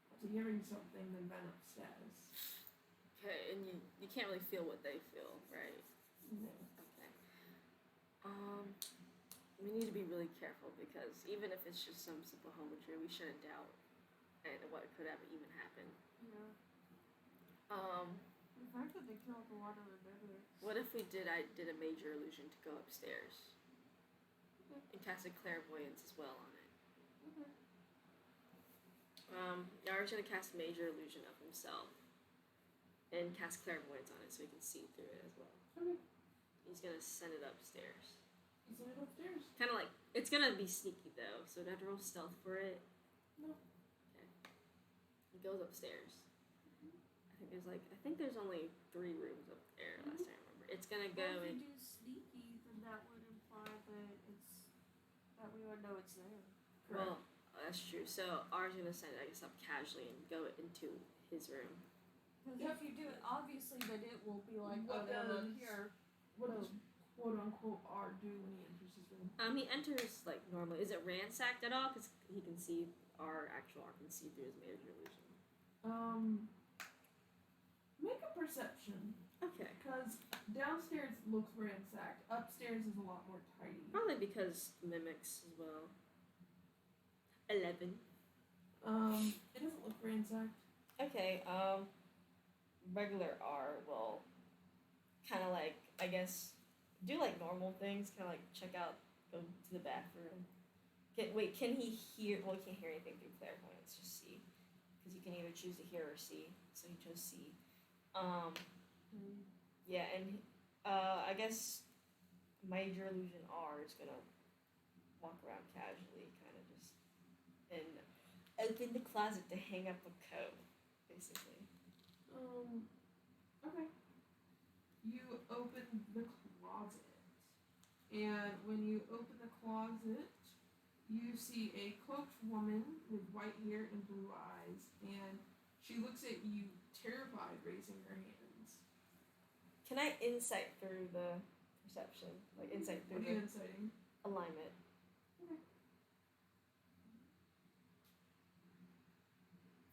after hearing something, then ran upstairs." Okay, and you can't really feel what they feel, right? No. Okay. We need to be really careful because even if it's just some simple hometry, we shouldn't doubt what could have even happened. Yeah. The fact that they killed a lot of the members. What if I did a major illusion to go upstairs? And casted clairvoyance as well on it. Okay. Yara's gonna cast major illusion of himself. And cast clairvoyance on it so he can see through it as well. Okay. He's gonna send it upstairs. You sent it upstairs? Kinda like, it's gonna be sneaky though, so do I have to roll stealth for it? No. Okay. He goes upstairs. I think there's only 3 rooms up there last time I remember. It's gonna go Well, if in. we do sneaky, then that would imply that we would know it's there. Well, that's true. So ours gonna send it, I guess, up casually and go into his room. Because if you do it obviously, then it will be like, What oh, they're does- not here. What does quote unquote R do when he enters his room? He enters like normally. Is it ransacked at all? Because he can see R can see through his major illusion. Make a perception. Okay. Because downstairs looks ransacked. Upstairs is a lot more tidy. Probably because mimics as well. 11. It doesn't look ransacked. Okay. Regular R will kind of like, I guess, do like normal things. Kind of like check out, go to the bathroom. Can he hear? Well, he can't hear anything through clairvoyance. Just see, because you can either choose to hear or see. So he chose see. Yeah, and I guess major illusion R is gonna walk around casually, kind of just and open the closet to hang up a coat, basically. Okay. You open the closet, and when you open the closet, you see a cloaked woman with white hair and blue eyes, and she looks at you terrified, raising her hands. Can I insight through the perception, like insight What through are you the inciting? alignment. Okay.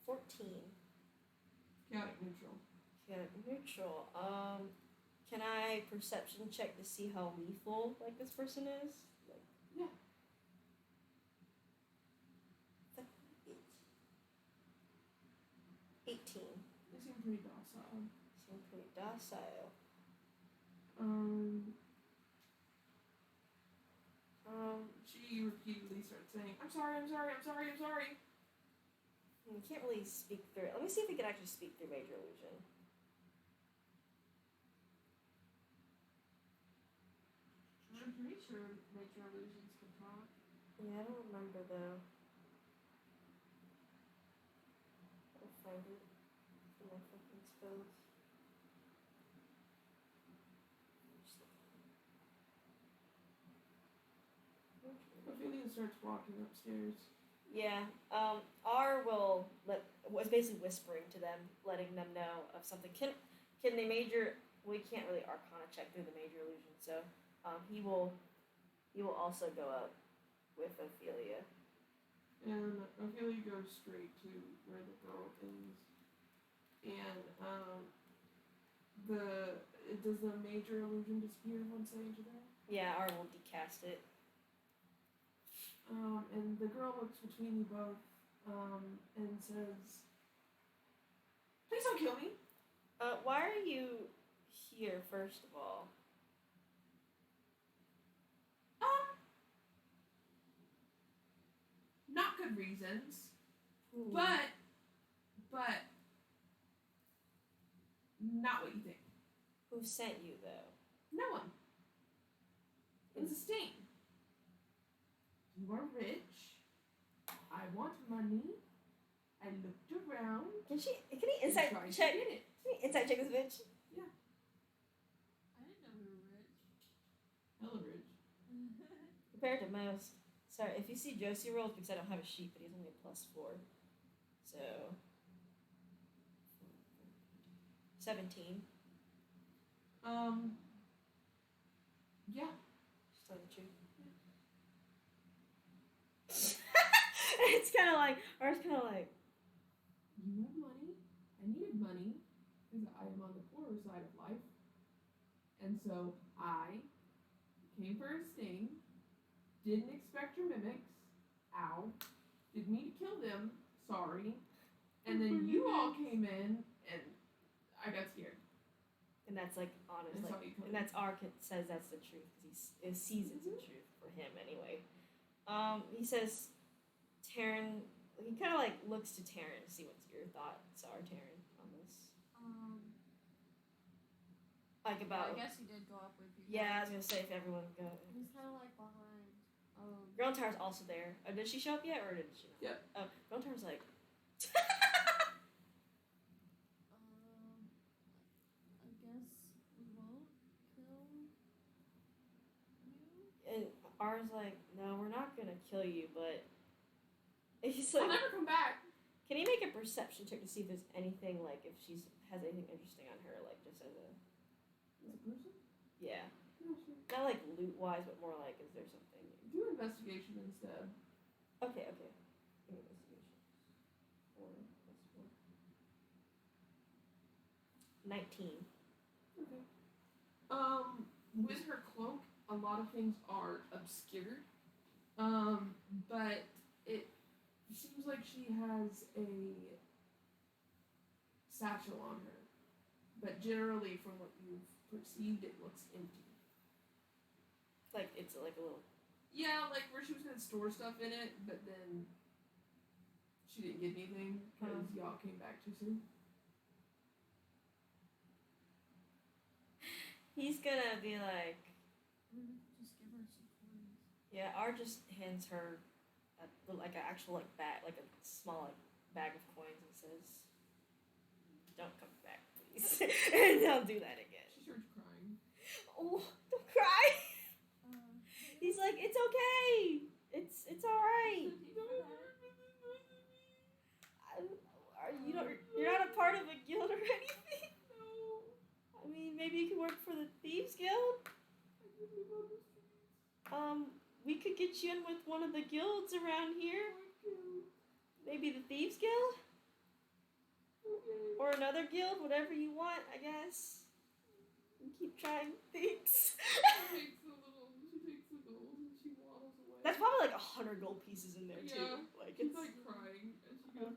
14. Chaotic neutral. Chaotic neutral. Can I perception check to see how lethal like this person is? Like, Yeah. 18. They seem pretty docile. Seem pretty docile. She repeatedly starts saying, I'm sorry, I'm sorry, I'm sorry, I'm sorry. We can't really speak through it. Let me see if we can actually speak through Major Illusion. I'm pretty sure Major Illusions can talk. Yeah, I don't remember though. I'll find it in my fucking spells. Ophelia starts walking upstairs. Yeah. R was basically whispering to them, letting them know of something. Can they major? We can't really Arcana check through the Major Illusion, so he will also go up with Ophelia. And Ophelia goes straight to where the girl is. And does the Major Illusion disappear once I enter there? Yeah, R will decast it. And the girl looks between you both, and says, please don't kill me. Why are you here, first of all? Not good reasons, Ooh. but not what you think. Who sent you, though? No one. It was a sting. You are rich. I want money. I looked around. Can he insight check? Get it. Can he insight check this bitch? Yeah. I didn't know we were rich. Hella rich. Compared to most. Sorry, if you see Josie rolls, because I don't have a sheet, but he's only a +4. So 17. Yeah. Just tell the truth. It's kind of like, or it's kind of like. You have money. I needed money because I am on the poorer side of life, and so I came for a sting. Didn't expect your mimics. Ow. Didn't mean to kill them. Sorry. And then you all came in, and I got scared. And that's like honest, And like, and that's says that's the truth because he sees it's the truth for him anyway. He says, Taryn. He kind of like looks to Taryn to see what your thoughts are, Taryn, on this. Like about. I guess he did go up with you. Yeah, I was gonna say if everyone go. He's kind of like behind. Girl Tower's also there. Did she show up yet, or did she not? Yep. Oh, Girl Tower's like. I guess we won't kill you. And R's like, no, we're not gonna kill you, but he's like, I'll never come back. Can he make a perception check to see if there's anything like if she has anything interesting on her, like just as a. As a person? Yeah. Yeah, sure. Not like loot wise, but more like is there something. Do investigation instead. Okay. Give me investigation. 4 + 4. 19. Okay. With her cloak, a lot of things are obscured. But it seems like she has a satchel on her. But generally, from what you've perceived, it looks empty. Like it's like a little. Yeah, like where she was gonna store stuff in it, but then she didn't get anything because y'all came back too soon. He's gonna be like. Just give her some coins. Yeah, R just hands her like an actual like bag, like a small like bag of coins, and says, "Don't come back, please, and don't do that again." She starts crying. Oh, don't cry. He's like, "It's okay. It's all right. You're not a part of a guild or anything. No, I mean, maybe you can work for the Thieves Guild." I We could get you in with one of the guilds around here. Maybe the Thieves Guild? Okay. Or another guild, whatever you want, I guess. You keep trying things. She takes the gold and she waddles away. That's probably like 100 gold pieces in there too. Like she's it's like crying and she goes.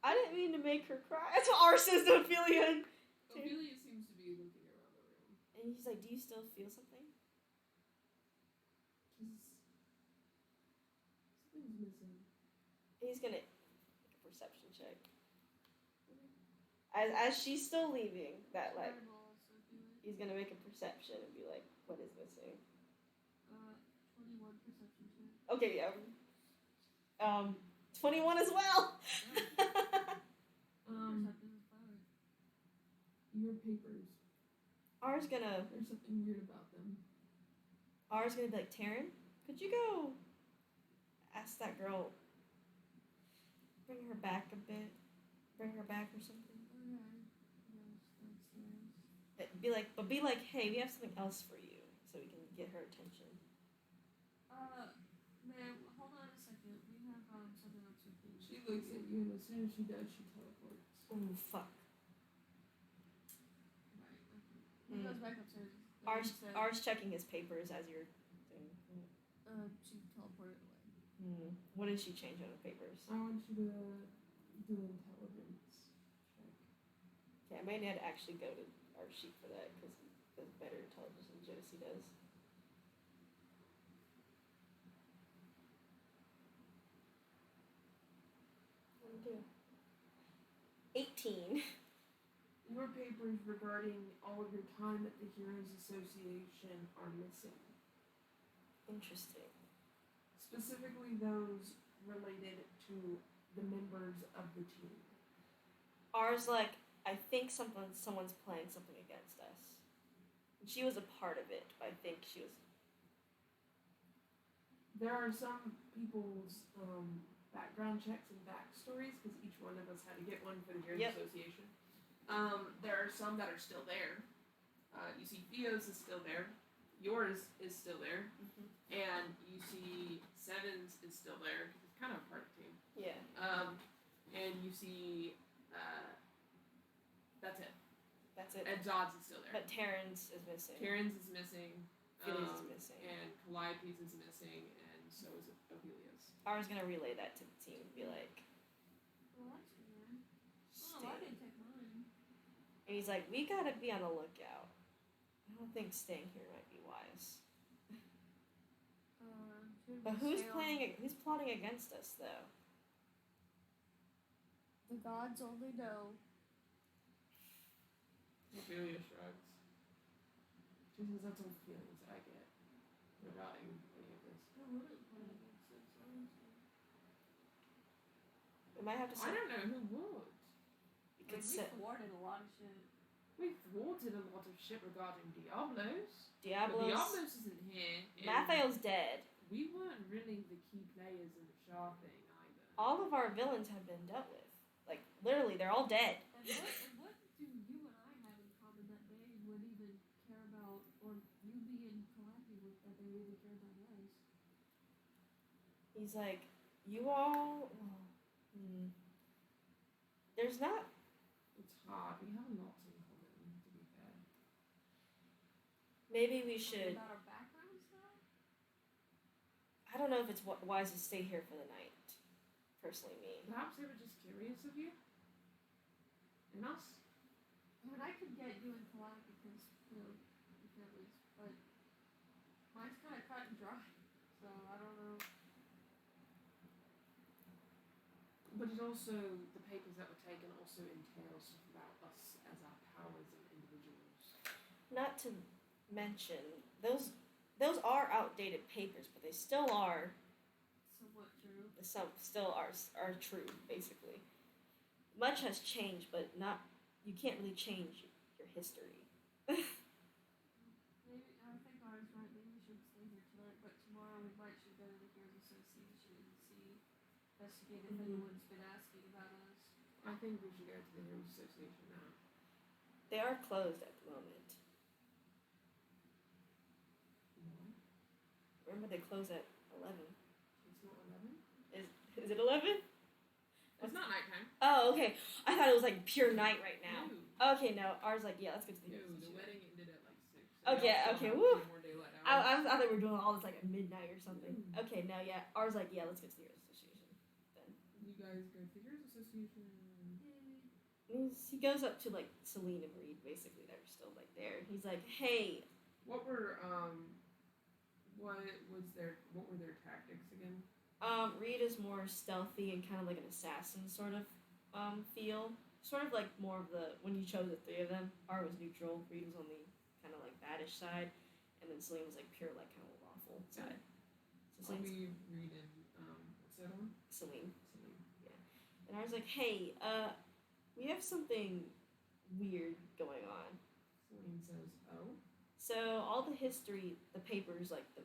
I didn't mean to make her cry. That's what ours says to Ophelia. Ophelia seems to be looking around the room. And he's like, do you still feel something? Something's missing. He's gonna make a perception check. As she's still leaving, that like he's gonna make a perception and be like, what is missing? 21 perception check. Okay, yeah. 21 as well. Your papers. There's something weird about them. Ours gonna be like, Taryn, could you go ask that girl, bring her back a bit, bring her back or something? Be like, hey, we have something else for you, so we can get her attention. Ma'am, hold on a second. We have something else to do. She looks at you, and as soon as she does, she teleports. Oh fuck. Right. Okay. He goes back upstairs. Ours checking his papers as you're doing. She teleported away. What did she change on her papers? I want you to do an intelligence check. Yeah, I may need to actually go to our sheet for that because he does better intelligence than Josie does. 18. Your papers regarding all of your time at the Heroes Association are missing. Interesting. Specifically those related to the members of the team. Ours, like, I think someone's playing something against us. She was a part of it, but I think she was... There are some people's background checks and backstories, because each one of us had to get one for the Heroes Association. There are some that are still there. You see Theo's is still there. Yours is still there. And you see Seven's is still there, because it's kind of a part of the team. Yeah. And you see... that's it. That's it. And Zod's is still there. But Terrence is missing. Terrence is missing. Philly's is missing. And Calliope's is missing, and so is Ophelia's. I was gonna relay that to the team and be like... Well, that's weird. Oh, I didn't take mine. And he's like, we gotta be on the lookout. I don't think staying here might be wise. But who's plotting against us, though? The gods only know. Ophelia shrugs. She says, that's all feelings that I get regarding any of this. I wouldn't plot against us, honestly. We might have to... I don't know who would. We could we thwarted a lot of shit. We thwarted a lot of shit regarding Diablos. Diablos isn't here. Mathael's dead. We weren't really the key players in the Shah thing either. All of our villains have been dealt with. Like, literally, they're all dead. And what do you and I have in common that they would even care about, or you being collabing with, that they would even care about us? He's like, you all... There's not... It's hard. We have lots in common, to be fair. Maybe we should... About our backgrounds, though? I don't know if it's wise to stay here for the night. Personally, me. Perhaps they were just curious of you? And us? I mean, I could get you in collab because, you know, your families, but mine's kind of cut and dry, so I don't know. But it also, the papers that were taken also entail stuff about us as our powers and individuals. Not to mention, those are outdated papers, but they still are... Somewhat true. Some still are true, basically. Much has changed, but not... You can't really change your history. Maybe, I think ours right, maybe we should stay here tonight, but tomorrow we should go to the Heroes Association and investigate if anyone's been asking about us. I think we should go to the Heroes Association now. They are closed at the moment. Why? Remember they close at 11. It's not 11? Is it 11? It's not nighttime. Oh, okay. I thought it was like pure night right now. No. Okay, no. Ours like, yeah, let's go to the No, the wedding ended at like 6. Okay, Y'all okay, still woo. have 3 more daylight hours. I thought they were doing all this like at midnight or something. Okay, no, yeah. Ours like, yeah, let's go to the Heroes Association then. You guys go to the Heroes Association. He goes up to like Celine and Reed, basically. They're still like there. He's like, hey. What were their tactics again? Reed is more stealthy and kind of like an assassin sort of feel. Sort of like more of the when you chose the 3 of them. R was neutral. Reed was on the kind of like baddish side, and then Celine was like pure like kind of lawful side. So I'll be reading. What's that one? Celine. Yeah. And I was like, hey, we have something weird going on. Celine says, oh. So all the history, the papers, like the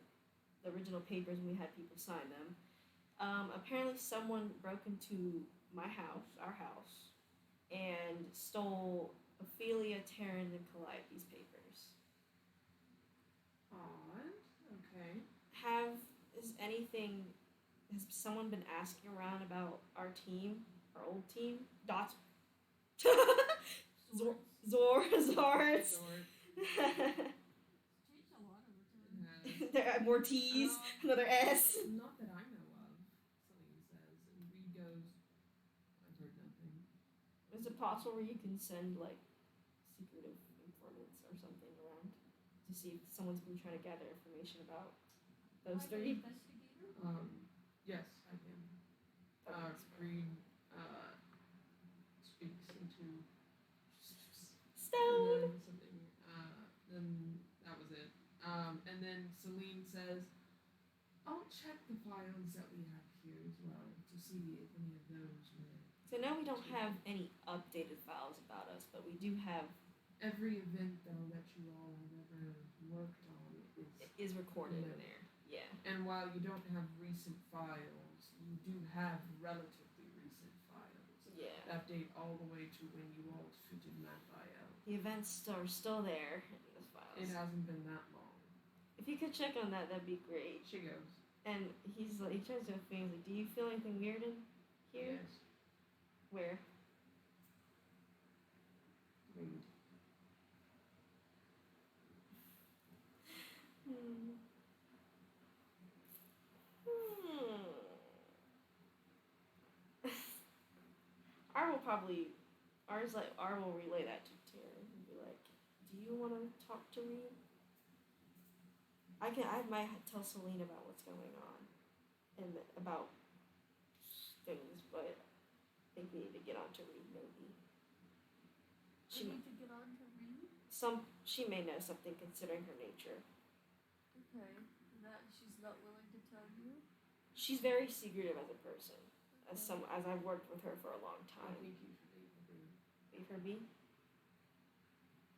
original papers, when we had people sign them. Apparently, someone broke into my house, our house, and stole Ophelia, Terran, and Calliope's papers. Odd. Okay. Has someone been asking around about our team, our old team? Dots. Zords. Changed a lot over time. There are more T's, another S. Not that I know of, Celine says. And Reed goes, I've heard nothing. Is it possible where you can send, like, secretive informants or something around to see if someone's been trying to gather information about those Like 3? an investigator? Yes, I can. Reed, speaks into Stone! and then something, then that was it. And then Celine says, I'll check the files that we have here as well to see if any of those were. So now we don't have any updated files about us, but we do have. Every event, though, that you all have ever worked on is recorded in there. Yeah. And while you don't have recent files, you do have relatively recent files. Yeah. That date all the way to when you all fitted Mathiel. The events are still there in the files. It hasn't been that long. If you could check on that, that'd be great. She goes. And he's like, he tries to do a thing. He's like, do you feel anything weird in here? Yes. Where? Reed. R will relay that to Tara and be like, do you want to talk to Reed? I might tell Celine about what's going on and about things, but I think we need to get on to Reed maybe. I need to get on to Reed? She may know something considering her nature. Okay. That she's not willing to tell you? She's very secretive as a person. As I've worked with her for a long time. I think you should leave her be. Leave her be?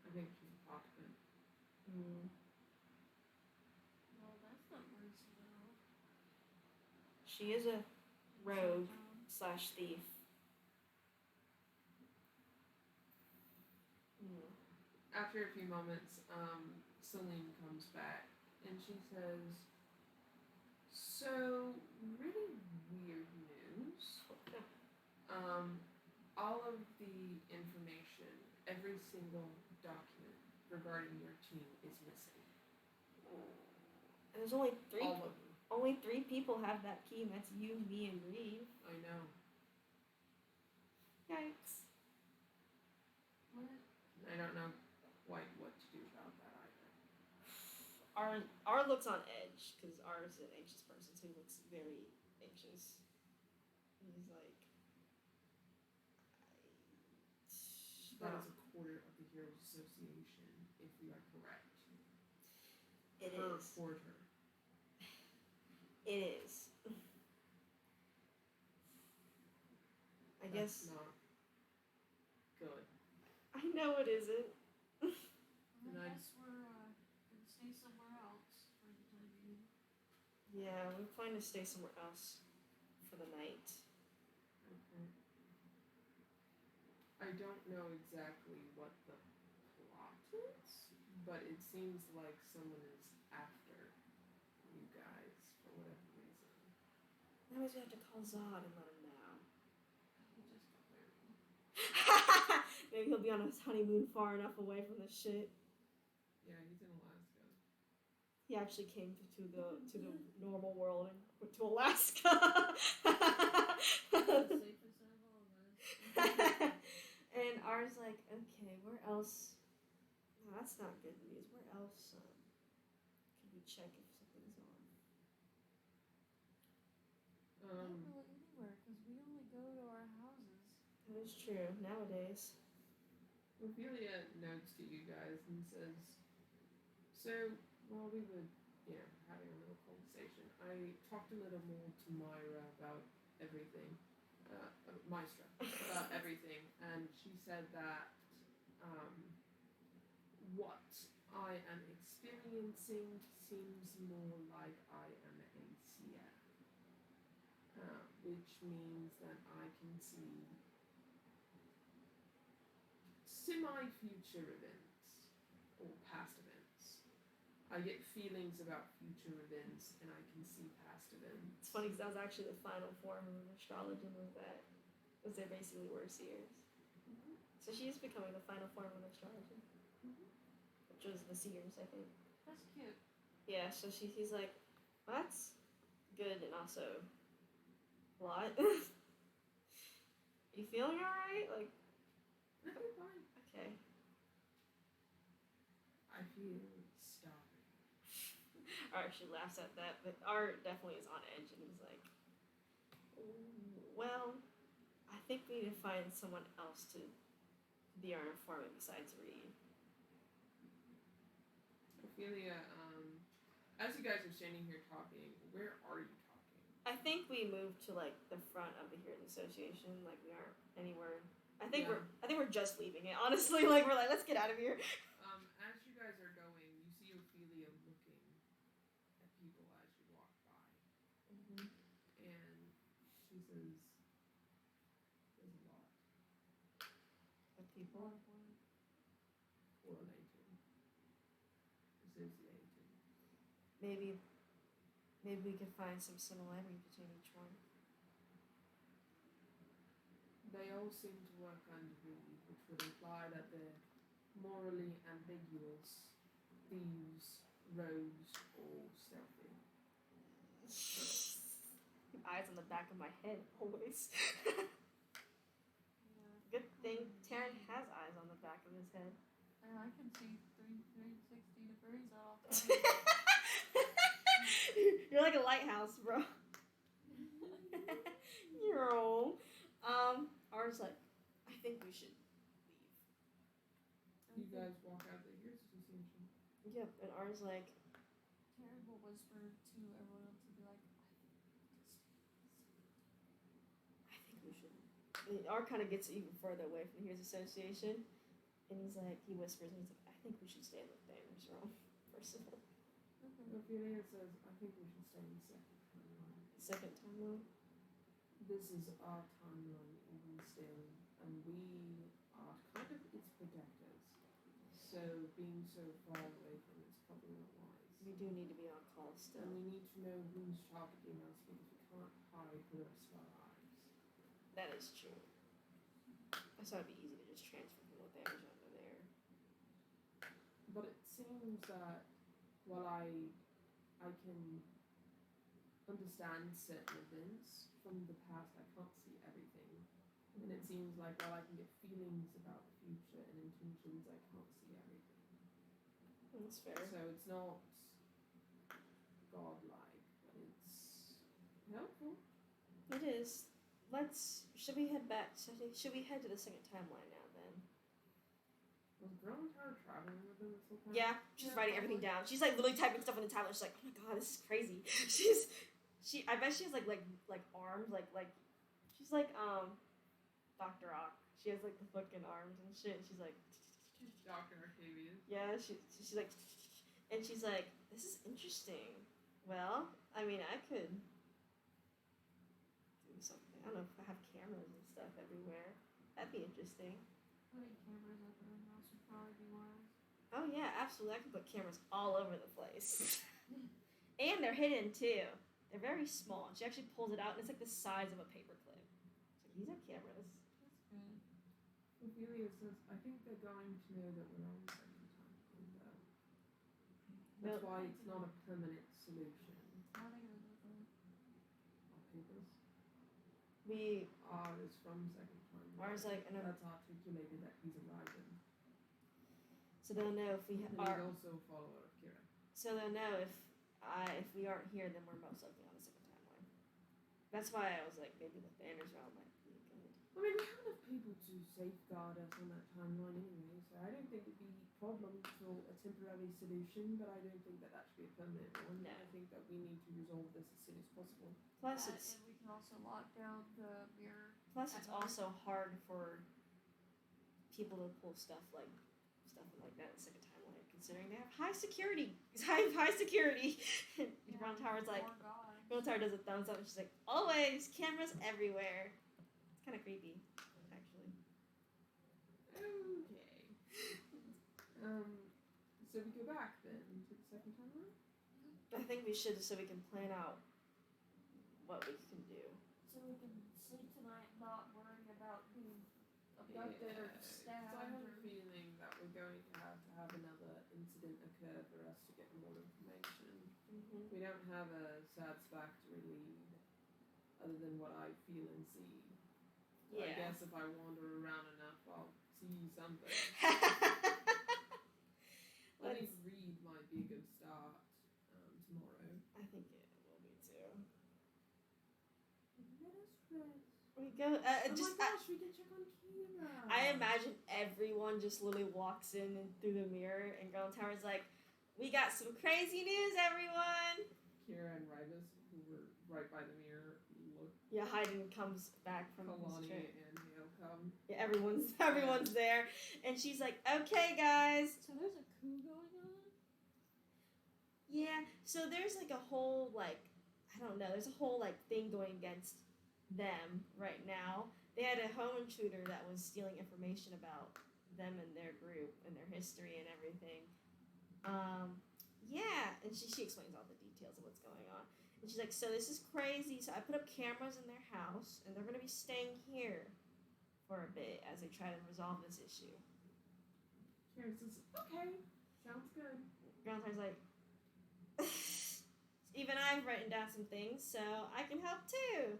I think she's a pocket. Well, that's not worse at all. She is a rogue / thief. After a few moments, Celine comes back and she says, so, really weird news. All of the information, every single document regarding your team is missing. And there's only 3 All of them. Only 3 people have that key, and that's you, me, and Reed. I know. Yikes. What? I don't know quite what to do about that either. R looks on edge, because R is an anxious person, so he looks very anxious. And he's like, That is a quarter of the Heroes Association, if we are correct. It Per is. quarter. It is. I guess. Not good. I know it isn't. Well, I guess we're gonna stay somewhere else for the time being. Yeah, we plan to stay somewhere else for the night. Okay. I don't know exactly what the plot is, but it seems like someone is after you guys. Otherwise, we have to call Zod and let him know. He just got married. Maybe he'll be on his honeymoon far enough away from this shit. Yeah, he's in Alaska. He actually came to the normal world and went to Alaska. Safest out of all of us. And ours like, okay, where else? No, that's not good news. Where else can we check if something's on? Not really anywhere, because we only go to our houses. That is true nowadays. Ophelia notes to you guys and says, so while we were, having a little conversation, I talked a little more to Myra about everything, Maestra, about everything, and she said that what I am experiencing seems more like I am a seer, which means that I can see semi-future events or past events. I get feelings about future events and I can see past events. It's funny because that was actually the final form of astrology was they basically were seers. Mm-hmm. So she's becoming the final form of astrology, which was the seers, I think. That's cute. Yeah, so he's like, well, that's good and also a lot. You feeling alright? Like, I feel fine. okay. I feel starving. Art actually laughs at that, but Art definitely is on edge and he's like, well, I think we need to find someone else to be our informant besides Reed. Ophelia, as you guys are standing here talking, where are you talking? I think we moved to like the front of the Heroes Association, like we aren't anywhere. I think we're just leaving it, honestly. Like we're like, let's get out of here. As you guys are going, you see Ophelia looking at people as you walk by. Mm-hmm. And she says, there's a lot. Of people. Correlating. Associating. Maybe we could find some similarity between each one. They all seem to work under Reed, which would imply that they're morally ambiguous, thieves, rogues, or stealthy. Eyes on the back of my head, always. Yeah. Good thing Taryn has eyes on the back of his head. And I can see 360 degrees at all times. You're like a lighthouse, bro. You're old. Ours like, I think we should leave. You guys walk out the Heroes Association. Yep, and ours like, Taryn will whisper to everyone else and be like, I think we should. And R kind of gets even further away from the Heroes Association, and he's like, he whispers, and he's like, I think we should stay in the Banners Realm, personally. Ophelia says, I think we should stay in the second timeline. Second timeline? This is our timeline even still, and we are kind of its protectors. So being so far away from it's probably not wise. We do need to be on call still. And we need to know who's targeting us because we can't hide the rest of our lives. That is true. I thought it'd be easy to just transfer from what damage over there. But it seems that while I can understand certain events from the past, I can't see everything. And it seems like while I can get feelings about the future and intentions, I can't see everything. That's fair. So it's not godlike, but it's helpful. It is. Should we head back? Should we head to the second timeline now then? Was Grandma traveling with them this whole time? Yeah, she's writing everything down. She's like literally typing stuff on the tablet. She's like, oh my god, this is crazy. I bet she has like arms, like she's like Dr. Ock. She has like the fucking arms and shit. She's like Dr. Octavius. yeah, she's like, and she's like, this is interesting. Well, I mean, I could do something. I don't know if I have cameras and stuff everywhere. That'd be interesting. putting cameras up in our house would probably be wise. Oh yeah, absolutely. I could put cameras all over the place. And they're hidden too. They're very small. And she actually pulls it out, and it's like the size of a paperclip. So these are cameras. That's good. Ophelia says, I think they're going to know that we're on second time window. That's why it's not a permanent solution. How are they gonna do that? Our papers. Ours from second time. Ours like that's articulated that he's arriving. So they'll know if we and are. He's also a follower of Kira. So they'll know if we aren't here, then we're most likely on the second timeline. That's why I was like, maybe the banners realm might be good. I mean, we have enough people to safeguard us on that timeline anyway, so I don't think it'd be a problem for a temporary solution, but I don't think that should be a permanent one. No. I think that we need to resolve this as soon as possible. Plus, and we can also lock down the mirror. Plus, it's also hard for people to pull stuff like that in the second timeline, considering they have high security. High security. Ron Tower's like, Ron Tower does a thumbs up, and she's like, always cameras everywhere. It's kind of creepy, actually. Okay. So we go back then to the second timeline? I think we should, so we can plan out what we can do. So we can sleep tonight, not worrying about being abducted or stabbed. So I have a feeling that we're going to have another incident occur for us to get more information. Mm-hmm. We don't have a satisfactory lead other than what I feel and see. So I guess if I wander around enough, I'll see something. I think read might be a good start tomorrow. I think it will be too. Let us rest. We go. Oh my gosh, we can check on Kira. I imagine everyone just literally walks in and through the mirror, and Golden Tower's like, "We got some crazy news, everyone." Kira and Rivas, who were right by the mirror, look. Yeah, Hayden comes back from Kalani his trip. and Hale come. Yeah, everyone's there, and she's like, "Okay, guys." So there's a coup going on? Yeah. So there's like a whole I don't know. There's a whole thing going against them right now. They had a home intruder that was stealing information about them and their group and their history and everything. Yeah, and she explains all the details of what's going on. And she's like, so this is crazy. So I put up cameras in their house, and they're going to be staying here for a bit as they try to resolve this issue. Kira says, okay, sounds good. Grandpa's like, even I've written down some things, so I can help too.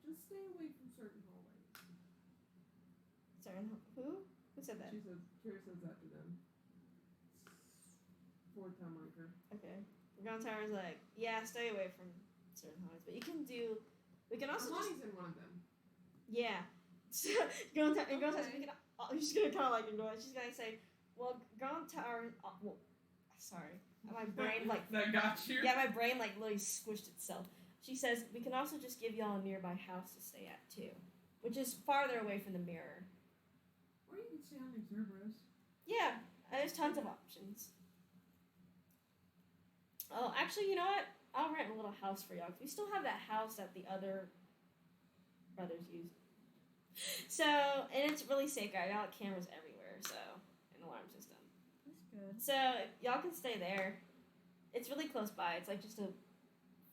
Just stay away from certain hallways. Who? Who said that? Kira says that to them. Fourth time marker. Okay. Grandpa's like, yeah, stay away from certain hallways, but we can also Amani's in one of them. Yeah. So, Grandpa's she's gonna kind of ignore it. She's gonna say, well, Grandpa, sorry. My brain that got you? Yeah, my brain literally squished itself. She says, we can also just give y'all a nearby house to stay at too, which is farther away from the mirror. Or you can stay on the CERBERUS. Yeah, there's tons of options. Oh, actually, you know what? I'll rent a little house for y'all, because we still have that house that the other brothers used. So, and it's really safe, guys. Y'all have cameras everywhere, so, an alarm system. That's good. So, y'all can stay there. It's really close by. It's just a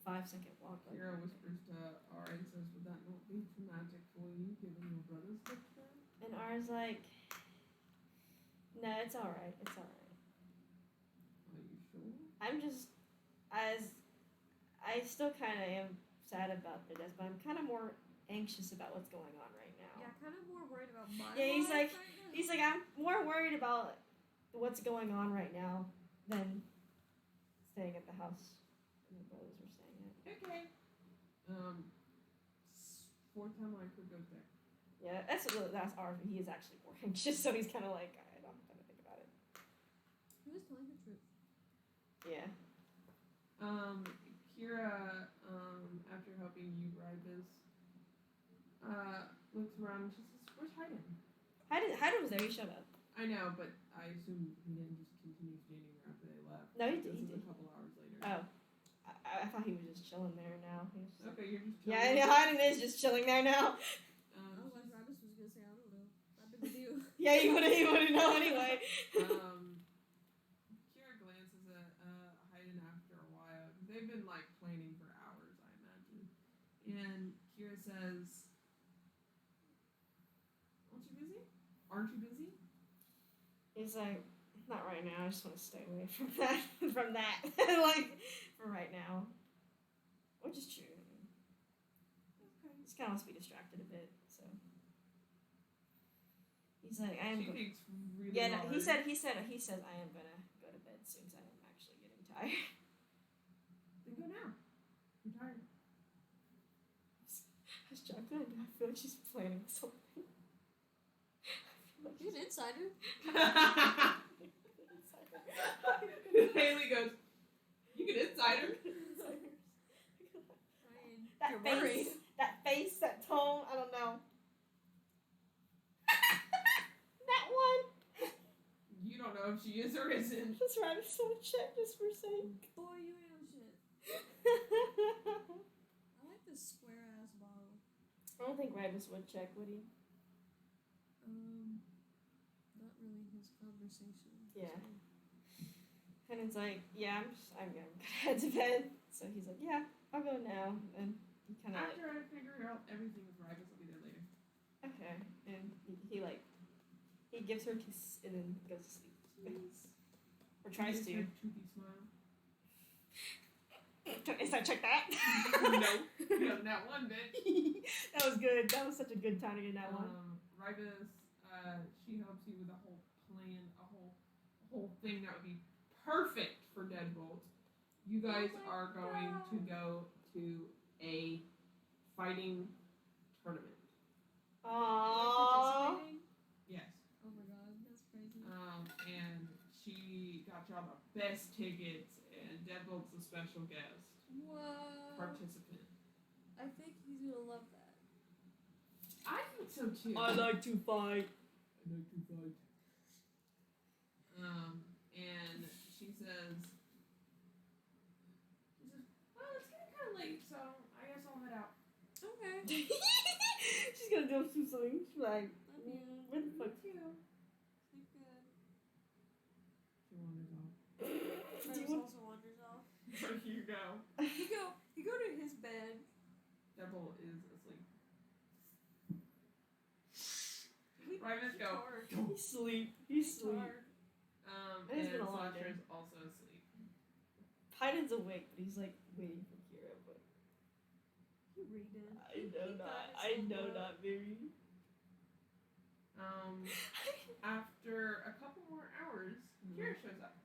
5-second walk. Kira whispers to Ara and says, would that not be traumatic for you, given your brother's picture? And Ara's like, no, it's alright. It's alright. Are you sure? I'm just, I still kind of am sad about their deaths, but I'm kind of more anxious about what's going on right now. Yeah, kind of more worried about my Yeah, he's like, I'm more worried about what's going on right now than staying at the house my brothers were staying at. Okay. Fourth time I could go there. Yeah, that's ours, but he is actually more anxious, so he's kind of like, I don't have to think about it. He was telling the truth. Yeah. Kira, after helping you ride this, looks around and she says, where's Hayden? Hayden was there, he showed up. I know, but I assume he didn't just continue standing there after they left. No, he This did. is a couple hours later. Oh. I thought he was just chilling there now. He was just Okay, you're just yeah, chilling. yeah, Hayden is just chilling there now. Otherwise, Rabbis was gonna say, I don't know. Not big of a deal. Yeah, he wouldn't know anyway. Kira glances at Hayden after a while. They been like planning for hours, I imagine. And Kira says, "Aren't you busy? Aren't you busy?" He's like, not right now. I just want to stay away from that. Like, for right now. Which is true. Okay. Just kind of wants to be distracted a bit, so. He's like, I am. She thinks really Yeah, no, hard. he says I am gonna go to bed soon because I am actually getting tired. Then go now. You're tired. I was joking. I feel like she's planning something. She's an insider. Haley goes, "You get insider." That face, that tone, I don't know. That one. You don't know if she is or isn't. That's right. I just want to check just for sake. Boy, you ain't no shit. I like this square ass bottle. I don't think Ribus would check, would he? Not really his conversation. Yeah. And it's like, yeah, I'm gonna head to bed. So he's like, yeah, I'll go now. And he kind of After I figure out everything with Ribus, I'll be there later. okay. And he gives her a kiss and then goes to sleep. Jeez. Or tries Just to. her toothy smile. Is I check that? No, you have that one bit. That was good. That was such a good time to get that one. Ribus, she helps you with a whole plan, a whole thing that would be perfect for Deadbolt. You guys are going to go to a fighting tournament. Aww. Yes. Oh my god, that's crazy. And she got y'all the best tickets, and Deadbolt's a special guest Whoa. participant. I think he's gonna love that. I think so too. I like to fight. And she says, well, it's getting kind of late, so I guess I'll head out. Okay. She's gonna do something. She's like, Love you. where the fuck? Sleep good. She wanders off. Travis also wanders off. Where do you go? You go to his bed. Deadbolt is asleep. Ribus, go. He's asleep. And It's been a long Sasha day. is also asleep. Python's awake, but he's like waiting for Kira. But He reading. I know not very. After a couple more hours, Kira shows up.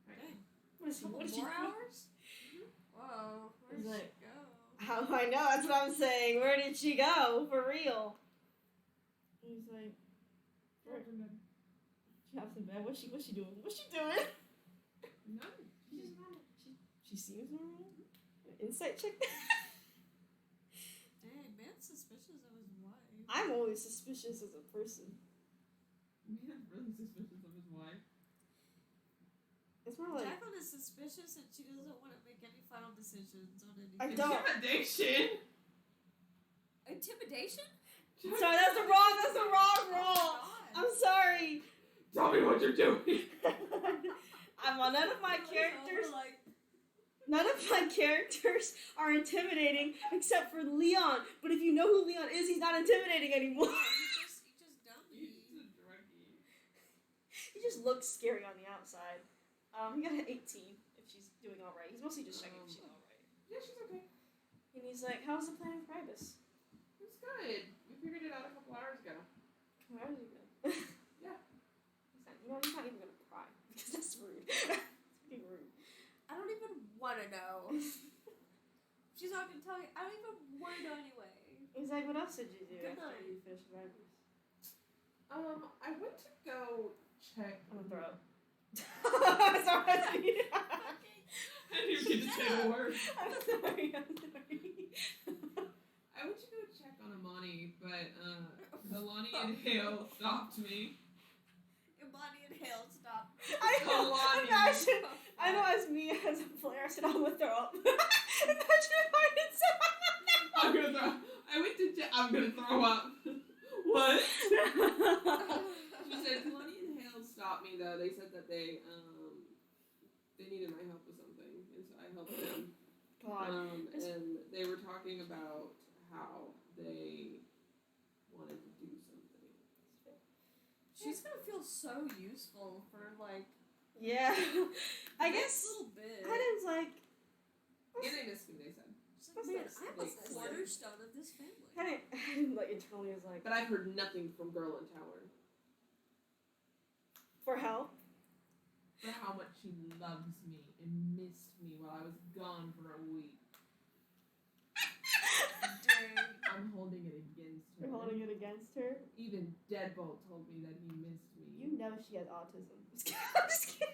Right. Dang. What is she More do? hours? Whoa. Where did He's she like- go? How I know, that's what I'm saying. Where did she go? For real. He's like, she hops in bed. What's she doing? No, she's just normal. She seems normal. Insight check. Dang, man's suspicious of his wife. I'm always suspicious as a person. Man's really suspicious of his wife. It's more like Jacqueline is suspicious and she doesn't want to make any final decisions on anything. I don't. Intimidation. Intimidation? Sorry, that's the wrong Oh roll. my I'm sorry. Tell me what you're doing. None of my characters are intimidating except for Leon. But if you know who Leon is, he's not intimidating anymore. He just dummy. He's a druggie. He just looks scary on the outside. He got an 18 if she's doing alright. He's mostly just checking if she's alright. Yeah, she's okay. And he's like, how's the plan with Ribus? It's good. We figured it out a couple hours ago. How is it good? Yeah. He's not even gonna pry because that's rude. That's fucking rude. I don't even want to know. She's not going to tell you. I don't even want to know anyway. He's like, what else did you do Good after night. you finished Ribus? I went to go check. I'm gonna throw up. Sorry. I didn't even get to say the word. I'm sorry. I went to go check on Imani, but Kalani and Hale stopped me. Imani and Hale, stop. I know as me as a player, I said I'm gonna throw up. Imagine if I did something. I'm gonna throw. I went to check. I'm gonna throw up. What? She said Kalani and Hale stopped me though. They said that they needed my help with something, and so I helped them. God. And they were talking about how they wanted to do something. She's gonna feel so useful for like. Yeah. I guess. Little bit. Haddon's like. Yeah, they missed me. They said. Man, I have a cornerstone of this family. Hadden, like internally is like. But I've heard nothing from Girl in Tower. For help. For how much she loves me and missed me while I was gone for a week. Dang. I'm holding it against her. You're holding it against her? Even Deadbolt told me that he missed me. You know she has autism. I'm just kidding.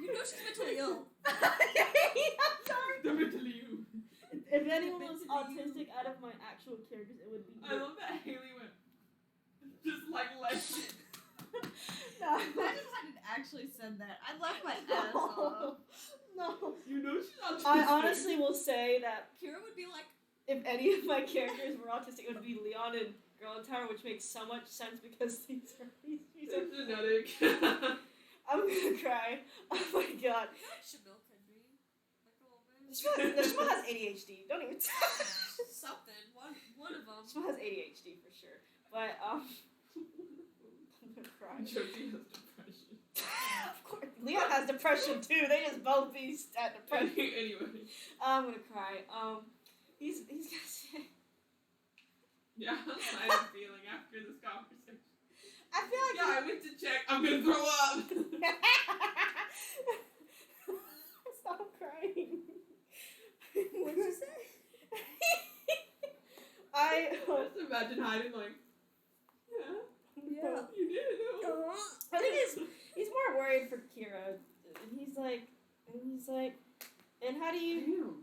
You know she's mentally ill. I'm sorry. The mentally you. If anyone was autistic out of my actual characters, it would be you. I love that Haley went just like it. No. Imagine if I didn't actually said that. I left my ass off. No. You know she's autistic. I honestly will say that Kira would be like, if any of my characters were autistic, it would be Leon and Girl in Tower, which makes so much sense because these are genetic. I'm gonna cry. Oh my god. I feel like Shamil could be. Like a little bit. Shmuel has ADHD. Don't even Something. One of them. Shmuel has ADHD for sure. But, I'm gonna cry. Josie has depression. Of course. Leon has depression too. They just both be at depression. Anyway. I'm gonna cry. He's gonna say. Yeah, how I'm feeling after this conversation. I feel like. Yeah, I went to check. I'm gonna throw up. Stop crying. What did you say? I just imagine hiding like. Yeah. You did it. I think he's more worried for Kira, and he's like, and how do you? Damn.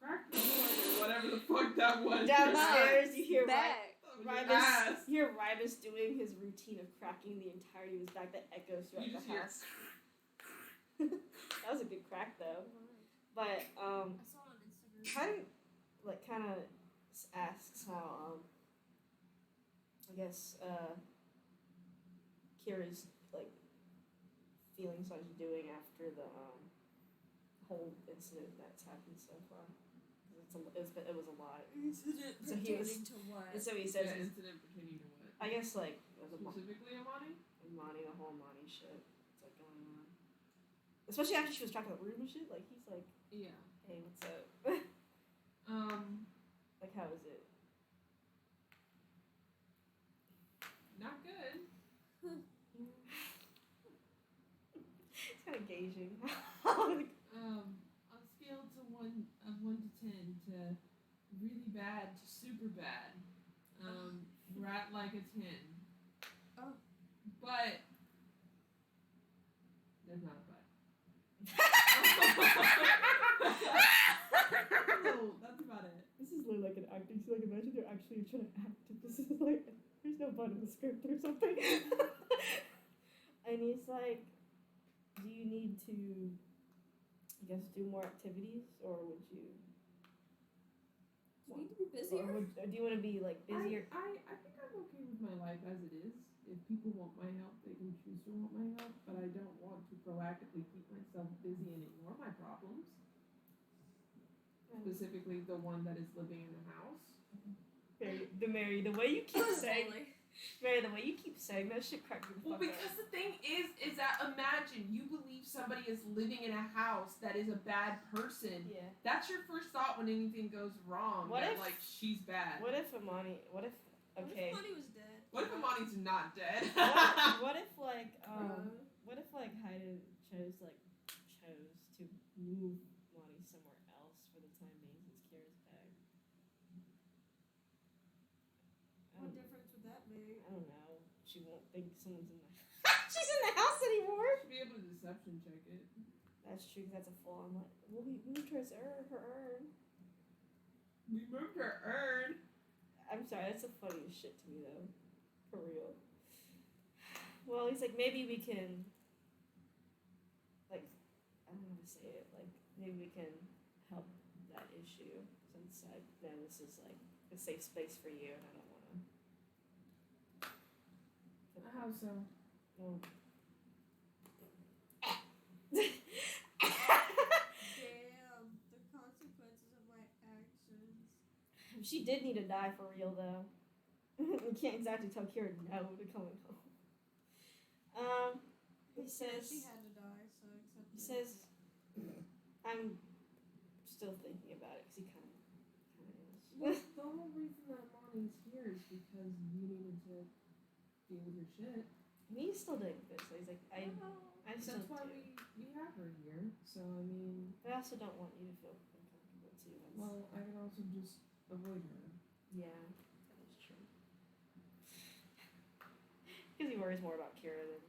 Crack the door or whatever the fuck that was. Downstairs, you hear Back. Rybus doing his routine of cracking the entirety of his back that echoes throughout You the just hear- house. That was a good crack though. But I saw it on Instagram. kind of asks how I guess Kira's like feelings on doing after the whole incident that's happened so far. It was a lot. Incident So he was- pertaining to what? And so he says, Yeah, incident pertaining to what? I guess like Specifically Amani? the whole Monty shit. It's like going on. Especially after she was tracking the room and shit. Like he's like, Yeah. hey, what's up? Like how is it? Not good. It's kind of gauging. On a scale to one to 10 to really bad to super bad, we're at like a 10. Oh. But there's not a but. No, that's about it. This is literally like an acting. So like imagine they're actually trying to act. This is like there's no button in the script or something. And he's like, do you need to, I guess, do more activities, or would you? Do you need to be busier? Or do you want to be like busier? I think I'm okay with my life as it is. If people want my help, they can choose to want my help, but I don't want to proactively keep myself busy and ignore my problems. Specifically, the one that is living in the house. Mary, the way you keep saying, Totally. Mary, the way you keep saying that shit cracked me the Well, fuck because the thing is that imagine you believe somebody is living in a house that is a bad person. up. Yeah. That's your first thought when anything goes wrong. What that, if- like she's bad? What if Amani? What if? Okay. What if Monty was dead? What if Amani's not dead? What if like Hayden chose to move Monty somewhere else for the time being since Kira's back? What difference would that make? I don't know. She won't think someone's in the she's in the house anymore. Should be able to deception check it. That's true. 'Cause that's a full on like. Well, we moved her urn. We moved her urn. I'm sorry. That's the funniest shit to me though. For real. Well, he's like, maybe we can. Like, I don't know how to say it. Like, maybe we can help that issue since I know this is like a safe space for you, and I don't want to. How so? Well. She did need to die for real, though. You can't exactly tell Kira no to coming home. He says... She had to die, so accept He it. says... I'm still thinking about it, because he kind of is. Well, the whole reason that Monty's here is because you needed to deal with your shit. And he's still doing this, so he's like, I still That's why do. we have her here. So, I mean... But I also don't want you to feel uncomfortable, too. Well, I can also just avoid her. Yeah, that is true. Because he worries more about Kira than...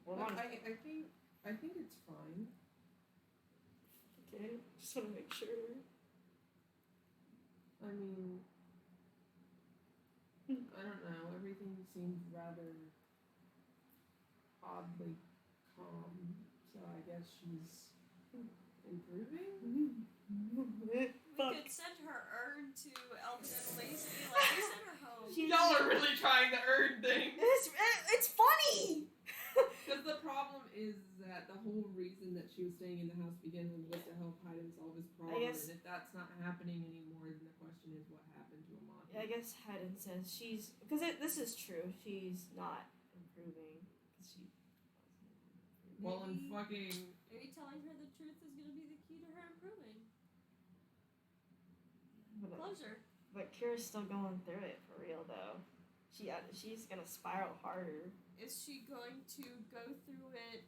Well, But I think it's fine. Okay, just want to make sure. I mean... I don't know. Everything seemed rather oddly calm. So I guess she's improving? We could send her urn to Elton and Lacey. Like, we send her home. Y'all are really trying the urn thing! It's funny! Because the problem is that the whole reason that she was staying in the house to begin with was to help Hayden solve his problem. guess- And if that's not happening anymore, then the question is what happened to Amanda. I guess Hayden says she's... Because this is true. She's not improving. Because she... Well, and Maybe- fucking... Maybe telling her the truth is going to be the key to her improving. Closure. But Kira's still going through it for real, though. She's gonna spiral harder. Is she going to go through it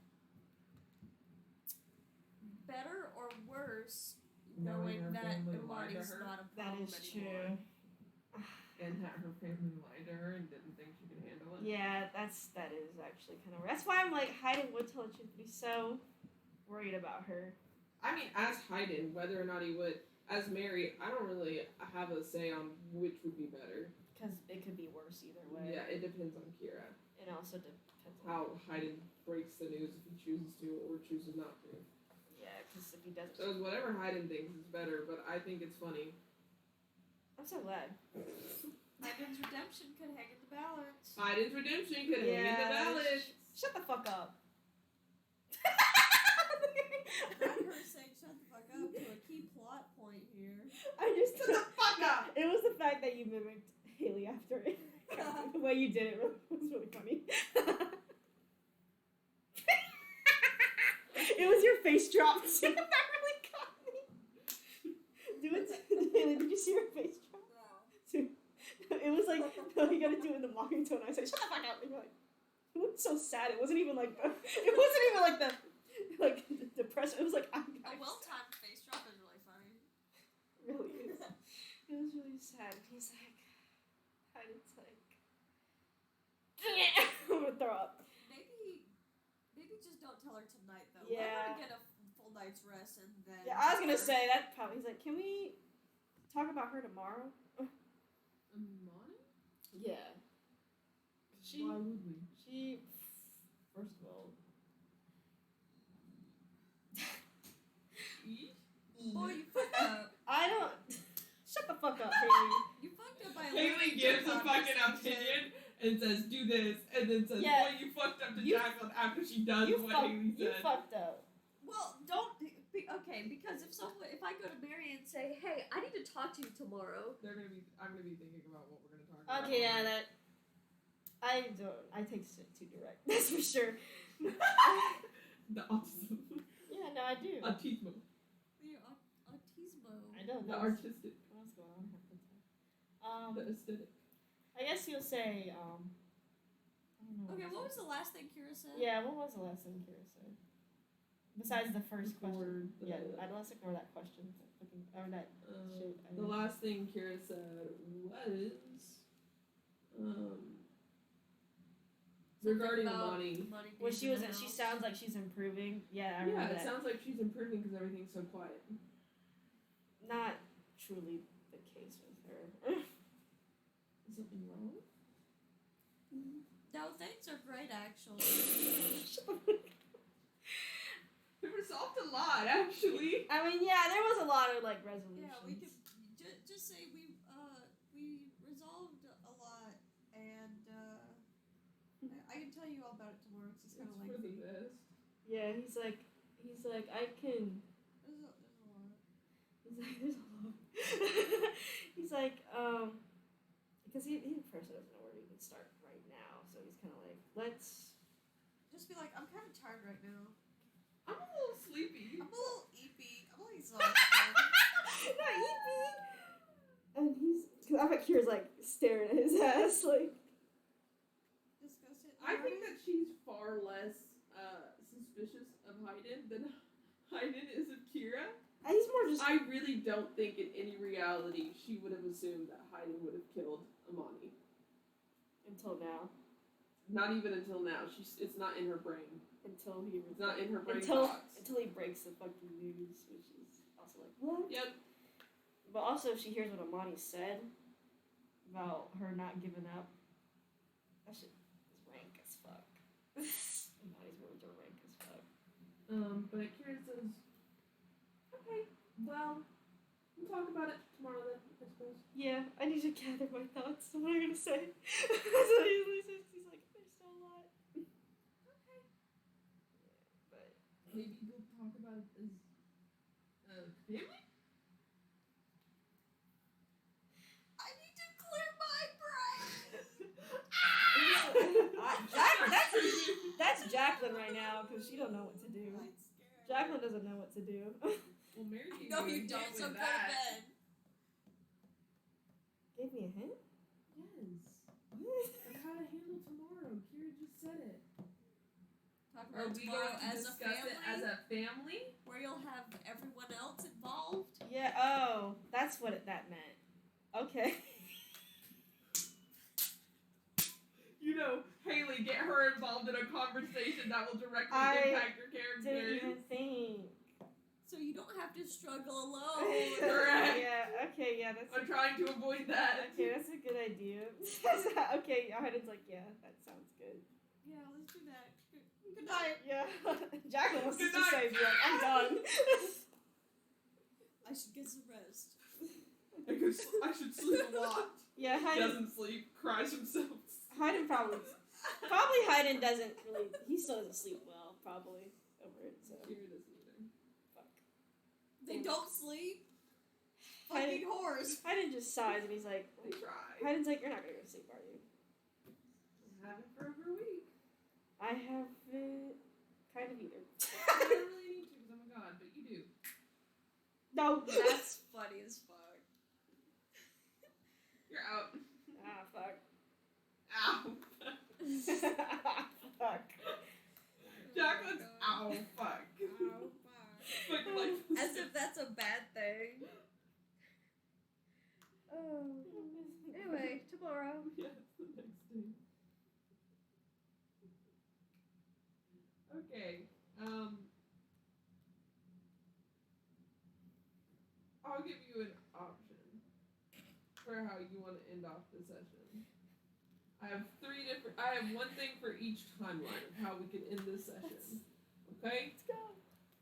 better or worse, Knowing her that family lied to Imani's her? not a That problem is anymore? true. And that her family lied to her and didn't think she could handle it. Yeah, that is actually kind of... That's why I'm like, Hayden would tell the truth, but he's so worried about her. I mean, as Hayden, whether or not he would, as Mary, I don't really have a say on which would be better. Because it could be worse either way. Yeah, it depends on Kira. It also depends on... How Hayden breaks the news if he chooses to or chooses not to. Yeah, because if he doesn't... So it's whatever Hayden thinks is better, but I think it's funny. I'm so glad. Hayden's redemption could hang in the balance. Hayden's redemption could hang in the balance. Shut the fuck up. Not her saying shut the fuck up to a key plot point here. I just... Shut the fuck up! It was the fact that you mimicked Haley after it. The way you did it was really funny. It was your face drop too. That really got me. Do it, Haley. Did you see her face drop? No. It was like, no, you gotta do it in the mocking tone. I said, shut the fuck up. And you're like, it looked so sad. It wasn't even like the, depression. It was like, A well-timed face drop is really funny. really is. It was really sad. He's like, Heiden's like, I'm gonna throw up. Maybe just don't tell her tonight though. Yeah. Let her get a full night's rest and then. Yeah, I was gonna say that probably. He's like, can we talk about her tomorrow? Amani? Yeah. Why would we? She, first of all, Boy, you fucked up. I don't. Shut the fuck up, Haley. You fucked up by Haley alluding gives to a fucking opinion and says, do this, and then says, Yeah. boy, you fucked up to You- Jacqueline after she does You what fucked. Haley You said. fucked up. Well, don't be okay because if I go to Mary and say, hey, I need to talk to you tomorrow. I'm gonna be thinking about what we're gonna talk about. Okay, yeah, that. I take shit too direct. That's for sure. The autism. Yeah, no, I do. Autismo. The autismo. I know. The That's artistic. what's going on half the time. The aesthetic. I guess you'll say, I don't know. Okay, what was the last thing Kira said? Yeah, what was the last thing Kira said? Besides the first question. The- Yeah, let's ignore that question. Or that shit. The last thing Kira said was, regarding money. Well, she sounds like she's improving. Yeah, I remember Yeah, it that. sounds like she's improving because everything's so quiet. Not truly the case with her. Is something wrong? No, things are great actually. It resolved a lot, actually. I mean, yeah, there was a lot of like resolutions. Yeah, we could just say we resolved a lot, and I can tell you all about it tomorrow. It's just kind of It's for the lengthy. best. Yeah, he's like, I can. There's a lot. He's like, there's a lot. He's like, because he first doesn't know where he can start right now, so he's kind of like, let's Just be like, I'm kind of tired right now. I'm a little sleepy. I'm a little eepy. I'm a little exhausted. not eepy. And cause I bet Kira's like staring at his ass, like. Just go sit. I think that she's far less suspicious of Hayden than Hayden is of Kira. He's more just. I really don't think in any reality she would have assumed that Hayden would have killed Amani. Until now. Not even until now. It's not in her brain. Until he. It's not in her brain until thoughts. until he breaks the fucking news, which is also like what? Yep. But also, if she hears what Amani said about her not giving up, that shit is rank as fuck. Amani's words are rank as fuck. But Kira says, okay, well, we'll talk about it tomorrow then, I suppose. Yeah, I need to gather my thoughts. What am I gonna say? That's what he usually says. He's like, there's still a lot. Okay. Yeah, but Maybe we'll talk about it as family? I need to clear my brain. that's Jacqueline right now because she don't know what to do. I'm scared. Jacqueline doesn't know what to do. Well, Mary gave No, me a you hint don't. with So go to that. bed. Gave me a hint. Yes. What? Of how to handle tomorrow. Kira just said it. Talk Are about we tomorrow going to as a discuss family, it as a family? where you'll have everyone else involved. Yeah. Oh, that's what that meant. Okay. You know, Haley, get her involved in a conversation that will directly I impact your Didn't characters. even think. So you don't have to struggle alone. Correct. Yeah. Okay. Yeah. That's. I'm trying to avoid that. Okay, that's a good idea. Okay, Hayden's like, yeah, that sounds good. Yeah, let's do that. Good night. Yeah. Jacqueline wants to Good just say, night. like, I'm done. I should get some rest. I should sleep a lot. Yeah, Hayden. Doesn't sleep, cries himself. Hayden probably Hayden doesn't really. He still doesn't sleep well, probably over it. So Kira doesn't either. fuck. They don't sleep. Hayden- Fucking whores. Hayden just sighs and he's like, They try. Hayden's like, you're not gonna go to sleep, are you? I haven't for over a week. I haven't kind of either. I don't really need to because I'm a god, but you do. No. That's funny as fuck. You're out. Ah, fuck. Ow. Fuck. Jacqueline's Oh, ow fuck. Oh, fuck. But like As if that's a bad thing. Oh. Anyway, tomorrow. yeah, it's the next day. Okay. I'll give you an option for how you want to end off the session. I have one thing for each timeline of how we can end this session. Okay? Let's go.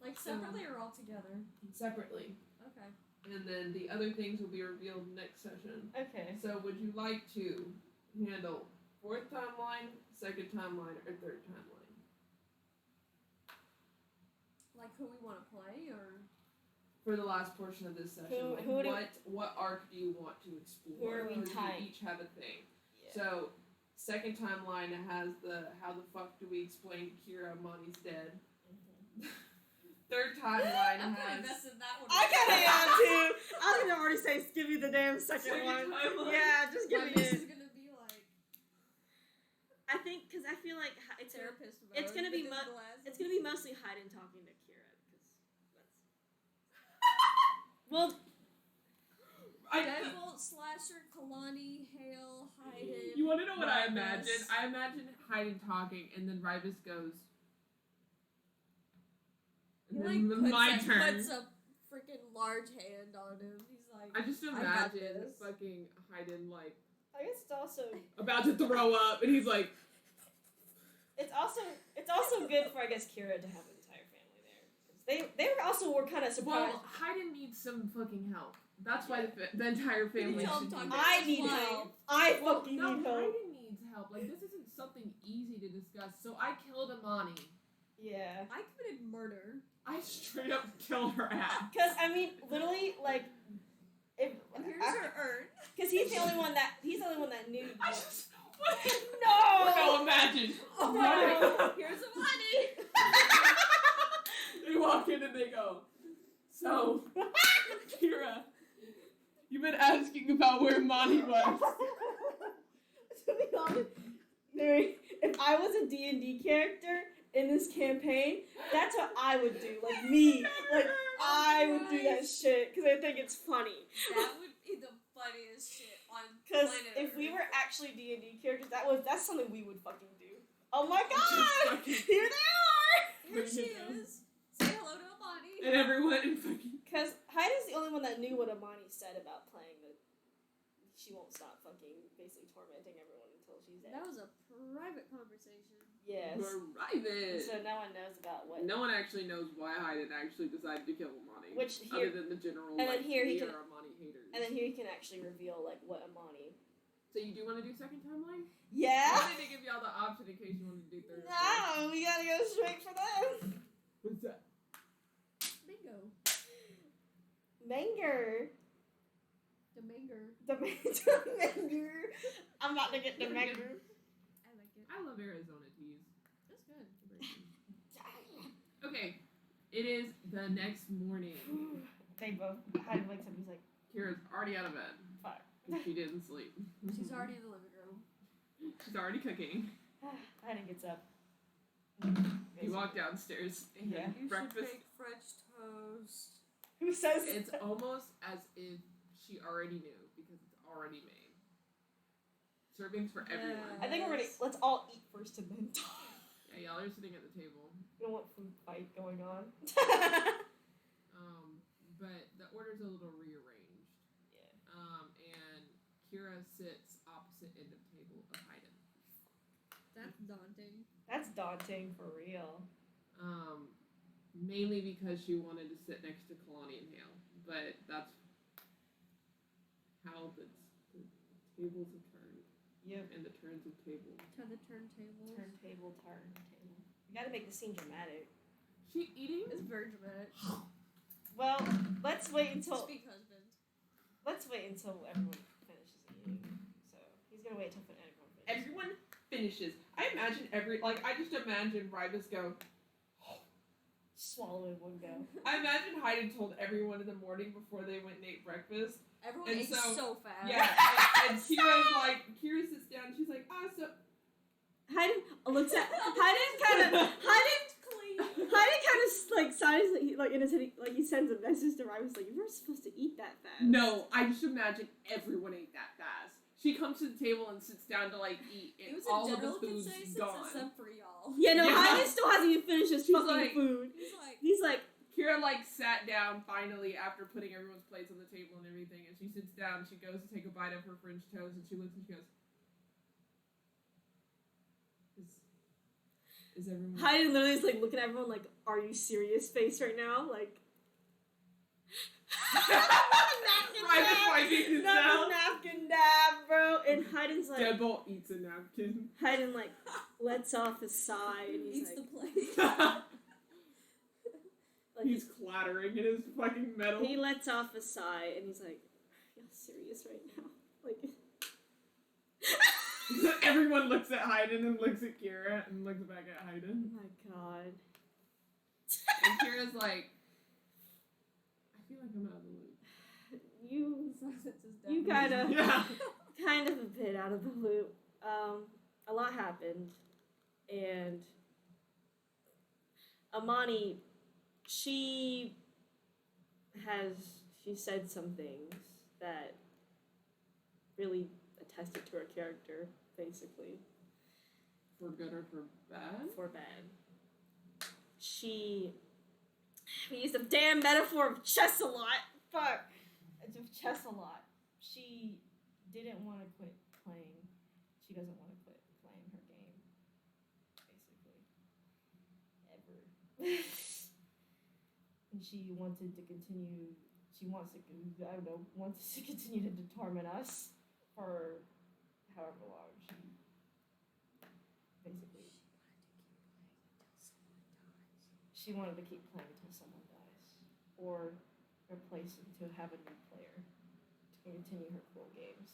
Like separately or all together? Separately. Okay. And then the other things will be revealed next session. Okay. So would you like to handle fourth timeline, second timeline, or third timeline? Like who we want to play, or For the last portion of this session, Who do- what arc do you want to explore? Who are we Or do tying? you each have a thing. Yeah. So second timeline has the how the fuck do we explain Kira Monty's dead. Third timeline I'm gonna has mess in that one. I kinda am too. I was gonna already say, give me the damn second Second one. timeline. Yeah, just give My me miss it. is gonna be like I think because I feel like it's therapist mode. it's gonna be with his mu- glasses. it's gonna be mostly Hayden talking to Kira because that's well. Deadbolt, Slasher, Kalani, Hale, Hayden. You want to know what I Rivas. imagine? I imagine Hayden talking, and then Rivas goes. He And like then puts my a, turn. puts a freaking large hand on him. He's like, I just got imagine this. fucking Hayden like I guess it's also about to throw up, and he's like, it's also good for I guess Kira to have an entire family there. 'Cause they also were kind of surprised. "Well, Hayden needs some fucking help. That's why the entire family tell him should talk be to there." I need Wow. help. I Well, fucking no, need help. Hayden needs help. Like this isn't something easy to discuss. So I killed Amani. Yeah. I committed murder. I straight up killed her ass. Because I mean, literally, like, if And here's after, her urn. Because he's the only one that knew. I just No! Imagine. Oh, No. Here's some money. They walk in and they go, so, Kira, you've been asking about where Monty was. To be honest, Mary, if I was a D&D character in this campaign, that's what I would do. Like me. Like, I would do that shit because I think it's funny. That would be the funniest shit on Because planet if we Earth. were actually D&D characters, that's something we would fucking do. Oh my god! Here they are! Here she is. Say hello to Amani. And everyone fucking... Because Heidi's the only one that knew what Amani said about playing the... She won't stop fucking basically tormenting everyone until she's dead. That was a private conversation. Yes. Private. So no one knows about what... No one actually knows why Hayden actually decided to kill Amani. Which other here... than the general, and then here he we can- are Amani haters. And then here you can actually reveal, like, what Amani... So you do want to do second timeline? Yeah? I wanted to give y'all the option in case you wanted to do third. No, we gotta go straight for them. What's that? Bingo. Manger. The manger. The Manger. I'm about to get the Manger. I like it. I love Arizona teas. That's good. Okay, it is the next morning. They both had wakes up. He's like, Kira's already out of bed. fuck. She didn't sleep. She's already in the living room. She's already cooking. Hayden gets up. You walk downstairs and Yeah. You breakfast. should make French toast. Who says It's almost as if she already knew because it's already made. Servings for everyone. I think we're gonna let's all eat first and then talk. Yeah, y'all are sitting at the table. We don't want food fight going on. But the order's a little rearranged. Yeah. And Kira sits opposite end of table of Hayden. That's daunting. That's daunting for real. Mainly because she wanted to sit next to Kalani and Hale, but that's how the tables have turned. Yep. And the turns of tables. To the turntable. Turntable. You gotta make the scene dramatic. She eating? It's very dramatic. Well, let's wait until Speak husband. everyone finishes eating. So he's gonna wait until everyone finishes. Everyone finishes. I just imagine Ribus go. Swallow in one go. I imagine Hayden told everyone in the morning before they went and ate breakfast. Everyone And ate so fast. Yeah, and Kira sits down. She's like, so. Hayden looks at Hayden kind of like sighs like in his head like he sends a message to Ryan like you weren't supposed to eat that fast. No, I just imagine everyone ate that fast. She comes to the table and sits down to eat, and all of the food's gone. Except for y'all. Yeah, no, Yeah. Hayden still hasn't even finished his She's fucking like- food. He's He's like, like, Kira sat down finally after putting everyone's plates on the table and everything, and she sits down. She goes to take a bite of her French toast, and she looks and she goes, "Is everyone?" Hayden literally is like looking at everyone like, "Are you serious?" face right now, like. Ribus wiping his Not mouth. the napkin dab, bro. And Hayden's like, Deadbolt eats a napkin. Hayden like lets off a sigh and he's eats like, the plate. like He's clattering in his fucking metal. he lets off a sigh and he's like, "Are you serious right now?" Like, Everyone looks at Hayden and looks at Kira and looks back at oh Hayden. my god. And Kira's like, I feel like I'm out of the loop. You kind of Yeah. kind of a bit out of the loop. A lot happened, and Amani, she said some things that really attested to her character, basically. For good or for bad? For bad. We used a damn metaphor of chess a lot. Fuck. Of chess a lot. She didn't want to quit playing. She doesn't want to quit playing her game. Basically. Ever. And she wanted to continue. She wants to, wants to continue to torment us for however long she basically. She wanted to keep playing until someone dies. Or replace it to have a new player to and continue her cool games.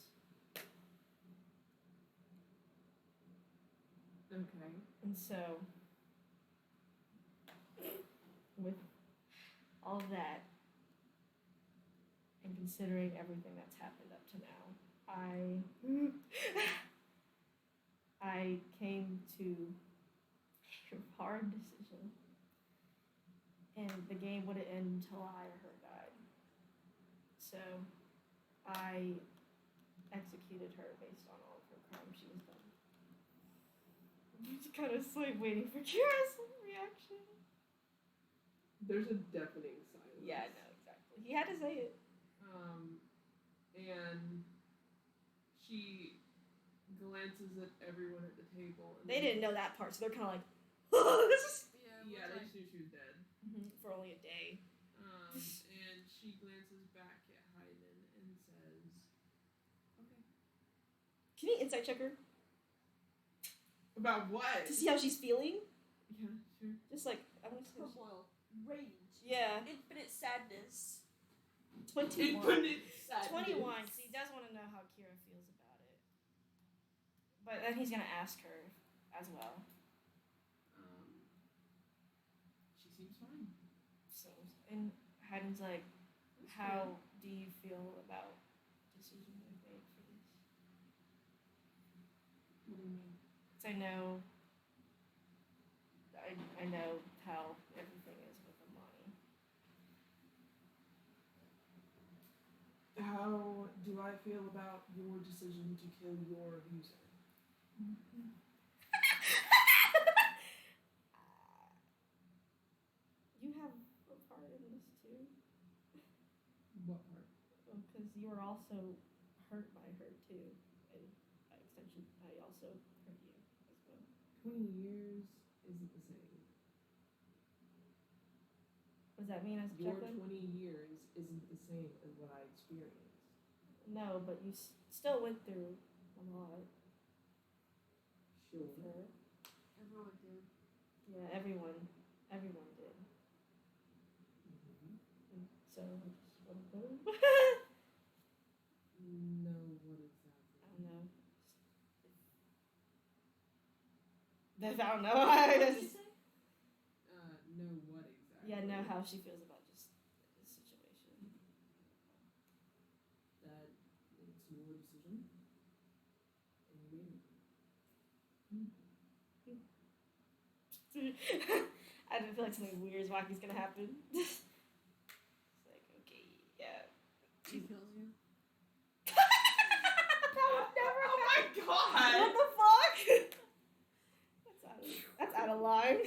Okay. And so, with all that, and considering everything that's happened up to now, I came to a hard decision, and the game wouldn't end until I or her died. So, I executed her based on all of her crimes she was done. I'm just kind of like waiting for Kira's reaction. There's a deafening silence. Yeah, no, exactly. He had to say it. And she glances at everyone at the table. And They didn't know that part, so they're kind of like, oh, this is... Yeah, they just knew she was dead. For only a day. And she glances back at Hayden and says, okay. Can you insight check her? About what? To see how she's feeling? Yeah, sure. Just like, I want to Turmoil, rage, yeah. infinite sadness. 21. Infinite sadness. 21. So he does want to know how Kira feels about it. But then he's going to ask her as well. She seems fine. So, and Hayden's like, how do you feel about decisions I've made for this? What do you mean? Because I know how everything is with Amani. How do I feel about your decision to kill your abuser? You have a part in this too. What part? Because you were also hurt by her too, and by extension, I also hurt you as well. 20 years isn't the same. What does that mean as a Your Jacqueline? 20 years isn't the same as what I experienced. No, but you still went through a lot. Sure. Everyone did. Yeah, everyone did. Mm-hmm. And so I just want to go. No, what exactly? I don't know. I don't know. I What did you just, say? No, what exactly? yeah, know how she feels about just this situation. That it's your decision. And you made it. I don't feel like something weird, wacky's gonna happen. It's like, okay, yeah. She kills you. That would never happen. Oh my What god! the fuck? That's out of line.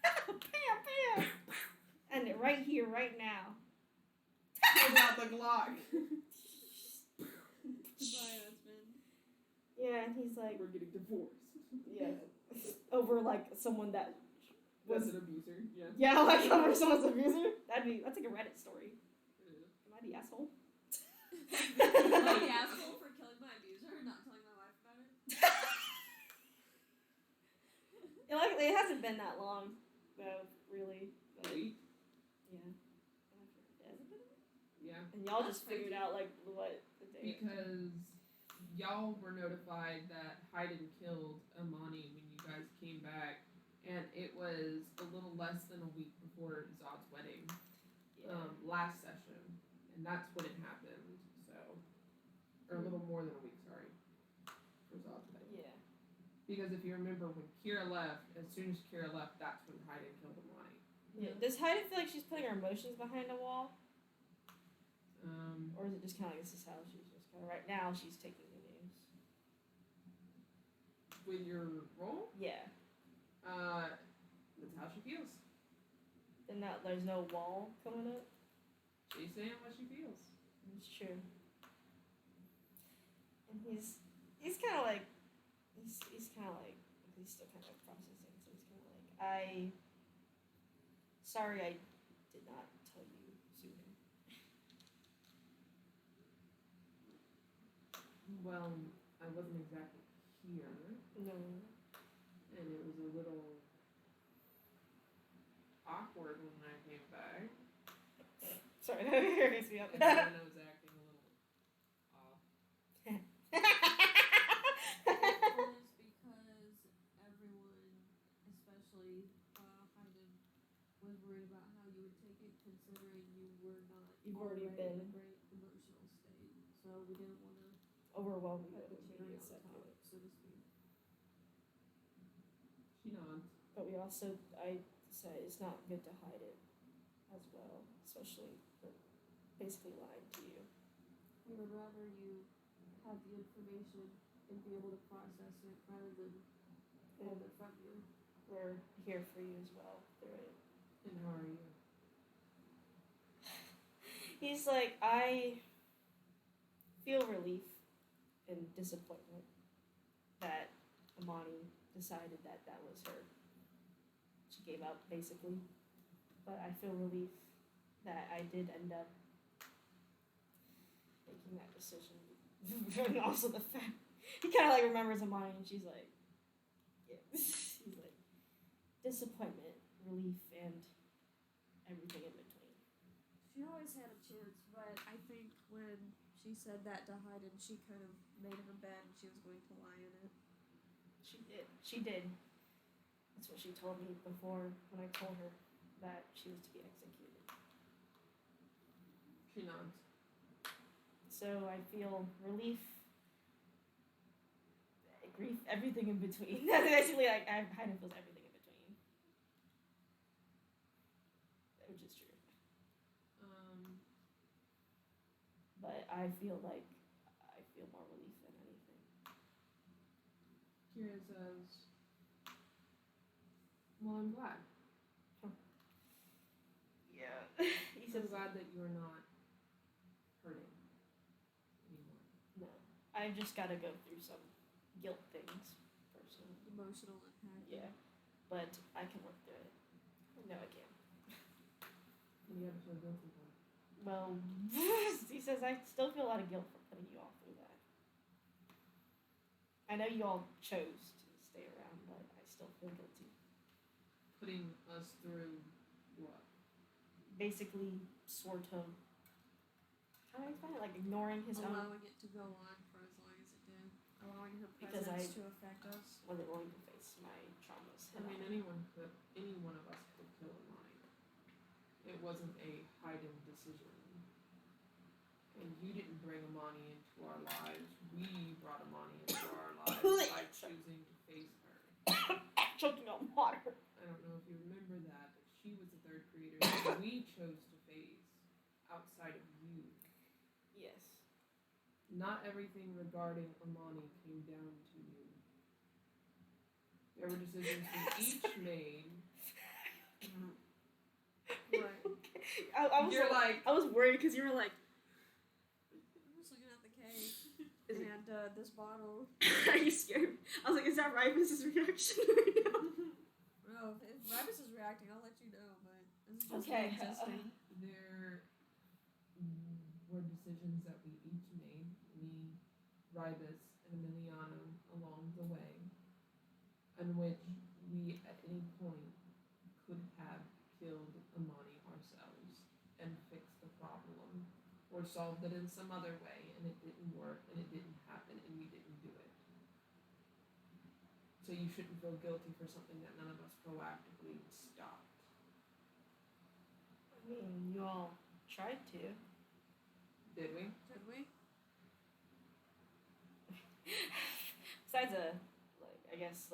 Bam, bam. And it right here, right now. Pull out the Glock. Goodbye, husband. Yeah, and he's like, We're getting divorced. yeah, over like someone that Was was, an abuser, yeah. yeah, like over someone's abuser. That's like a Reddit story. It is. Am I the asshole? Am I the asshole for killing my abuser and not telling my wife about it? It hasn't been that long, though, really. But, Wait. yeah. Has it been? Yeah. And y'all That's just figured out like what the day. Because y'all were notified that Hayden killed Amani when you guys came back, and it was a little less than a week before Zod's wedding, Yeah. last session, and that's when it happened. So, or a little more than a week, sorry, for Zod's wedding. Yeah. Because if you remember, when Kira left, as soon as Kira left, that's when Hayden killed Amani. Yeah. Does Hayden feel like she's putting her emotions behind a wall, Um, or is it just kind of like this is how she's just kind of right now she's taking the news? with your role, Yeah. that's how she feels. Then there's no wall coming up. She's saying what she feels. It's true. And he's kind of like he's kind of like he's still kind of processing. So he's kind of like sorry I did not tell you sooner. Well, I wasn't exactly here, No. and it was a little awkward when I came back. Sorry, that makes me up. And then I was acting worried about how you would take it, considering you were not You've already in been a great emotional state. So we didn't want to overwhelmed put with the cherry immediate on second. top, so to speak. She nods. But we also, I said it's not good to hide it as well, especially for basically lying to you. We would rather you have the information and be able to process it rather than hold it from you. We're here for you as well through it. And how are you? He's like, I feel relief and disappointment that Amani decided that that was her. She gave up, basically. But I feel relief that I did end up making that decision. And also the fact, he kind of like remembers Amani and she's like, yeah. He's like, disappointment, relief, and everything in between. She always had a chance, but I think when she said that to Hayden, she kind of made her bed and she was going to lie in it. She did. She did. That's what she told me before when I told her that she was to be executed. She nods. So I feel relief, grief, everything in between. That's basically like I kind of feels everything in between, which is true. But I feel like I feel more relief than anything. Kira says, well, I'm glad. Yeah. He I'm says, glad that you're not hurting anymore. no. I've just got to go through some guilt things personally. Emotional impact. Yeah. But I can work through it. No, I can't. And you have to feel guilty for it. Well, he says, I still feel a lot of guilt for putting you all through that. I know you all chose to stay around, but I still feel guilty. Putting us through what? Basically, sort of, how do I explain it? Like ignoring his own. Allowing it to go on for as long as it did. Allowing her Because presence to affect us. Wasn't willing to face my traumas. I mean, any one of us could kill a mind. It wasn't a hidden decision. And you didn't bring Amani into our lives. We brought Amani into our lives by choosing to face her. Choking on water. I don't know if you remember that, but she was the third creator that we chose to face outside of you. Yes. Not everything regarding Amani came down to you. There were decisions we each made. Right. I was worried because you were like, I'm just looking at the cake and this bottle. are you scared? I was like, is that Rybus's reaction right now? No, if Rybus is reacting, I'll let you know, but this is just Okay. existing. There were decisions that we each made, me, Rybus, and Emiliano, along the way, in which we at any point could have killed Amani ourselves and fixed the problem, or solved it in some other way, and it didn't work, and it didn't happen, and we didn't do it. So you shouldn't feel guilty for something that none of us proactively stopped. I mean, you all tried to. Did we? Did we? Besides I guess,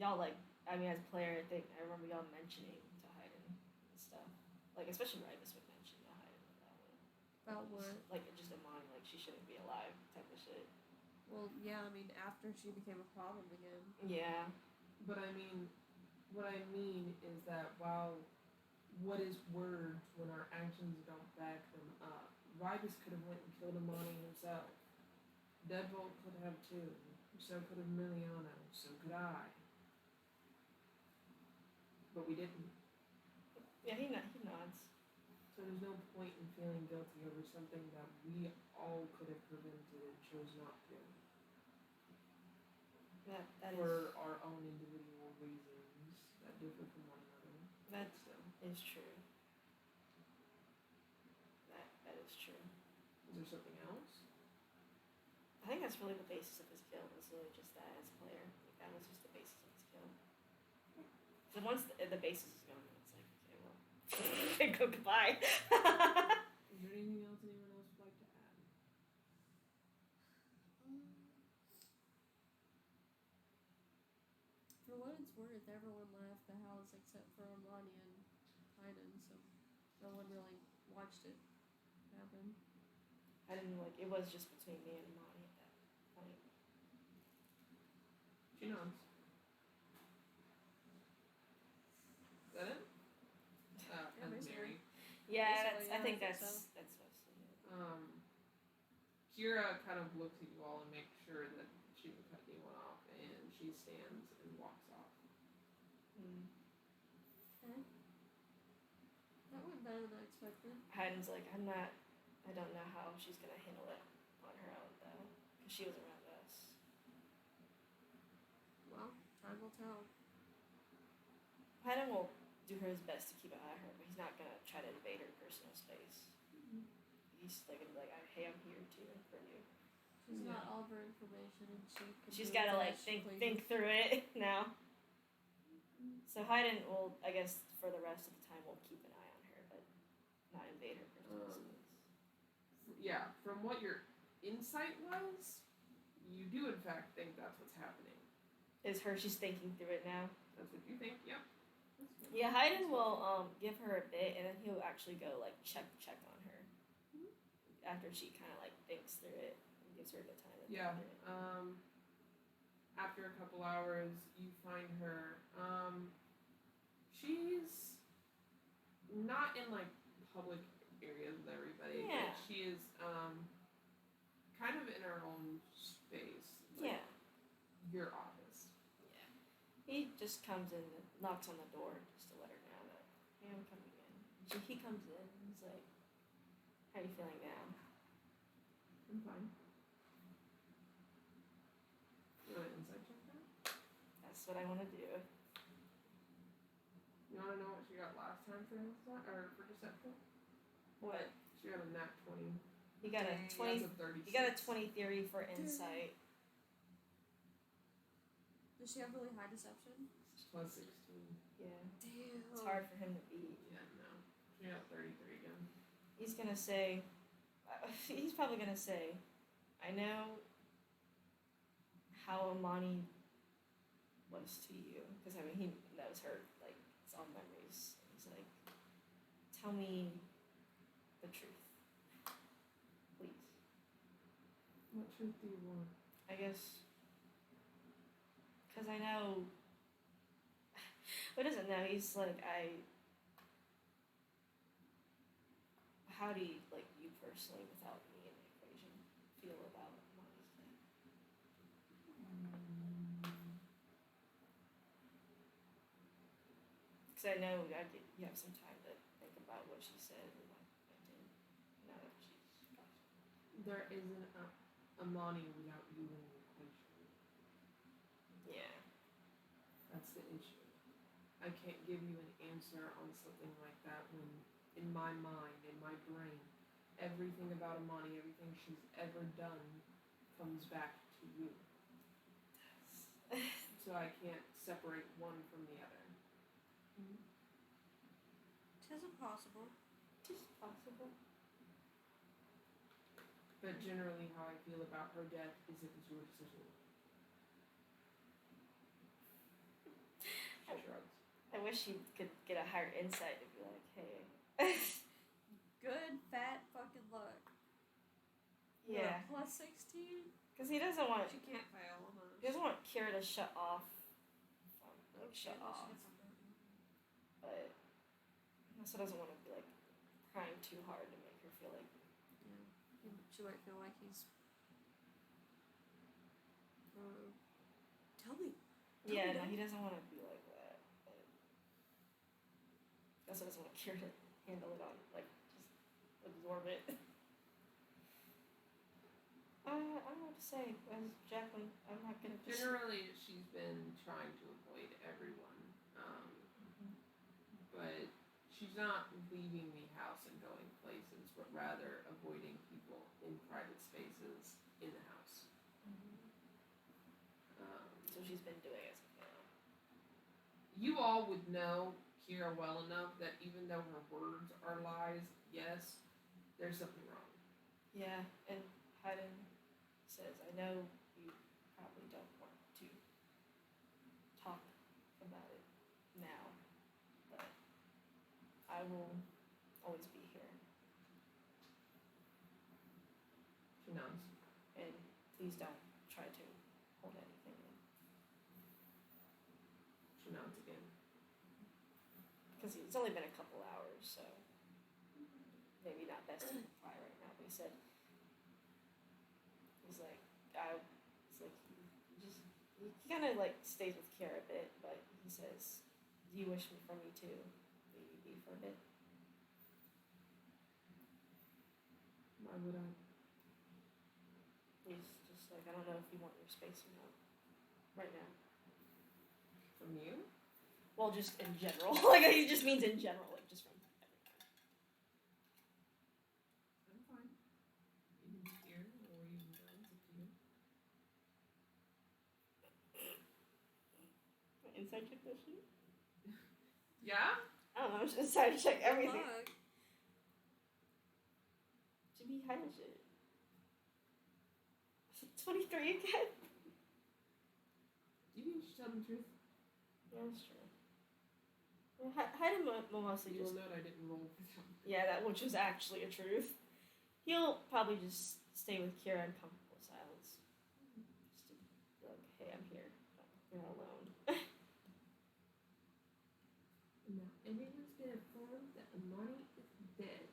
y'all, I mean, as a player, I think, I remember y'all mentioning to Hayden and stuff. Like, especially Rybus would mention to Hayden that way. About what? Like, just Amani, like, she shouldn't be alive type of shit. Well, yeah, I mean, after she became a problem again. Yeah. But I mean, what I mean is that while what is words when our actions don't back them up? Rybus could have went and killed Amani himself. Deadbolt could have too. So could have Emiliano. So could I. But we didn't. Yeah, he nods. So there's no point in feeling guilty over something that we all could have prevented and chose not to. That for our own individual reasons that differ from one another. That is true. That is true. Is there something else? I think that's really the basis of his kill. Was really just that as a player. Like, that was just the basis of his kill. So once the basis is gone, it's like, okay, well, Go goodbye. Is there anything else anyone else would like to add? For what it's worth, everyone left the house except for Amani and Tynan, so no one really watched it happen. I didn't it was just between me and Monty at that point. She nods. Is that it? And basically. Mary. Yeah, Basically, I think so. that's mostly it. Kira kind of looks at you all and makes sure that she didn't cut anyone off, and she stands and walks off. Okay. That went better than I expected. Hayden's like, I don't know how she's gonna handle it on her own though, because she was around us. Well, time will tell. Hayden will do his best to keep an eye on her, but he's not gonna try to invade her personal space. Mm-hmm. He's like gonna be like, hey, I'm here too for you. She's got all of her information, and She's gotta think through it now. So Hayden will, I guess, for the rest of the time, will keep an eye on her, but not invade her personal space. Yeah, from what your insight was, you do in fact think that's what's happening. She's thinking through it now? That's what you think, yep. Yeah, Hayden will give her a bit, and then he'll actually go check on her after she kind of thinks through it and gives her a good time. Yeah. After a couple hours, you find her. She's not in public areas with everybody. Yeah. But she is kind of in her own space. Yeah. Your office. Yeah. He just comes in and knocks on the door just to let her know that, hey, I'm coming in. He comes in and he's like, how are you feeling now? I'm fine. You want an insight check now? That's what I want to do. You want to know what she got last time for insight or for deception? What? She got a nat 20. You got a 20. You got a 20 theory for insight. Does she have really high deception? Plus 16. Yeah. Damn. It's hard for him to beat. Yeah, no. She got 33 again. He's gonna say. He's probably gonna say, I know how Amani was to you, because he knows her it's all memories. He's like, tell me the truth, please. What truth do you want? I guess, because I know. Who doesn't know? He's like, how do you you personally, without me in the equation, feel about Amani's death? Because I know you have some time to think about what she said and what I did. Now that she's gone. There isn't a Amani without you in the equation. Yeah. That's the issue. I can't give you an answer on something like that when, in my mind, in my brain, everything about Amani, everything she's ever done, comes back to you. So I can't separate one from the other. Tis impossible. Just possible. But generally, how I feel about her death is it was your decision. She shrugs. I wish you could get a higher insight to be like, hey. Good fat fucking luck. Yeah. Plus 16? Because he doesn't want. She can't fail almost. He doesn't want Kira to shut off. Shut off. But he also doesn't want to be crying too hard to make her feel like. Yeah. She might feel like he's. Tell me. Yeah, no, he doesn't want to be like that. But he also doesn't want Kira to handle it on, just absorb it. I don't know what to say. As Jacqueline, I'm not gonna. Generally, she's been trying to avoid everyone. But she's not leaving the house and going places, but rather avoiding people in private spaces in the house. So she's been doing it. You all would know Kira well enough that even though her words are lies, yes, there's something wrong. Yeah, and Hayden says, I know you probably don't want to talk about it now, but I will always be here. She nods. And please don't try to hold anything in. She nods again. Because it's only been a couple hours, so maybe not best to reply right now. But he said, he kind of like stays with Kara a bit, but he says, do you wish for me to maybe be for a bit? Why would I? He's just like, I don't know if you want your space or not right now. From you? Well, just in general. Like, he just means in general, like, just from everyone. I'm fine. You can be here, or you can go. It's up to you. Inside check that shit? Yeah? I don't know, I'm just inside check everything. Fuck. Should be hiding shit. 23 again? Do you think you should tell the truth? Yeah, that's true. Well, Hayden will mostly You just... will note I didn't roll for that. Yeah, that which was actually a truth. He'll probably just stay with Kira in comfortable silence. Just to be like, hey, I'm here. You're not alone. Now, everyone's been informed that Amani is dead.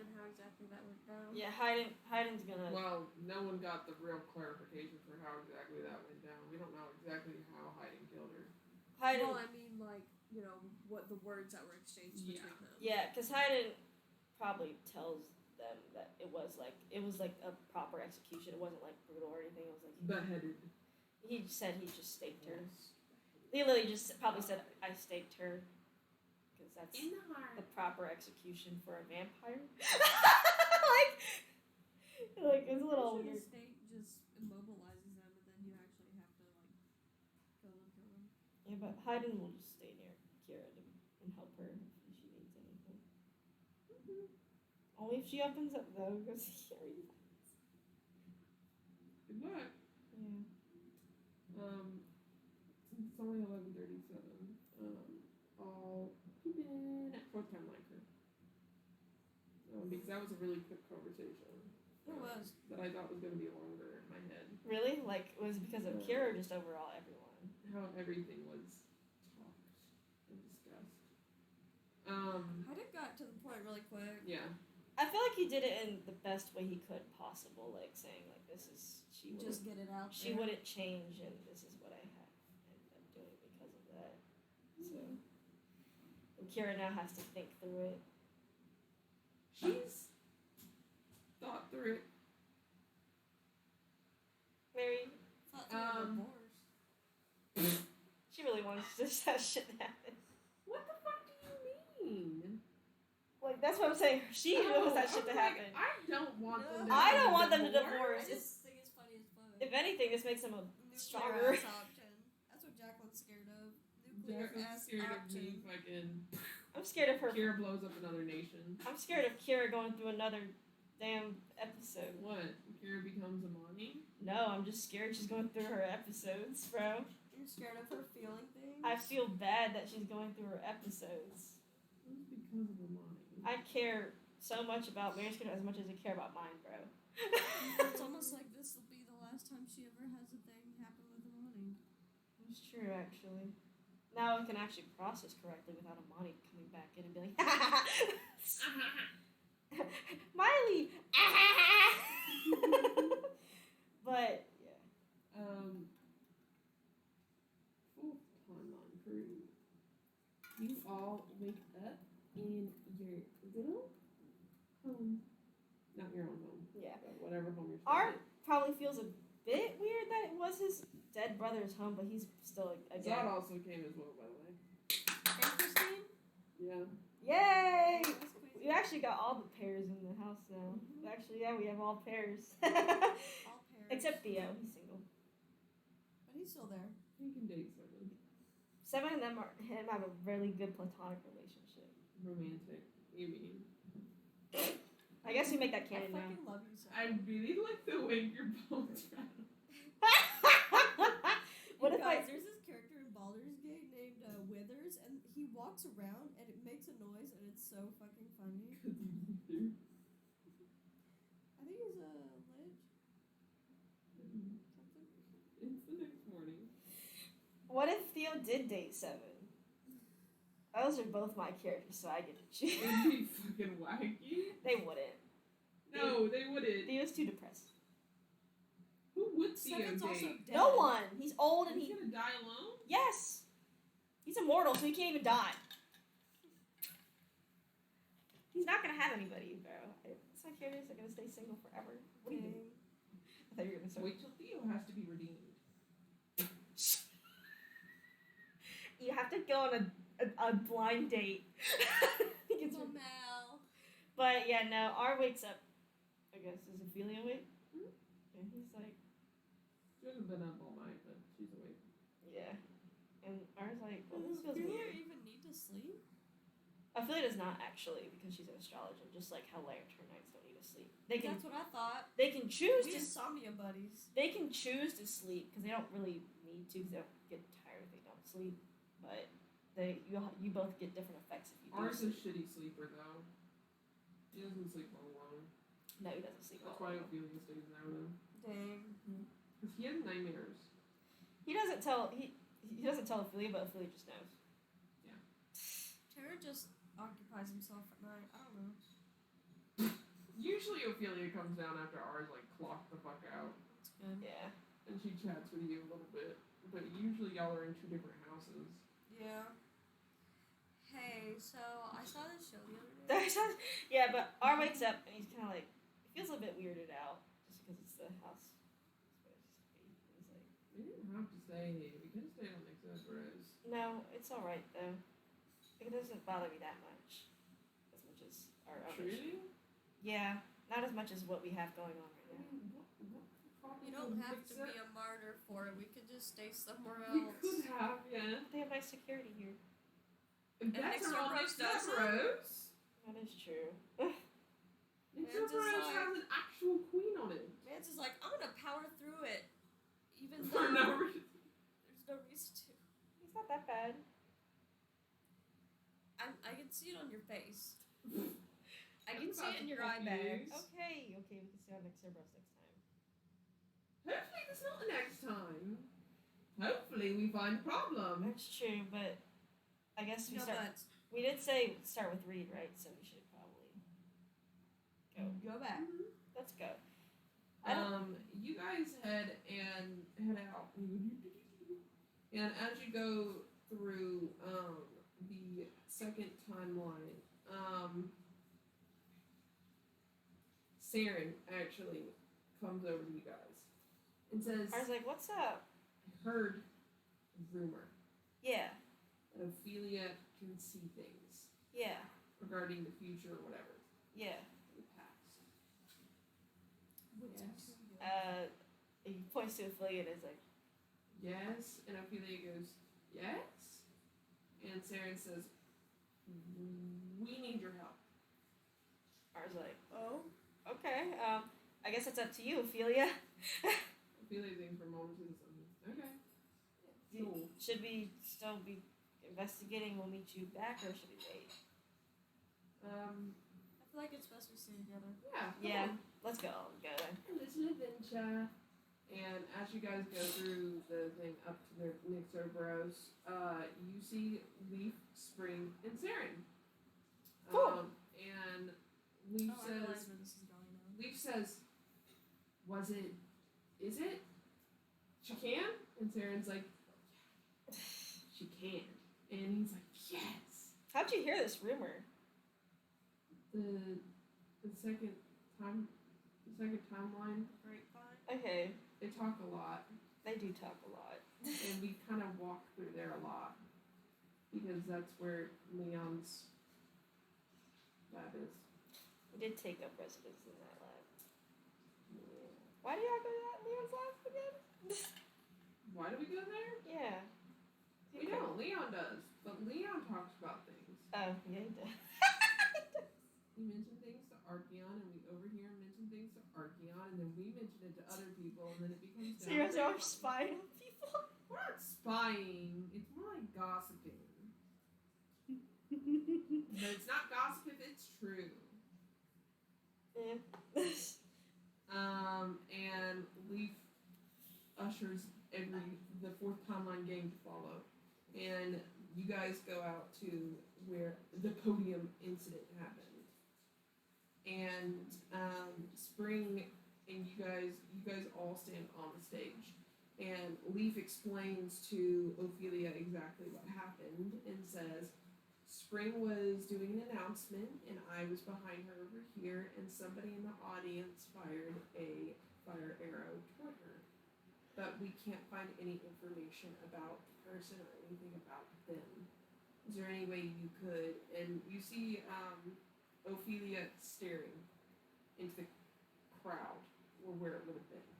And how exactly that went down. Yeah, Hayden's gonna... Well, no one got the real clarification for how exactly that went down. We don't know exactly how Hayden killed her. Hayden... Well, I mean, like, you know, what the words that were exchanged between them. Yeah, because Hayden probably tells them that it was like a proper execution. It wasn't like brutal or anything. It was like... Beheaded. He said he just staked her. Yes. He literally just probably said, I staked her. Because that's In the heart. the proper execution for a vampire. like it's a little The weird. state just immobilizes them, and then you actually have to, like, go and kill them. Yeah, but Hayden will just stay near Kira and help her if she needs anything. Mm-hmm. Only if she opens up, though, because he can't read his eyes. Good luck. Yeah. Since it's only 11:37, I'll keep in at 4th timeline crew. Because that was a really quick conversation. It was. That I thought was going to be longer in my head. Really? Like, was it because of Kira or just overall everyone? How everything was talked and discussed. I did got to the point really quick. Yeah. I feel like he did it in the best way he could possible, like saying like this is she Just get it out she there. wouldn't change and this is what I had ended up doing because of that. So and Kira now has to think through it. She's thought through it. Mary, Thought they were divorced. she really wants this that shit to happen. What the fuck do you mean? Like that's what I'm saying. She wants that shit to happen. I don't want them to I don't want them to I divorce. just think it's funny as fuck. If anything, this makes them a Nuclear stronger. ass option. That's what Jacqueline's scared of. Nuclear Jacqueline's ass scared of option. me fucking... I'm scared of her. Kira blows up another nation. I'm scared of Kira going through another damn episode. What? Kira becomes Amani? No, I'm just scared she's going through her episodes, bro. You're scared of her feeling things? I feel bad that she's going through her episodes. It's because of Amani. I care so much about Mary's character as much as I care about mine, bro. It's almost like this will be the last time she ever has a thing happen with Amani. It's true, actually. Now I can actually process correctly without Amani coming back in and being like, Miley! But, yeah. Full timeline crew. You all wake up in your little home. Not your own home. Yeah. But whatever home you're Art probably feels a bit weird that it was his dead brother's home, but he's still a Zod guy. also came as well, by the way. And Christine? Yeah. Yay! That's crazy. We actually got all the pairs in the house now. Actually, yeah, we have all pairs. All pairs. Except Theo, he's single. But he's still there. You can date someone. Seven and him have a really good platonic relationship. Romantic, you mean? I guess we make that I canon now. fucking love you so I really like the way your bones rattle. What if guys, there's this character in Baldur's Gate named Withers, and he walks around and it makes a noise, and it's so fucking funny. I think he's a lich. Something. It's the next morning. What if Theo did date Seven? Those are both my characters, so I get to choose. It'd be fucking wacky. They wouldn't. No, they wouldn't. Theo's too depressed. Who would Theo Seven's also date? dead. No one. He's old and He's gonna die alone? Yes. He's immortal, so he can't even die. He's not gonna have anybody, bro. It's my characters are gonna stay single forever. What are you doing? I thought you were gonna say. Wait till Theo has to be redeemed. You have to go on a blind date. Mel. But yeah, no. R wakes up. I guess is Ophelia awake? Hmm? And he's like, She hasn't been up all night, but she's awake. yeah. And R's like, well, this Does feels Ophelia weird. even need to sleep? Ophelia does not actually, because she's an astrologer, just like how Lantern Knights don't need to sleep. They can That's what I thought. they can choose We to insomnia buddies. they can choose to sleep because they don't really need to because they don't get tired if they don't sleep. But you both get different effects if you do R's a sleep. shitty sleeper, though. He doesn't sleep all alone. No, he doesn't sleep. That's all why alone. Ophelia stays there with him. Dang. Because he has nightmares. He doesn't tell Ophelia, but Ophelia just knows. Tara just occupies himself at night. I don't know. Usually Ophelia comes down after R's like clocked the fuck out. It's good. Yeah. And she chats with you a little bit. But usually y'all are in two different houses. Yeah. Hey, so I saw this show the other day. Yeah, but R wakes up and he's kind of like, he feels a bit weirded out just because it's the house. He's like, We didn't have to stay here. We could have stayed on CERBERUS. no, it's all right though. It doesn't bother me that much, as much as our other. Really? Yeah, not as much as what we have going on right now. You don't have to be a martyr for it. We could just stay somewhere We else. could have, yeah. They have nice security here. And that's next all to next to Rose does. CERBERUS. That is true. And It's CERBERUS just like- has an actual queen on it. Vance is like, I'm gonna power through it, even For though no reason. there's no reason to. It's not that bad. I can see it on your face. I I'm can see about it in to your eye bags. confuse. Okay, we can see our next Cerberus next time. Hopefully that's not the next time. Hopefully we find a problem. That's true, but I guess we No, start. but We did say start with Reed, right? So we should probably go. go back. Let's go. I don't- You guys head out. And as you go through the second timeline, Saren actually comes over to you guys and says, I was like, "What's up?" I heard a rumor Yeah, that Ophelia can see things yeah, regarding the future or whatever, yeah. the past. Yes. He points to Ophelia and is like, Yes, and Ophelia goes, yes? And Saren says, we need your help. I was like, Oh. "Okay, I guess it's up to you, Ophelia." Ophelia thinks for a moment and says, okay. Do- Cool. Should we still be investigating? We'll meet you back, or should we wait? I feel like it's best we stay together. Yeah. Yeah, cool. let's go. Go then. A little adventure. And as you guys go through the thing up to the next Cerberus, you see Leaf, Spring, and Saren. Cool. And Leaf I realize says, where this is going now. Leaf says, is it? She can? And Saren's like, she can. And he's like, yes. How'd you hear this rumor? The second timeline, Grapevine. Okay, they talk a lot. they do talk a lot. And we kind of walk through there a lot. Because that's where Leon's lab is. We did take up residence in that lab. Yeah. Why do y'all go to that Leon's lab again? Why do we go there? Yeah. We don't. Leon does, but Leon talks about things. Oh, yeah, he does. We mention things to Archeon, and we overhear him mention things to Archeon, and then we mention it to other people, and then it becomes. So you guys are spying on people? We're not spying. It's more like gossiping. But it's not gossip if it's true. Yeah. And Leaf ushers the fourth timeline game to follow, and you guys go out to where the podium incident happened. And Spring and you guys all stand on the stage, and Leaf explains to Ophelia exactly what happened and says, Spring was doing an announcement, and I was behind her over here, and somebody in the audience fired a fire arrow toward her. But we can't find any information about the person or anything about them. Is there any way you could? And you see Ophelia staring into the crowd, or where it would have been.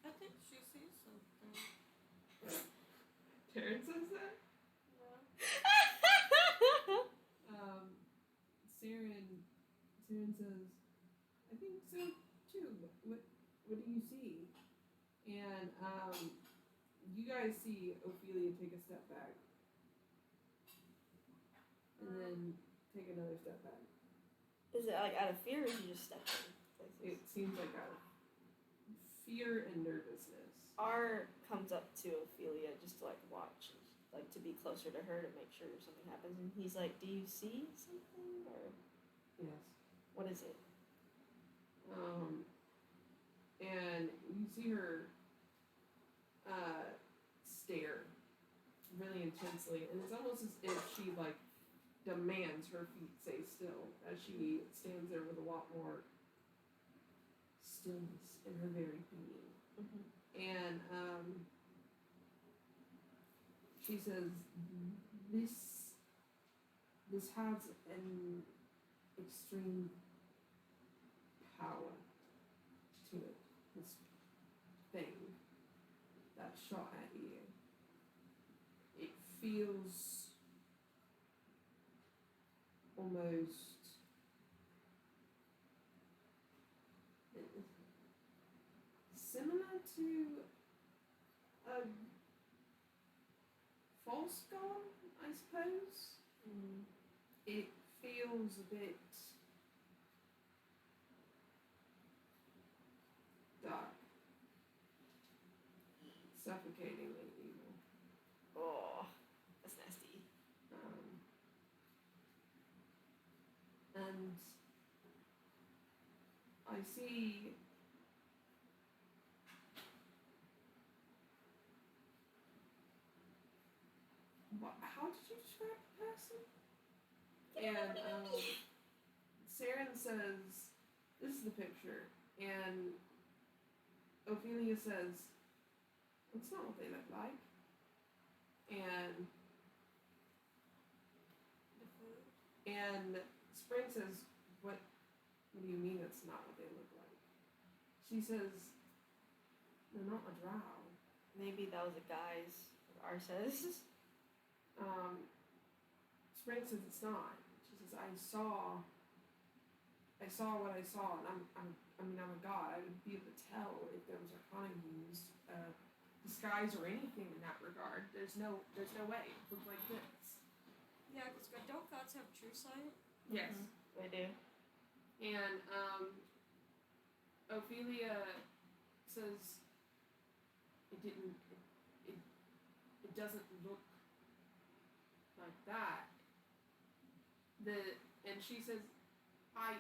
I think she sees something. Taryn says that? Saren says, I think so too. What do you see? And you guys see Ophelia take a step back. And then take another step back. Is it like out of fear, or is you just stepping places? It seems like out of fear and nervousness. R comes up to Ophelia just to like watch, like to be closer to her to make sure something happens, and he's like, "Do you see something?" Or yes. What is it? And you see her stare really intensely, and it's almost as if she like demands her feet stay still as she stands there with a lot more stillness in her very being. Mm-hmm. And she says, this has an extreme power to it, this thing that shot at you. It feels almost similar to a false god, I suppose. Mm. It feels a bit dark, suffocatingly evil. Oh, that's nasty. And I see how did you describe the person? And Saren says, this is the picture, and Ophelia says, that's not what they look like. And Spring says, what do you mean it's not what they look like? She says, they're not a drow. Maybe that was a guy's, R says. Spring says it's not. She says, I saw what I saw, and I'm a god. I would be able to tell if there was arcana used, disguise or anything in that regard. There's no way. It looked like this. Yeah, because don't gods have true sight? Yes. They do. And Ophelia says it doesn't look like that. And she says, I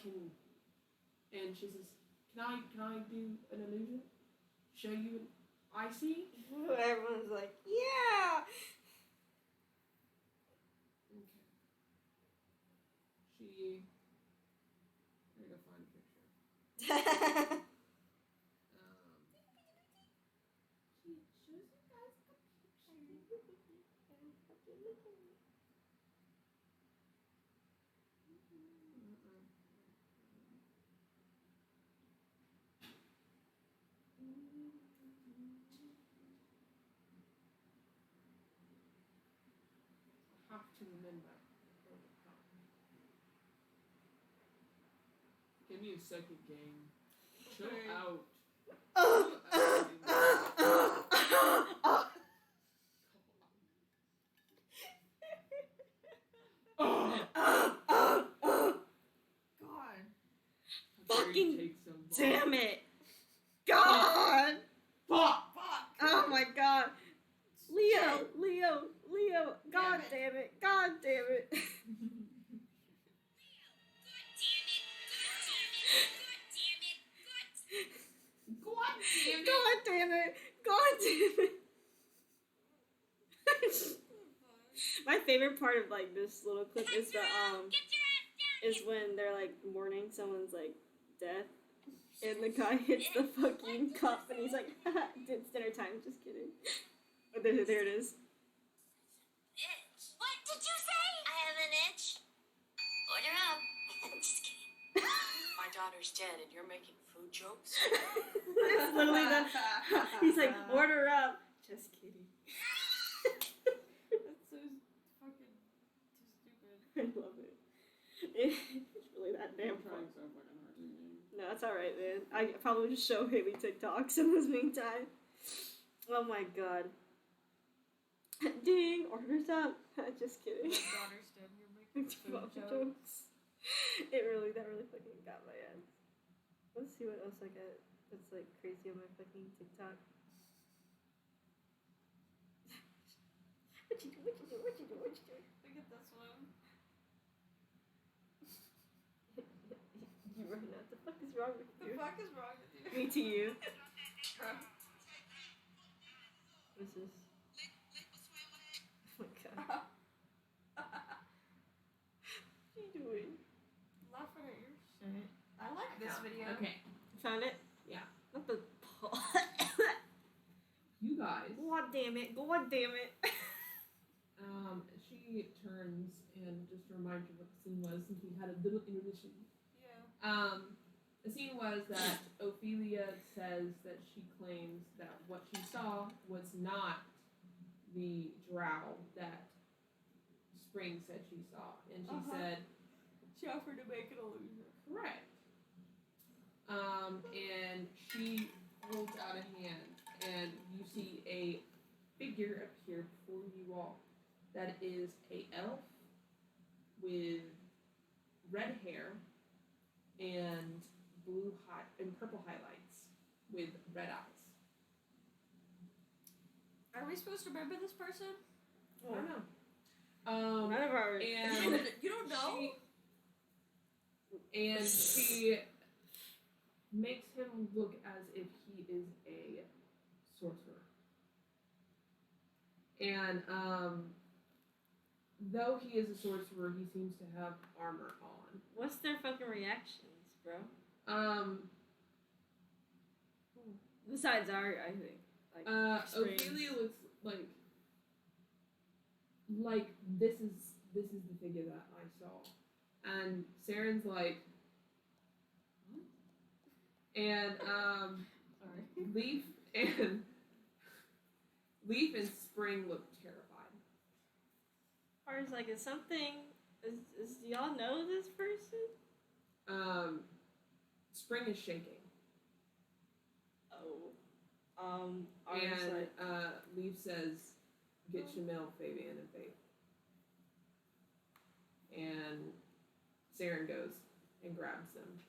can, and she says, can I do an illusion? Show you an I see? Everyone's like, yeah! Okay. She, I gotta find a picture. She shows you guys a picture. Up to the midnight. Give me a second, gang. Chill out. God. Fucking damn it. God. Fuck. Oh my god. Leo. God damn it. God damn it. God damn it. My favorite part of like this little clip is the is when they're like mourning someone's like death, and the guy hits the fucking cup, and he's like, "It's dinner time." Just kidding. But there it is. Itch. What did you say? I have an itch. Order up. Just kidding. My daughter's dead, and you're making food jokes. It's literally the. He's like, "Order up." Just kidding. That's so fucking too stupid. I love it. It's really that damn fun. So fucking hard to do. No, it's alright, man. I probably just show Haley TikToks in this meantime. Oh my god. Ding! Orders up! Just kidding. My daughter's dead, and you're making food jokes. That really fucking got my ass. Let's see what else I get that's like crazy on my fucking TikTok. What you do? Look at this one. You running out. The fuck is wrong with The you? fuck is wrong with you? Me to you. What is this? Oh my god. What are you doing? Laughing at your shit. I like this video. Okay. Found it? Yeah. Not the. You guys. God damn it. She turns and just reminds you what the scene was since we had a little intermission. Yeah. The scene was that Ophelia says that she claims that what she saw was not the drow that Spring said she saw. And she said... She offered to make an illusion. Correct. And she holds out a hand, and you see a figure appear before you all. That is a elf with red hair and purple highlights with red eyes. Are we supposed to remember this person? I don't know. None of our. And You don't know? she makes him look as if he is a sorcerer. And though he is a sorcerer, he seems to have armor on. What's their fucking reactions, bro? Besides our, I think. Like, Ophelia looks like this is the figure that I saw, and Saren's like, what? And Sorry. Leaf and Spring look terrified. Or is like, is do y'all know this person? Spring is shaking. Oh. And like, Leaf says, "Get Shamil, Fabian, and Faith." And Saren goes and grabs them.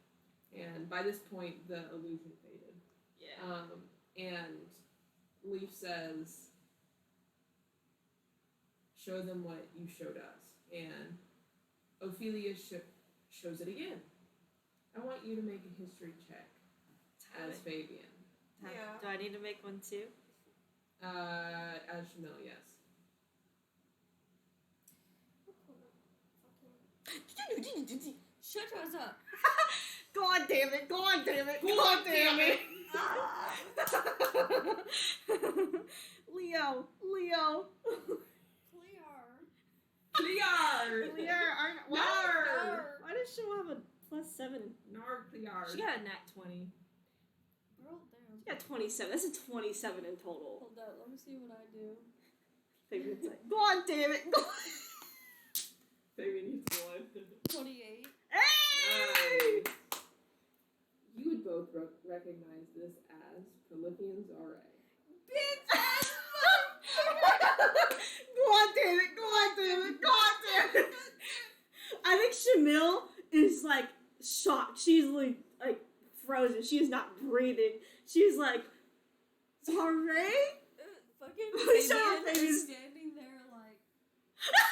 And by this point, the illusion faded. yeah. And Leaf says, "Show them what you showed us." And Ophelia shows it again. I want you to make a history check as Fabian. Yeah. Do I need to make one too? As Shamil, yes. Shut us up. God damn it! Leo. Clear! Why does she have a +7? Clear. She got a nat 20. Girl, damn. She got 27. That's a 27 in total. Hold up, let me see what I do. Fabian's like, God damn it! Prolithians are Bitch! Go on, damn it! Go on, damn it! Go on, damn it! I think Shamil is like shocked. She's like frozen. She is not breathing. She's like, sorry. Fucking He's Fabian so is standing there like.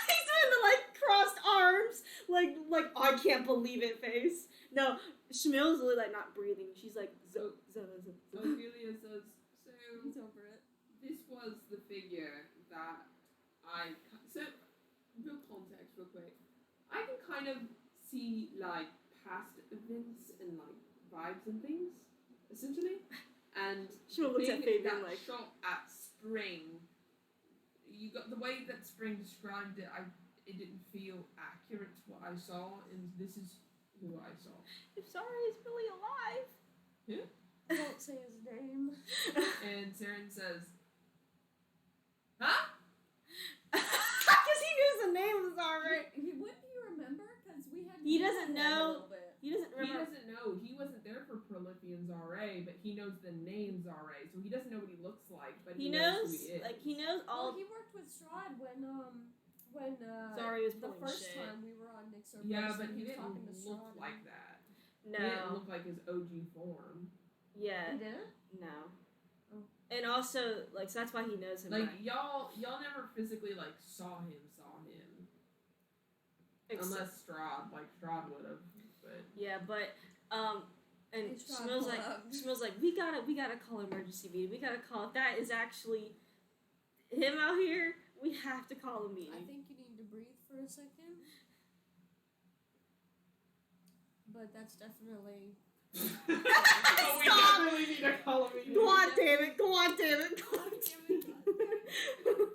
He's doing the like crossed arms, like I can't believe it face. No, Shamil's really like not breathing. She's like So Ophelia says, He's so over it. this was the figure that so real context real quick. I can kind of see like past events and like vibes and things, essentially. And Shamil looks at Fabian that like shot at Spring, you got the way that Spring described it, it didn't feel accurate to what I saw, and this is who I saw. I'm sorry, he's really alive. Yeah. Don't say his name. And Saren says, huh? Because he knows the name of Zara. When do you remember? Because we had. He doesn't a know. little bit. He doesn't He remember. doesn't know. He wasn't there for Prolithians RA, but he knows the name Zara, so he doesn't know what he looks like, but He knows knows, who he is. like he knows Well, all. he worked with Strahd when Zari was the pulling first shit. time we were on Nick Cerberus. Yeah, but and he was didn't talking to look Strahd like that. No. He didn't look like his OG form. Yeah. He didn't? No. Oh. And also, like, so that's why he knows him. Like right? y'all never physically like saw him. Unless Strahd would have. But Yeah, but and Hey, Strahd, Smells pull like up. Smells like we gotta call emergency meeting. We gotta call if that is actually him out here. We have to call a meeting. I think you need to breathe for a second. But that's definitely. oh, we definitely need to call a meeting. Go on, damn it! Go on, damn it! Go on, damn it!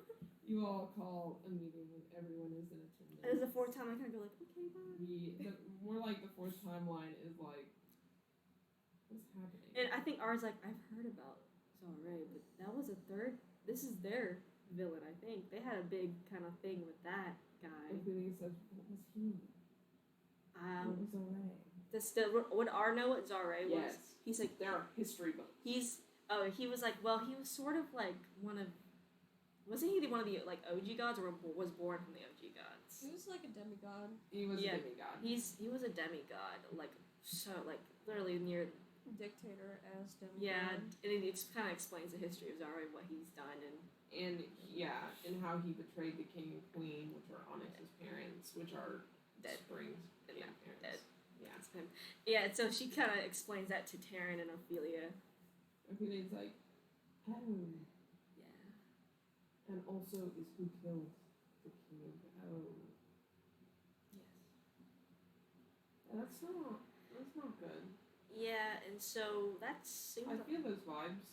You all call a meeting when everyone is in And attendance. the fourth time, I kind of go like, okay, bye. More like the fourth timeline is like, what's happening? And I think ours like I've heard about Zara, but that was a third. This is their villain, I think. They had a big kind of thing with that guy. Ophelia says, what was he? What was Zara? Would R know what Zara was? Yes. He's like There are history books. he was like, well, he was sort of like one of, wasn't he one of the like OG gods or was born from the OG gods? He was like a demigod. He was Yeah. a demigod. He was a demigod, like so like literally near Dictator as demigod. yeah, and it kind of explains the history of Zara, what he's done, And how he betrayed the king and queen, which are Onyx's parents, which are Dead. Spring's Yeah, parents. dead. Yeah, it's him. Yeah, and so she kind of explains that to Taryn and Ophelia. Ophelia's like, oh, Yeah. and also is who killed the king. Oh, Yes. that's not good. Yeah, and so that seems I like feel those vibes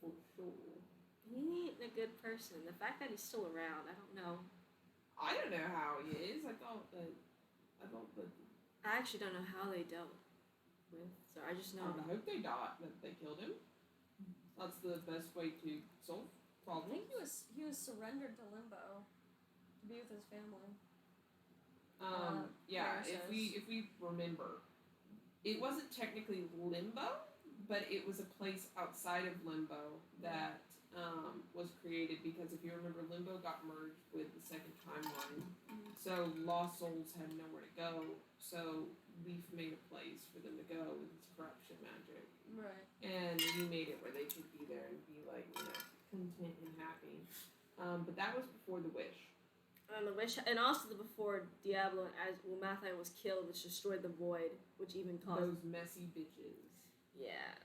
for sure. he ain't a good person. The fact that he's still around, I don't know. I don't know how he is. I thought that. I actually don't know how they dealt with. So I just know. I hope they died. That they killed him. That's the best way to solve I problems. think he was surrendered to Limbo to be with his family. Yeah. Mara If we remember, it wasn't technically Limbo, but it was a place outside of Limbo that was created because if you remember, Limbo got merged with the second timeline, so lost souls had nowhere to go. So Leaf made a place for them to go with its corruption magic, Right. and we made it where they could be there and be like content and happy. But that was before the wish. And the wish, and also before Diablo and Mathai was killed, which destroyed the void, which even caused Those messy bitches. yeah,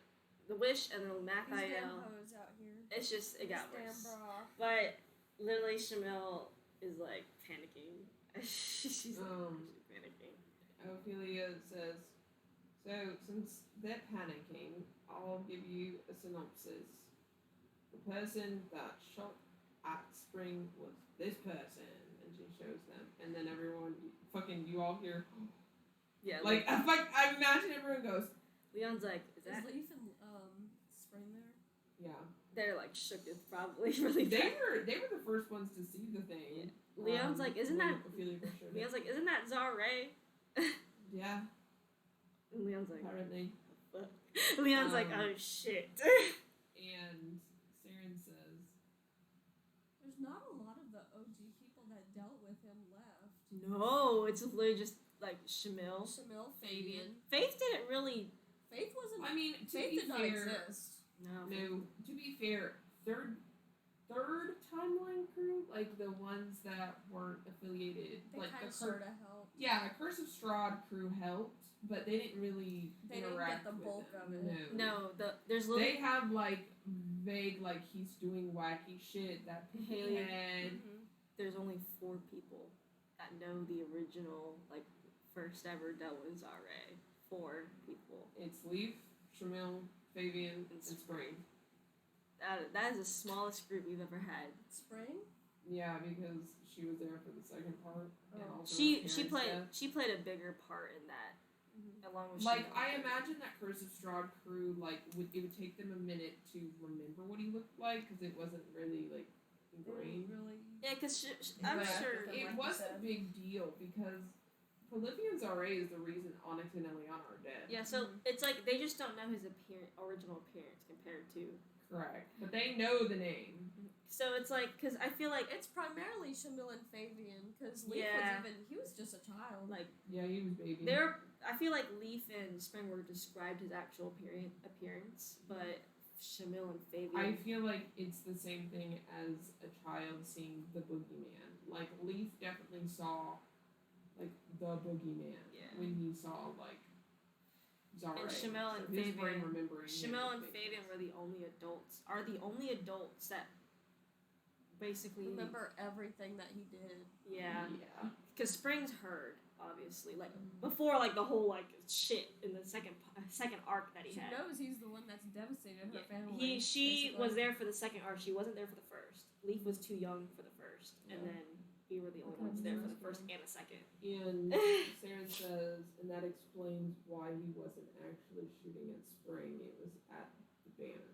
the wish and the These Mathael. damn hoes out here. It's just it got This worse. damn bra. But literally, Shamil is like panicking. She's like she's panicking. Ophelia says, so since they're panicking, I'll give you a synopsis. The person that shot at Spring was this person, and she shows them, and then everyone, you all hear, Yeah, like I imagine everyone goes, Leon's like, is Is that? Leaf and Spring there? yeah. They're like shook. It's probably really They bad. were the first ones to see the thing. Leon's like, isn't when that? Ophelia first showed it. Leon's like, isn't that Zara? Yeah, And Leon's like, apparently. fuck. Leon's like, Um, oh shit. And Saren says, There's not a lot of the OG people that dealt with him left. No, it's literally just like Shamil. Fabian. Faith didn't really. Faith wasn't. I mean, to Faith be did not fair, exist. No. to be fair, third timeline crew, like the ones that weren't affiliated, They like kind the of sort of helped. yeah, the Curse of Strahd crew helped, but they didn't really They didn't interact get the with bulk them. of it. No, there's literally. They have like vague, like he's doing wacky shit that Haley had. Mm-hmm. There's only 4 people that know the original, like, first ever dealt with Zare. 4 people. It's Leaf, Shamil, Fabian, and Spring. That is the smallest group we've ever had. Spring? Yeah, because she was there for the second part. And Oh. also She her parents' death. played a bigger part in that, along with Like, Chanel. I imagine that Curse of Strahd crew, like, it would take them a minute to remember what he looked like, because it wasn't really, like, ingrained. Really? Yeah, because I'm But sure. Like it you was said. a big deal, because Polyphia and Zare is the reason Onyx and Eliana are dead. Yeah, so it's like they just don't know his original appearance compared to. Correct. But they know the name. So it's like, because I feel like It's primarily Shamil and Fabian, because Leaf Yeah. he was just a child. like Yeah, he was baby. I feel like Leaf and Spring were described his actual appearance, but Shamil and Fabian. I feel like it's the same thing as a child seeing the boogeyman. Like, Leaf definitely saw, like, the boogeyman when he saw, like, Zare. And Shamil and his brain Fabian. remembering Shamil and him. Fabian were the only adults that basically remember everything that he did. Yeah, Yeah. because Spring's heard obviously like before like the whole like shit in the second arc that he She had. knows he's the one that's devastated her family. She basically. was there for the second arc. She wasn't there for the first. Leaf was too young for the first, and Yeah. then we were the only ones there for the first and the second. And Saren says, and that explains why he wasn't actually shooting at Spring. It was at the banner.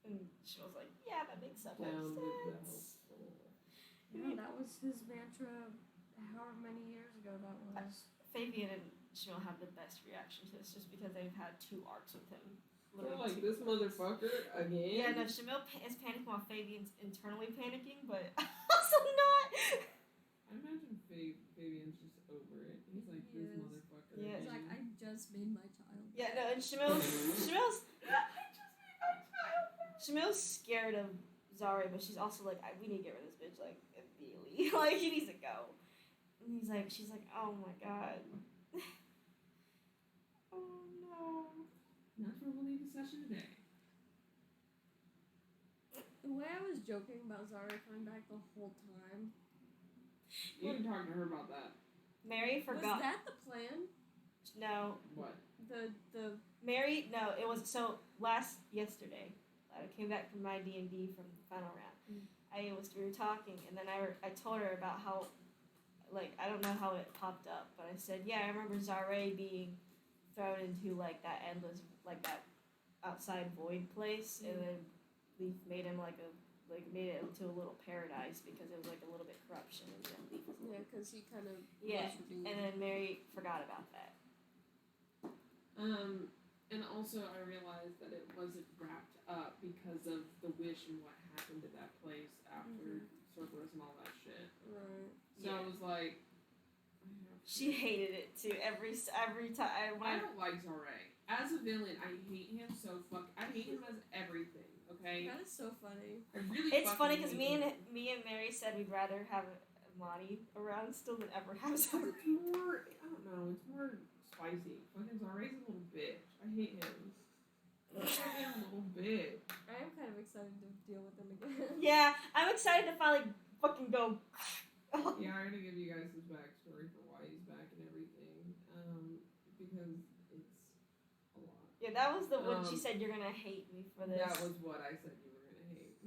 And she was like, "Yeah, that makes so much Down with the sense." hopeful. Yeah, that was his mantra. However many years ago that was. Fabian and Shamil have the best reaction to this, just because they've had 2 arcs with him. They're Literally like, two. this motherfucker again? Yeah, no, Shamil is panicking while Fabian's internally panicking, but also not. I imagine Fabian's just over it. He's like, He this is. motherfucker Yeah. He's again. like, I just made my child. Yeah, no, and Shamil's scared of Zare, but she's also like, we need to get rid of this bitch, like, immediately. Like, he needs to go. And she's like, oh my god. Oh no. And that's where we'll leave the session today. The way I was joking about Zara coming back the whole time. You can talk to her about that. Mary forgot. Was that the plan? No. What? The Mary, no, it was, so, yesterday, I came back from my D&D from the final round. We were talking, and then I told her about how, like, I don't know how it popped up, but I said, yeah, I remember Zare being thrown into, like, that endless, like, that outside void place, and then Leaf made him, made it into a little paradise, because it was, like, a little bit corruption, and then Leaf was because he kind of yeah, was redeemed. and then Mary forgot about that. And also I realized that it wasn't wrapped up because of the wish and what happened to that place after Cerberus and all that shit. Right. So I was like, She hated it too every time. I don't like Zare. As a villain, I hate him I hate him as everything, okay? That is so funny. I really It's funny because hate him. me and Mary said we'd rather have Monty around still than ever have It's Zare. more, I don't know, it's more spicy. Fucking Zare's a little bitch. I hate him. Fucking a little bitch. I am kind of excited to deal with him again. Yeah, I'm excited to finally fucking go. Yeah, I'm gonna give you guys his backstory for why he's back and everything. Because it's a lot. Yeah, that was the one she said you're gonna hate me for this. That was what I said you were gonna hate.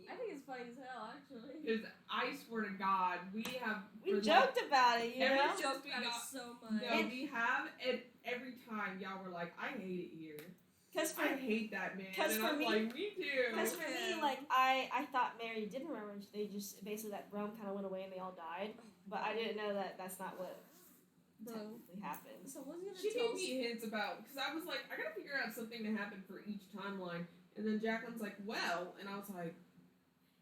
I think it's funny as hell, actually. Because I swear to God, we joked about it, you every know. I joked about it so much. No, we have, and every time y'all were like, I hate it here. Because I hate that man. 'cause And for I'm me- like, me too. Because for me, like, I thought Mary didn't remember. They just, basically, that realm kind of went away and they all died. But I didn't know that that's not what technically happened. So what's he gonna She tell gave me hints about, because I was like, I gotta figure out something to happen for each timeline. And then Jacqueline's like, well, and I was like,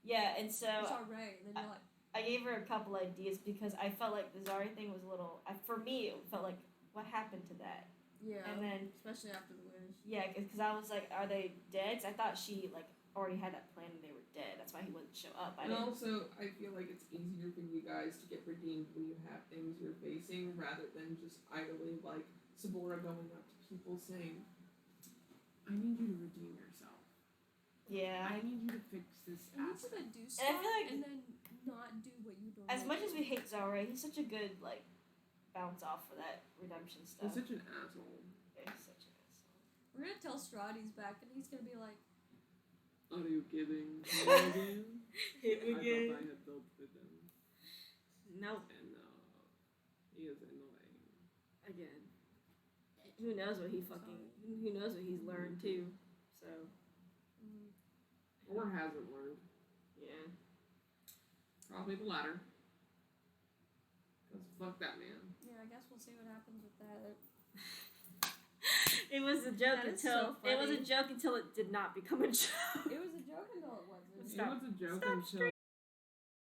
Yeah, and so You saw Ray, and then you're like, I gave her a couple ideas because I felt like the Zari thing was a little. For me, it felt like what happened to that. yeah. And then Especially after the wish. yeah, because I was like, are they dead? 'Cause I thought she like already had that plan and they were dead. That's why he wouldn't show up. and also I feel like it's easier for you guys to get redeemed when you have things you're facing rather than just idly like Sabora going up to people saying, I need you to redeem yourself. Yeah. I need you to fix this I need you aspect. to do And stuff I feel like and then not do what you don't. as much as we hate Zari, he's such a good like bounce off for that redemption stuff. He's such an asshole. Yeah, he's such an asshole. We're gonna tell Strahd he's back, and he's gonna be like, Are you kidding? Him again? Him I again. thought I had built with him. Nope. And he is annoying. Again. Who knows what he fucking. Who knows what he's learned too. So. Or hasn't learned. Yeah. Probably the latter. Because fuck that man. yeah, I guess we'll see what happens with that. It was a joke That is until so it was a funny. joke until it did not become a joke. It was a joke until it wasn't. It was a joke Stop until